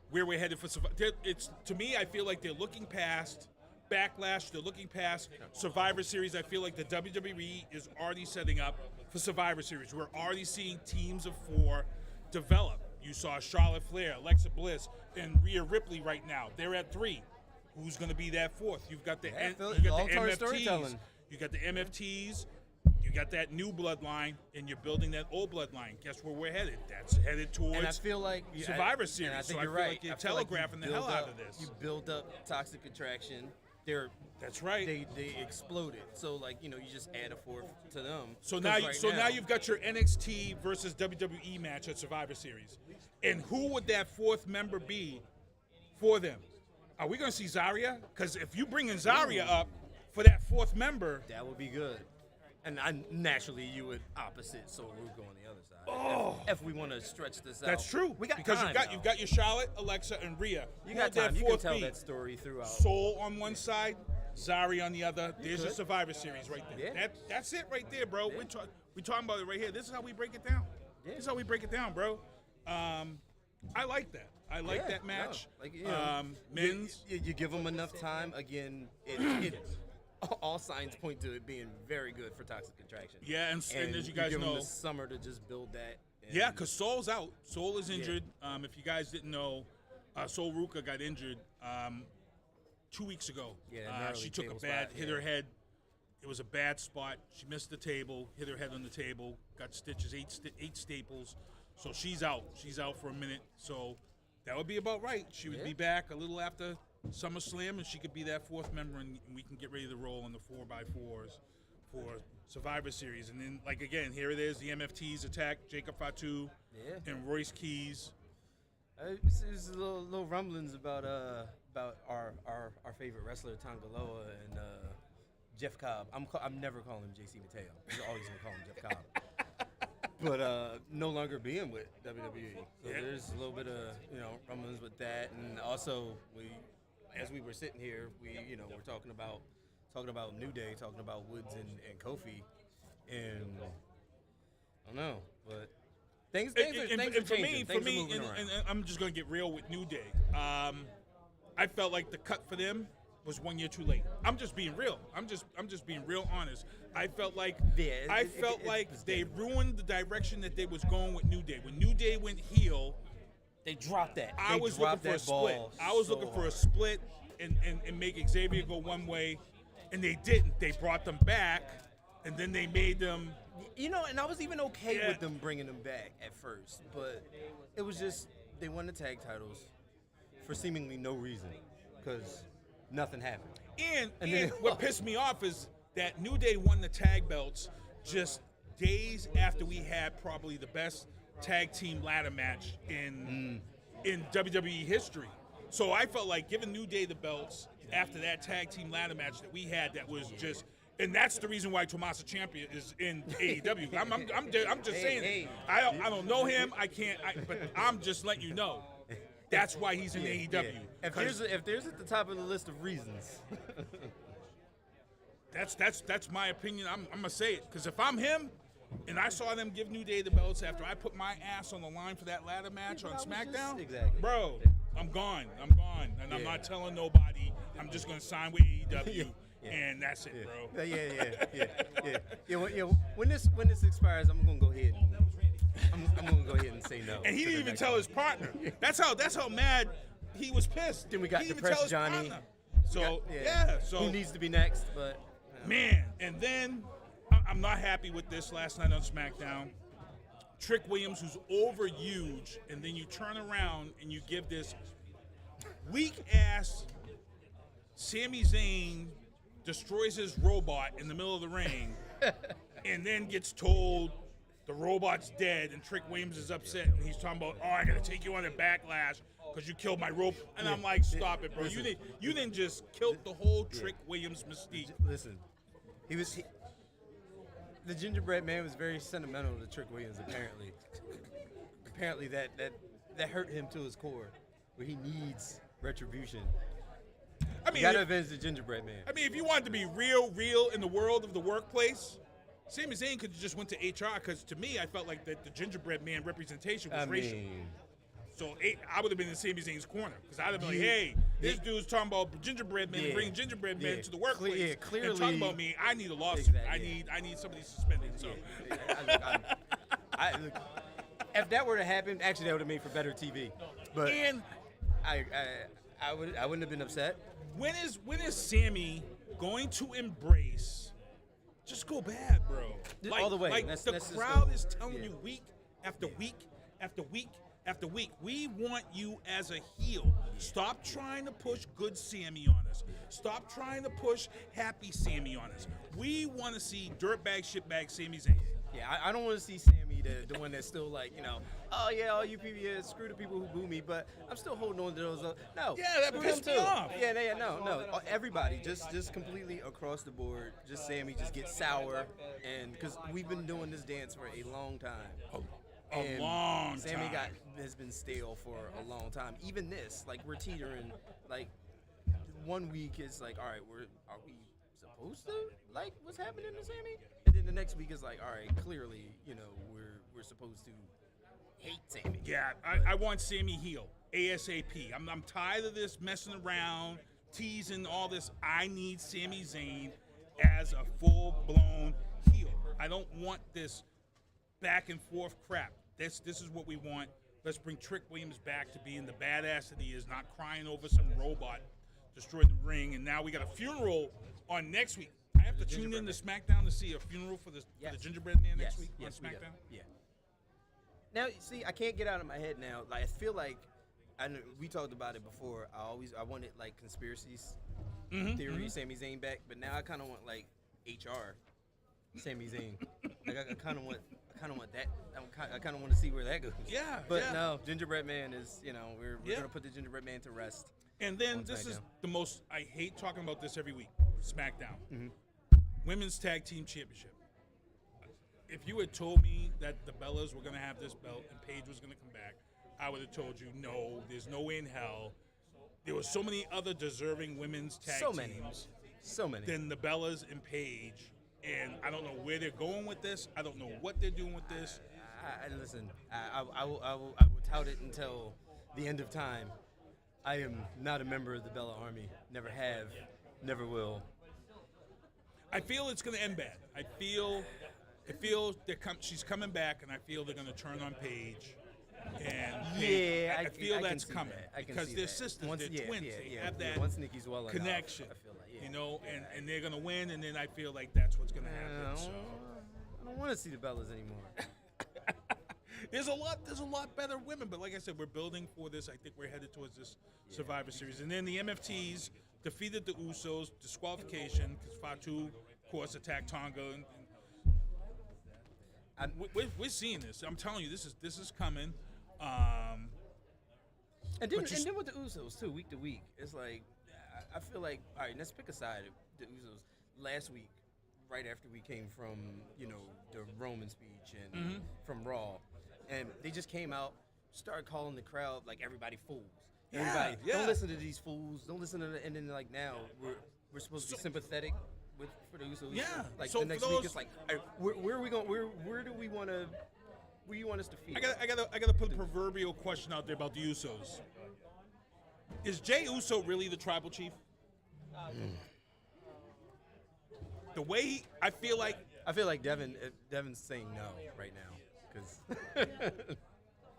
where we're headed for Survivor. It's, to me, I feel like they're looking past Backlash. They're looking past Survivor Series. I feel like the WWE is already setting up for Survivor Series. We're already seeing teams of 4 develop. You saw Charlotte Flair, Alexa Bliss, and Rhea Ripley right now. They're at 3. Who's going to be that 4th? You've got the long-term MFTs. storytelling. You got the MFTs. You got that new bloodline, and you're building that old bloodline. Guess where we're headed? That's headed towards And I feel like Survivor Series. And I think so you're I feel right. like you're I feel like you telegraphing the build hell out up- of this. You build up Toxic Attraction. That's right. They exploded. So you just add a 4th to them. So 'Cause now, right now you've got your NXT versus WWE match at Survivor Series, and who would that 4th member be for them? Are we going to see Zarya? Because if you bring in Zarya up for that 4th member, that would be good. And naturally, you would opposite Sol Ruka on the other side. Oh. If we want to stretch this out, that's true. We got because time, you've got your Charlotte, Alexa, and Rhea. You Who got would that time. You can 4th tell be? that story throughout. Soul on one side, Zarya on the other. There's your could. Survivor Series right there. Yeah. That's it right there, bro. We're talking about it right here. This is how we break it down. Yeah. This is how we break it down, bro. I like that. I like that match. Men's. You give them enough time. Again, it all signs point to it being very good for Toxic Attraction. Yeah, and as you guys give them know, the summer to just build that. and- yeah, because Soul's out. Soul is injured. If you guys didn't know, Soul Ruka got injured 2 weeks ago. Yeah, gnarly she took a table bad, spot, hit yeah. her head. It was a bad spot. She missed the table, hit her head on the table, got stitches, eight staples. So she's out. She's out for a minute. So that would be about right. She would be back a little after SummerSlam, and she could be that 4th member, and we can get ready to roll on the 4x4s for Survivor Series. And then, again, here it is. The MFTs attack Jacob Fatu and Royce Keys. There's little rumblings about our favorite wrestler Tangaloa and Jeff Cobb. I'm never calling him JC Mateo. I'm always gonna call him Jeff Cobb. But no longer being with WWE. So there's a little bit of rumblings with that, and also as we were sitting here, we're talking about talking about New Day, talking about Woods and Kofi, and I don't know, but things are changing. Things are moving around. And I'm just gonna get real with New Day. I felt like the cut for them was 1 year too late. I'm just being real. I'm just being real honest. I felt like they ruined the direction that they was going with New Day. When New Day went heel, they dropped that. I was looking for a split. I was looking for a split and make Xavier go one way, and they didn't. They brought them back, and then they made them. You know, and I was even okay with them bringing them back at first, but it was just they won the tag titles for seemingly no reason because nothing happened. And what pissed me off is that New Day won the tag belts just days after we had probably the best tag team ladder match in WWE history. So I felt like giving New Day the belts after that tag team ladder match that we had, that was just, and that's the reason why Tommaso Ciampa is in AEW. I'm just saying. I don't know him. But I'm just letting you know. That's why he's in AEW. If there's at the top of the list of reasons. That's my opinion. I'm gonna say it, because if I'm him, and I saw them give New Day the belts after I put my ass on the line for that ladder match on SmackDown, bro, I'm gone, and I'm not telling nobody. I'm just gonna sign with AEW, and that's it, bro. Yeah. When this expires, I'm gonna go ahead. I'm gonna go ahead and say no. And he didn't even tell his partner. That's how mad he was pissed. Then we got Depressed Johnny. So so who needs to be next? But man, and then I'm not happy with this last night on SmackDown. Trick Williams, who's over huge, and then you turn around and you give this weak ass Sami Zayn destroys his robot in the middle of the ring, and then gets told the robot's dead, and Trick Williams is upset, and he's talking about, I gotta take you on a backlash because you killed my robot. And I'm like, stop it, bro. Listen, you didn't just kill the whole Trick Williams mystique. Listen, the gingerbread man was very sentimental to Trick Williams, apparently. Apparently that hurt him to his core, where he needs retribution. I mean, you gotta avenge the gingerbread man. I mean, if you wanted to be real in the world of the workplace, Sami Zayn could have just went to HR, because to me, I felt like that the gingerbread man representation was racial. So I would have been in Sami Zayn's corner, because I'd have been like, hey, this dude's talking about gingerbread men and bringing gingerbread men to the workplace. Clearly. And talking about me, I need a lawsuit. Exactly. I need somebody suspended. So. Look, if that were to happen, actually that would have made for better TV. But I wouldn't have been upset. When is Sammy going to embrace? Just go bad, bro. All the way. Like the crowd is telling you week after week after week after week, we want you as a heel. Stop trying to push good Sammy on us. Stop trying to push happy Sammy on us. We want to see dirtbag, shitbag Sami Zayn. Yeah, I don't want to see Sammy, the one that's still like, oh yeah, all you people, screw the people who boo me, but I'm still holding on to those. No. Yeah, that pissed me off. Yeah, no. Everybody, just completely across the board, just Sammy just gets sour, and because we've been doing this dance for a long time. A long Sammy time. has been stale for a long time. Even this, like, we're teetering. Like, 1 week is like, all right, are we supposed to like what's happening to Sammy? And then the next week is like, all right, clearly, we're supposed to hate Sammy. Yeah, I want Sammy heel ASAP. I'm tired of this messing around, teasing all this. I need Sami Zayn as a full-blown heel. I don't want this back and forth crap. This is what we want. Let's bring Trick Williams back to being the badass that he is, not crying over some robot destroyed the ring. And now we got a funeral on next week. I have to tune in to SmackDown to see a funeral for the gingerbread man next week on SmackDown. Yeah. Now, see, I can't get out of my head now. Like, I feel like we talked about it before. I wanted like conspiracies, theory, Sami Zayn back, but now I kind of want like HR, Sami Zayn. Like I kind of want that. I kind of want to see where that goes. Yeah. But no, gingerbread man is. We're gonna put the gingerbread man to rest. And then this is the most, I hate talking about this every week, SmackDown. Women's Tag Team Championship. If you had told me that the Bellas were going to have this belt and Paige was going to come back, I would have told you, no, there's no way in hell. There were so many other deserving women's tag teams. So many. than the Bellas and Paige. And I don't know where they're going with this. I don't know what they're doing with this. Listen, I will tout it until the end of time. I am not a member of the Bella Army. Never have, never will. I feel it's going to end bad. I feel she's coming back, and I feel they're going to turn on Paige. And Yeah, I feel I can that's see coming that. I can because see they're that. sisters, Once- they're yeah, twins. yeah, They yeah, have yeah. that Once Nikki's well enough, connection. I feel like, yeah. You know, and they're going to win, and then I feel like that's what's going to happen. So. I don't want to see the Bellas anymore. There's a lot better women, but like I said, we're building for this. I think we're headed towards this Survivor Series, and then the MFTs defeated the Usos, disqualification because Fatu, of course, attacked Tonga. And we're seeing this. I'm telling you, this is coming. And then But with the Usos too, week to week, it's like I feel like all right. Let's pick a side. The Usos last week, right after we came from the Roman speech and from Raw, and they just came out, started calling the crowd like everybody fools. Everybody, don't listen to these fools. Don't listen to and then like now we're supposed to be sympathetic for the Usos. Yeah. Like So the next for week, those- it's like all right, where are we going? Where do we want to? Where you want us to feel? I gotta put a proverbial question out there about the Usos. Is Jey Uso really the tribal chief? The way I feel like Devin's saying no right now because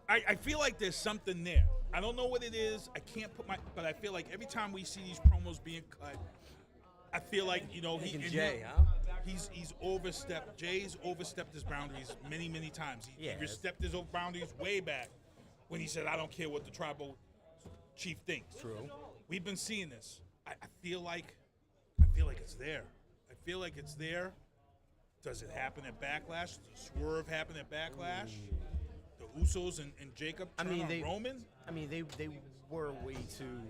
I feel like there's something there. I don't know what it is. I can't but I feel like every time we see these promos being cut, I feel like he's overstepped. Jay's overstepped his boundaries many times. He stepped his own boundaries way back when he said, "I don't care what the tribal chief thinks." True. We've been seeing this. I feel like it's there. I feel like it's there. Does it happen at Backlash? Does the swerve happen at Backlash? The Usos and Jacob turn on Roman? I mean, they were way too.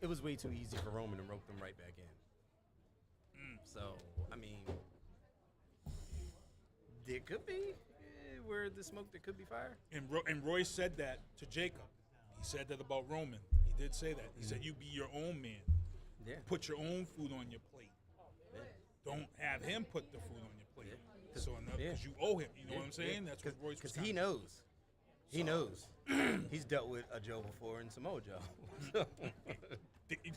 It was way too easy for Roman to rope them right back in. So I mean, there could be where the smoke there could be fire. And Roy said that to Jacob. He said that about Roman. He did say that. He said, "You be your own man. Yeah. Put your own food on your plate. Yeah. Don't have him put the food on your plate. Yeah. So because you owe him. You know what I'm saying? That's what Roy's because he knows. He knows. He's dealt with a Joe before and Samoa Joe.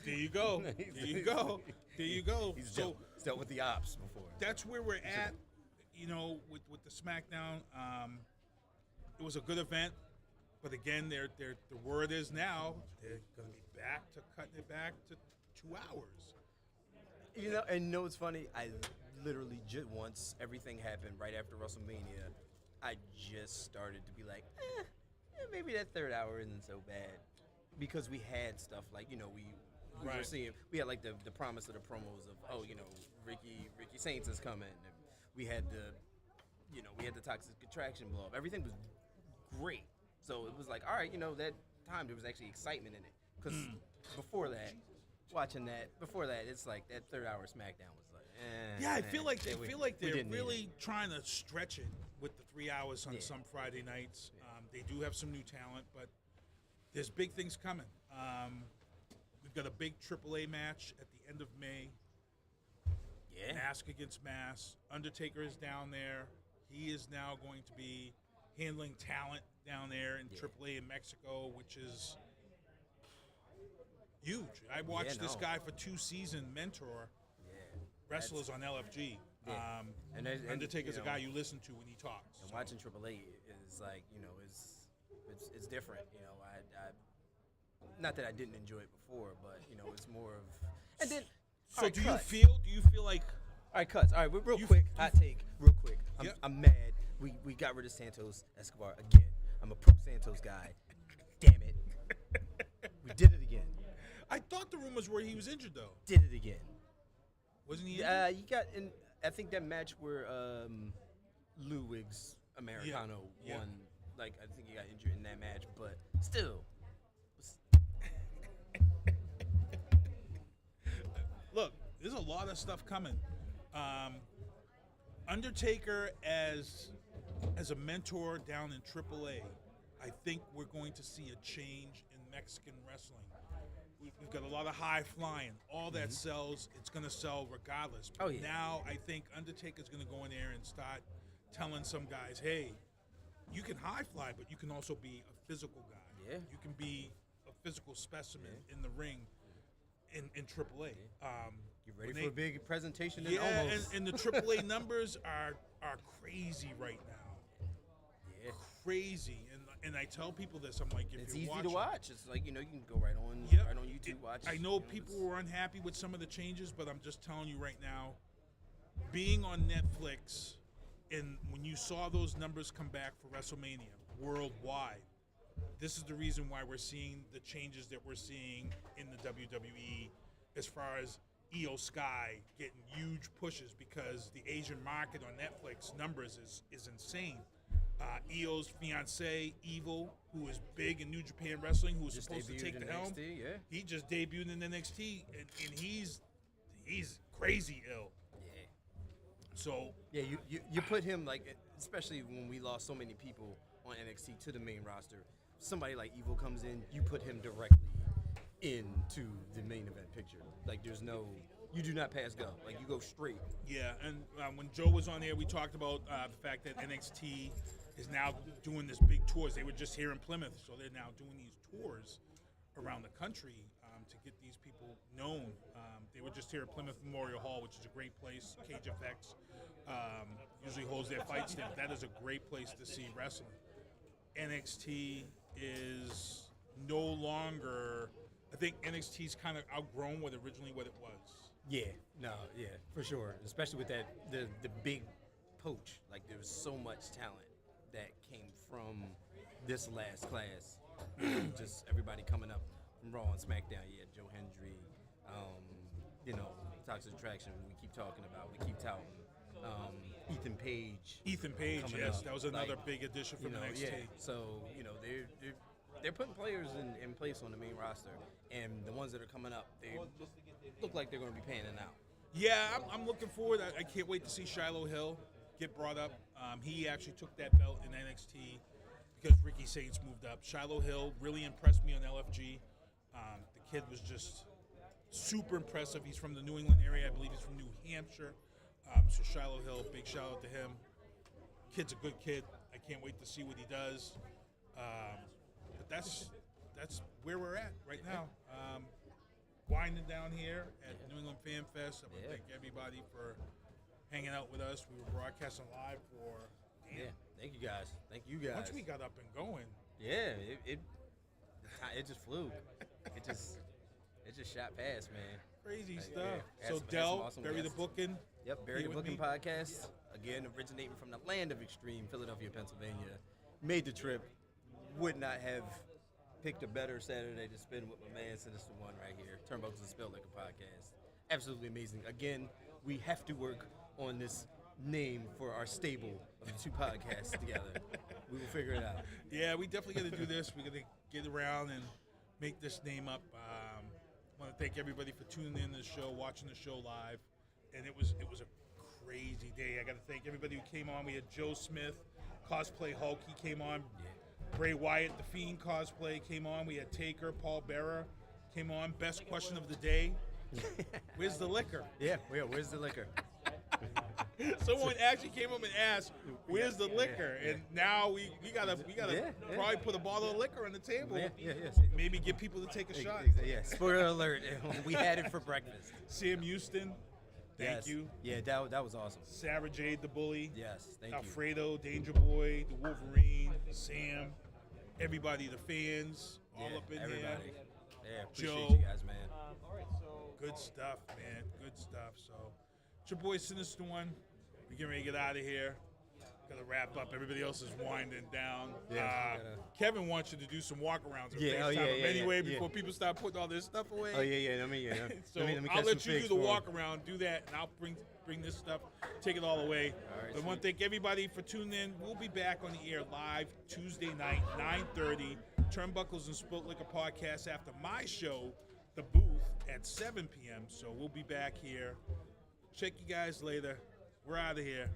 There you go. There you go. There you go. He's So dealt with the ops before. that's where we're at. With the SmackDown. It was a good event, but again, the word is now they're going to be back to cutting it back to 2 hours. And what's funny? I literally just once everything happened right after WrestleMania, I just started to be like, maybe that third hour isn't so bad, because we had stuff like we were seeing, we had like the promise of the promos of Ricky Saints is coming, and we had the toxic attraction blow up. Everything was great, so it was like, all right, that time there was actually excitement in it, because before that, it's like that third hour SmackDown was like, Yeah, I feel like they're didn't need really trying to stretch it with the 3 hours on some Friday nights. They do have some new talent, but there's big things coming. We've got a big AAA match at the end of May. Yeah. Mask against Mask. Undertaker is down there. He is now going to be handling talent down there in AAA in Mexico, which is huge. I watched this guy for 2 seasons mentor wrestlers on LFG. And Undertaker's a guy you listen to when he talks. And watching AAA is like, it's different. Not that I didn't enjoy it before, but it's more of. And then, So do you feel like? All right, cuts. All right, real quick. Hot take, real quick. I'm mad. We got rid of Santos Escobar again. I'm a pro Santos guy. Damn it. We did it again. I thought the rumors were he was injured though. Did it again. Wasn't he injured? You got in. I think that match where Ludwig's Americano won. Like I think he got injured in that match, but still. Look, there's a lot of stuff coming. Undertaker as a mentor down in AAA, I think we're going to see a change in Mexican wrestling. we've got a lot of high flying. All that sells, it's going to sell regardless. But Oh, yeah. now I think Undertaker's going to go in there and start telling some guys, hey, you can high fly, but you can also be a physical guy. Yeah. You can be a physical specimen in the ring in AAA. Get ready when for a big presentation in yeah, almost. and the AAA numbers are crazy right now. Yeah. Crazy. And I tell people this, I'm like, if It's you're easy watching, to watch. It's like, you know, you can go right on Yep. right on YouTube, watch. I know people were unhappy with some of the changes, but I'm just telling you right now, being on Netflix, and when you saw those numbers come back for WrestleMania worldwide, this is the reason why we're seeing the changes that we're seeing in the WWE as far as Io Sky getting huge pushes, because the Asian market on Netflix numbers is insane. Io's fiance, Evil, who is big in New Japan Wrestling, who was Just supposed to debuted take in the helm, NXT, yeah. he just debuted in NXT, and he's crazy ill. Yeah. So Yeah, you put him, like, especially when we lost so many people on NXT to the main roster. Somebody like Evil comes in, you put him directly into the main event picture. Like, you do not pass go. Like, you go straight. yeah, and when Joe was on there, we talked about the fact that NXT is now doing this big tours. They were just here in Plymouth, so they're now doing these tours around the country to get these people known. They were just here at Plymouth Memorial Hall, which is a great place. Cage FX usually holds their fights there. That is a great place to see wrestling. NXT is no longer. I think NXT's kind of outgrown what it was. Yeah, for sure. Especially with that the big poach. Like, there was so much talent that came from this last class. Just everybody coming up from Raw and SmackDown. Yeah, Joe Hendry, Toxic Attraction. We keep talking about. We keep touting. Ethan Page. Yes, up. that was another Like, big addition from NXT. Yeah. So they're putting players in place on the main roster, and the ones that are coming up, they look like they're going to be panning out. Yeah, I'm looking forward. I can't wait to see Shiloh Hill get brought up. He actually took that belt in NXT because Ricky Saints moved up. Shiloh Hill really impressed me on LFG. The kid was just super impressive. He's from the New England area. I believe he's from New Hampshire. So Shiloh Hill, big shout out to him. Kid's a good kid. I can't wait to see what he does. But that's where we're at right now. Winding down here at New England Fanfest. I want to thank everybody for hanging out with us. We were broadcasting live for. Yeah, thank you guys. Once we got up and going. Yeah, it just flew. It just shot past, man. Crazy Like, stuff. yeah, So had some Dell, awesome Bury the guests. Booking. Yep, Bury Here the with Booking me. podcast. Again, originating from the land of extreme, Philadelphia, Pennsylvania. Made the trip. Would not have picked a better Saturday to spend with my man Sinista1 right here. Turnbuckles and Spilt like a podcast. Absolutely amazing. Again, we have to work on this name for our stable of the two podcasts together. We will figure it out. Yeah, we definitely got to do this. We got to get around and make this name up. I want to thank everybody for tuning in to the show, watching the show live, and it was a crazy day. I got to thank everybody who came on. We had Joe Smith, Cosplay Hulk. He came on. Bray Wyatt, the Fiend cosplay came on. We had Taker, Paul Bearer came on. Best question of the day: where's the liquor? Yeah, where's the liquor? Someone actually came up and asked, "Where's the liquor?" And now we gotta probably put a bottle of liquor on the table. Yeah. Maybe get people to take a shot. Yeah, spoiler alert. We had it for breakfast. Sam Houston, thank you. Yeah, that was awesome. Sarah Jade, the bully. Yes, thank you. Alfredo, Danger Boy, the Wolverine, Sam, everybody, the fans, all up in everybody. here. Yeah, appreciate Joe. you guys, man. Good stuff, man. Good stuff. So, it's your boy Sinista1. We're getting ready to get out of here. Gotta wrap up. Everybody else is winding down. Yeah, Kevin wants you to do some walkarounds. Yeah, Anyway, yeah. before people start putting all this stuff away. Oh yeah. Let me So let me I'll catch let some you do figs the for 'em. walk around, do that, and I'll bring this stuff, take it all away. All right, I want to thank everybody for tuning in. We'll be back on the air live Tuesday night, 9:30. Turnbuckles and Spilt Liquor podcast after my show, The Booth, at 7 p.m. So we'll be back here. Check you guys later. We're out of here.